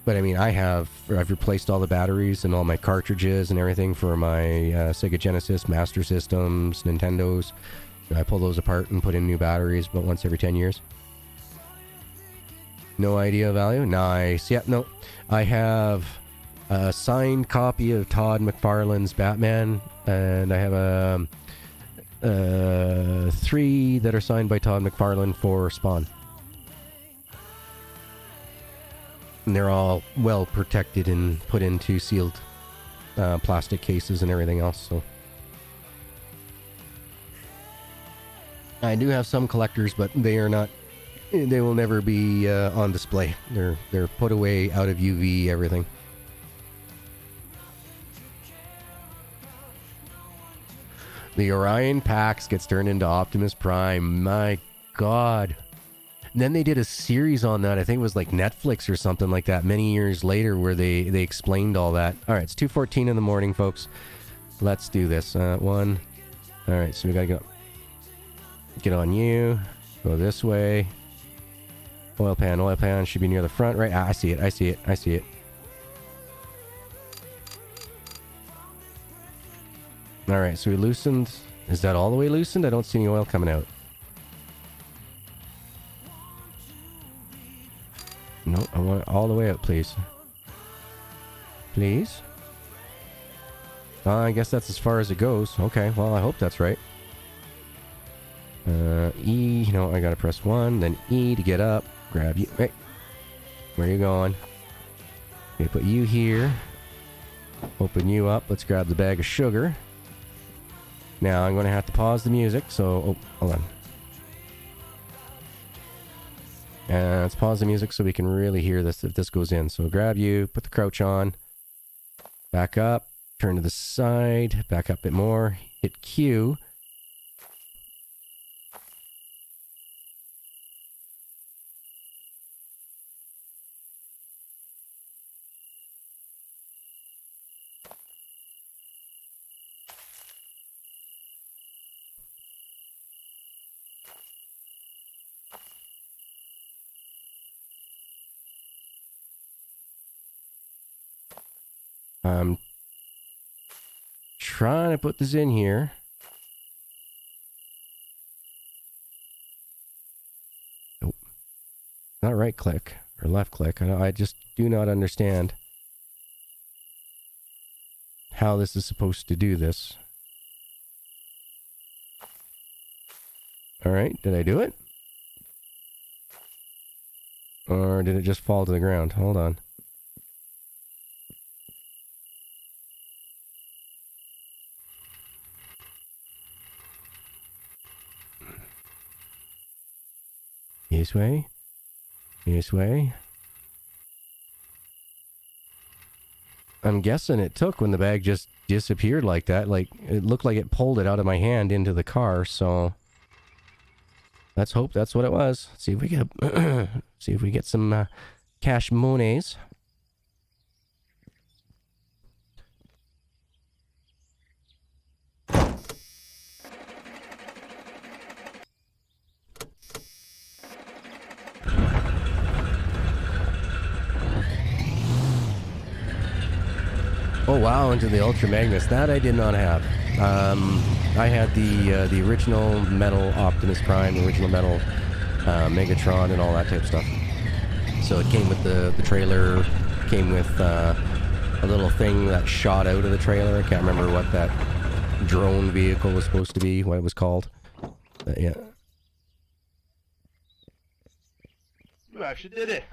But I mean, I've replaced all the batteries and all my cartridges and everything for my Sega Genesis, Master Systems, Nintendos. I pull those apart and put in new batteries about once every 10 years. No idea value? Nice. Yeah, no. I have a signed copy of Todd McFarlane's Batman, and I have 3 that are signed by Todd McFarlane for Spawn. And they're all well protected and put into sealed plastic cases and everything else. So I do have some collectors, but they are not. They will never be on display. They're put away out of UV everything. The Orion Pax gets turned into Optimus Prime. My God. And then they did a series on that. I think it was like Netflix or something like that many years later where they explained all that. All right, it's 2:14 in the morning, folks. Let's do this. One. All right, so we got to get on you. Go this way. Oil pan should be near the front, right? I see it. All right, so we loosened. Is that all the way loosened? I don't see any oil coming out. No, I want it all the way out, please. Please? I guess that's as far as it goes. Okay, well, I hope that's right. E, no, I gotta press 1, then E to get up. Grab you. Hey, where are you going? Okay, put you here. Open you up. Let's grab the bag of sugar. Now, I'm going to have to pause the music, so... Oh, hold on. And let's pause the music so we can really hear this if this goes in. So grab you, put the crouch on, back up, turn to the side, back up a bit more, hit Q. I'm trying to put this in here. Nope. Not right click or left click. I just do not understand how this is supposed to do this. Alright, did I do it? Or did it just fall to the ground? Hold on. This way. This way. I'm guessing it took when the bag just disappeared like that. Like, it looked like it pulled it out of my hand into the car, so... Let's hope that's what it was. See if we get see if we get some cash monies. Oh wow, into the Ultra Magnus. That I did not have. I had the original metal Optimus Prime, the original metal Megatron, and all that type of stuff. So it came with the trailer, came with a little thing that shot out of the trailer. I can't remember what that drone vehicle was supposed to be, what it was called. Yeah. You actually did it.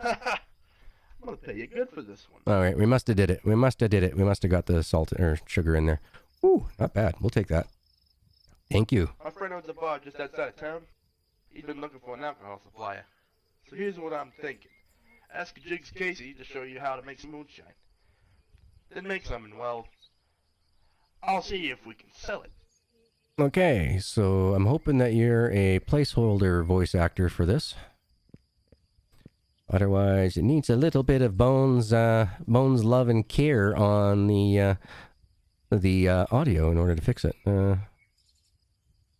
I'm gonna pay you good for this one. All right, we must have did it. We must have did it. We must have got the salt or sugar in there. Ooh, not bad. We'll take that. Thank you. My friend owns a bar just outside of town. He's been looking for an alcohol supplier. So here's what I'm thinking. Ask Jigs Casey to show you how to make some moonshine. Then make some and, well, I'll see if we can sell it. Okay, so I'm hoping that you're a placeholder voice actor for this. Otherwise, it needs a little bit of Bones love and care on the audio in order to fix it. All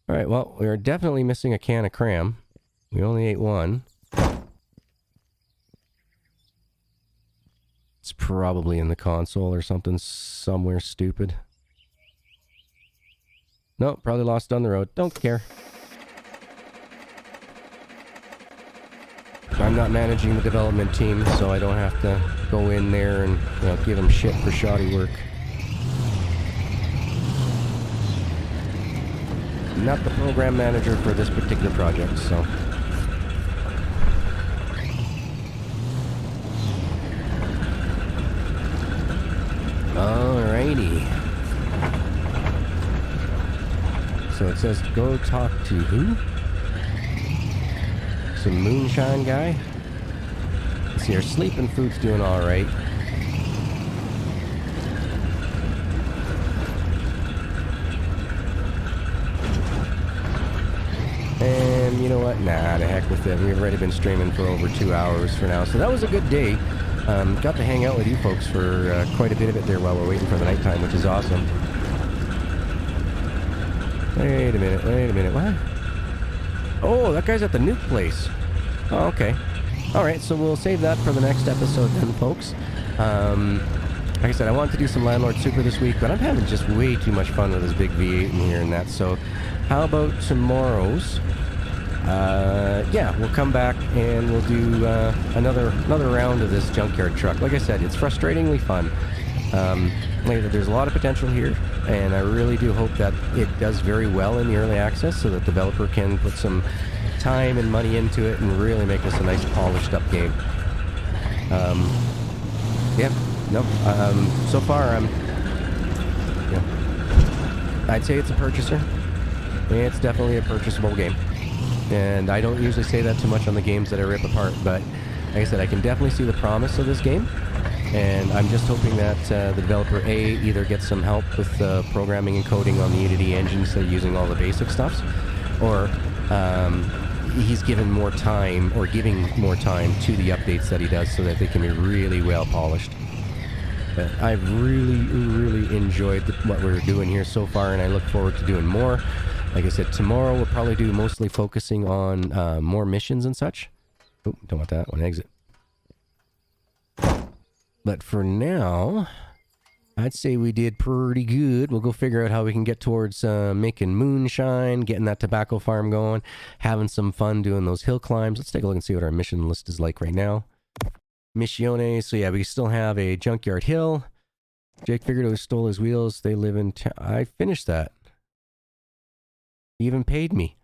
right, well, we're definitely missing a can of cram. We only ate one. It's probably in the console or something somewhere stupid. No, probably lost on the road. Don't care. I'm not managing the development team, so I don't have to go in there and give them shit for shoddy work. Not the program manager for this particular project, so... Alrighty. So it says go talk to who? Some moonshine guy? Let's see, our sleep and food's doing alright. And you know what? Nah, the heck with it. We've already been streaming for over 2 hours for now. So that was a good day. Got to hang out with you folks for quite a bit of it there while we're waiting for the nighttime, which is awesome. Wait a minute, what? Oh, that guy's at the nuke place. Oh, okay. Alright, so we'll save that for the next episode then, folks. Like I said, I wanted to do some Landlord Super this week, but I'm having just way too much fun with this big V8 in here and that, so how about tomorrow's? Yeah, we'll come back and we'll do another round of this Junkyard Truck. Like I said, it's frustratingly fun. There's a lot of potential here, and I really do hope that it does very well in the early access so that the developer can put some time and money into it and really make this a nice polished up game. So far I'd say it's a purchaser. It's definitely a purchasable game. And I don't usually say that too much on the games that I rip apart, but like I said, I can definitely see the promise of this game. And I'm just hoping that the developer either gets some help with programming and coding on the Unity engine instead of using all the basic stuffs, or he's given more time or giving more time to the updates that he does so that they can be really well polished. But I've really enjoyed what we're doing here so far, and I look forward to doing more. Like I said, tomorrow we'll probably do mostly focusing on more missions and such. Oh, don't want that one. Exit. But for now, I'd say we did pretty good. We'll go figure out how we can get towards making moonshine, getting that tobacco farm going, having some fun doing those hill climbs. Let's take a look and see what our mission list is like right now. Missiones. So yeah, we still have a Junkyard Hill. Jake Figueroa stole his wheels. They live in town. I finished that. He even paid me.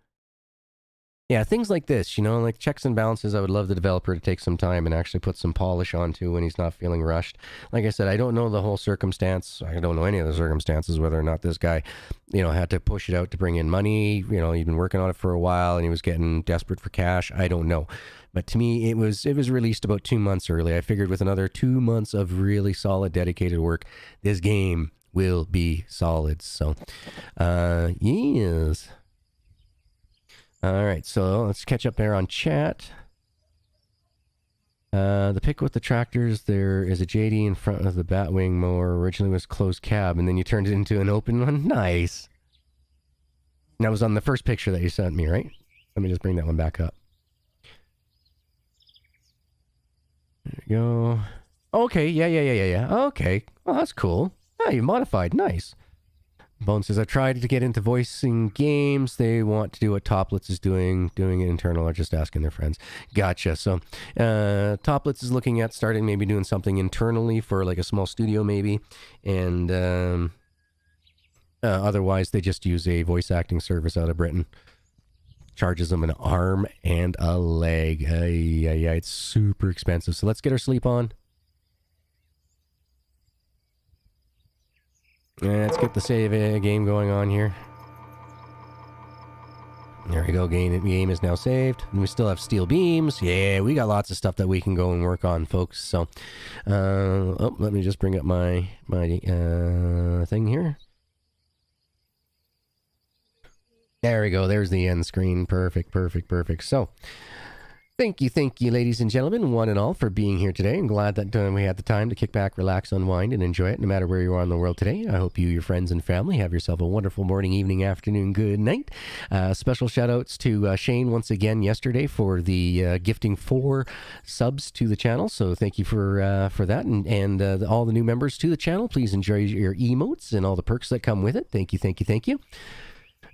Yeah, things like this, like checks and balances, I would love the developer to take some time and actually put some polish onto when he's not feeling rushed. Like I said, I don't know the whole circumstance. I don't know any of the circumstances, whether or not this guy, had to push it out to bring in money. He'd been working on it for a while and he was getting desperate for cash. I don't know. But to me, it was released about 2 months early. I figured with another 2 months of really solid, dedicated work, this game will be solid. So, yes. All right, so let's catch up there on chat. The pick with the tractors, there is a JD in front of the Batwing mower. Originally was closed cab, and then you turned it into an open one. Nice. And that was on the first picture that you sent me, right? Let me just bring that one back up. There we go. Okay, yeah. Okay, well, that's cool. Ah, you modified. Nice. Bone says, I tried to get into voicing games. They want to do what Toplets is doing it internal or just asking their friends. Gotcha. So Toplets is looking at starting maybe doing something internally for like a small studio maybe. And otherwise they just use a voice acting service out of Britain. Charges them an arm and a leg. Yeah, it's super expensive. So let's get our sleep on Let's get the save game going on here. There we go. Game is now saved. And we still have steel beams. Yeah, we got lots of stuff that we can go and work on, folks. So, let me just bring up my thing here. There we go. There's the end screen. Perfect. So, thank you, ladies and gentlemen, one and all, for being here today. I'm glad that we had the time to kick back, relax, unwind, and enjoy it, no matter where you are in the world today. I hope you, your friends, and family have yourself a wonderful morning, evening, afternoon, good night. Special shout-outs to Shane once again yesterday for the gifting 4 subs to the channel. So thank you for that, and all the new members to the channel. Please enjoy your emotes and all the perks that come with it. Thank you.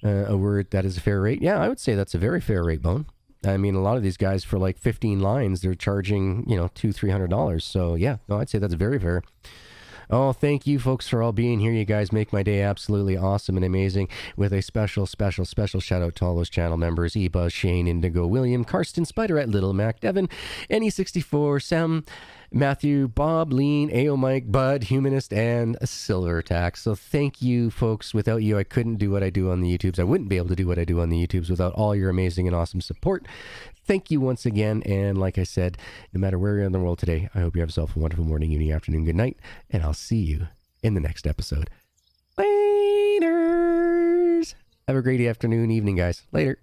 A word that is a fair rate. Yeah, I would say that's a very fair rate, Bone. I mean, a lot of these guys for like 15 lines, they're charging, $200-$300. So yeah, no, I'd say that's very fair. Oh, thank you folks for all being here. You guys make my day absolutely awesome and amazing, with a special shout out to all those channel members: Ebuzz, Shane, Indigo, William, Karsten, Spiderette, Little Mac, Devin, NE64, Sam, Matthew, Bob, Lean, AO Mike, Bud, Humanist, and Silver Attack. So thank you, folks. Without you, I couldn't do what I do on the YouTubes. I wouldn't be able to do what I do on the YouTubes without all your amazing and awesome support. Thank you once again. And like I said, no matter where you're in the world today, I hope you have yourself a wonderful morning, evening, afternoon, good night. And I'll see you in the next episode. Laters. Have a great afternoon, evening, guys. Later.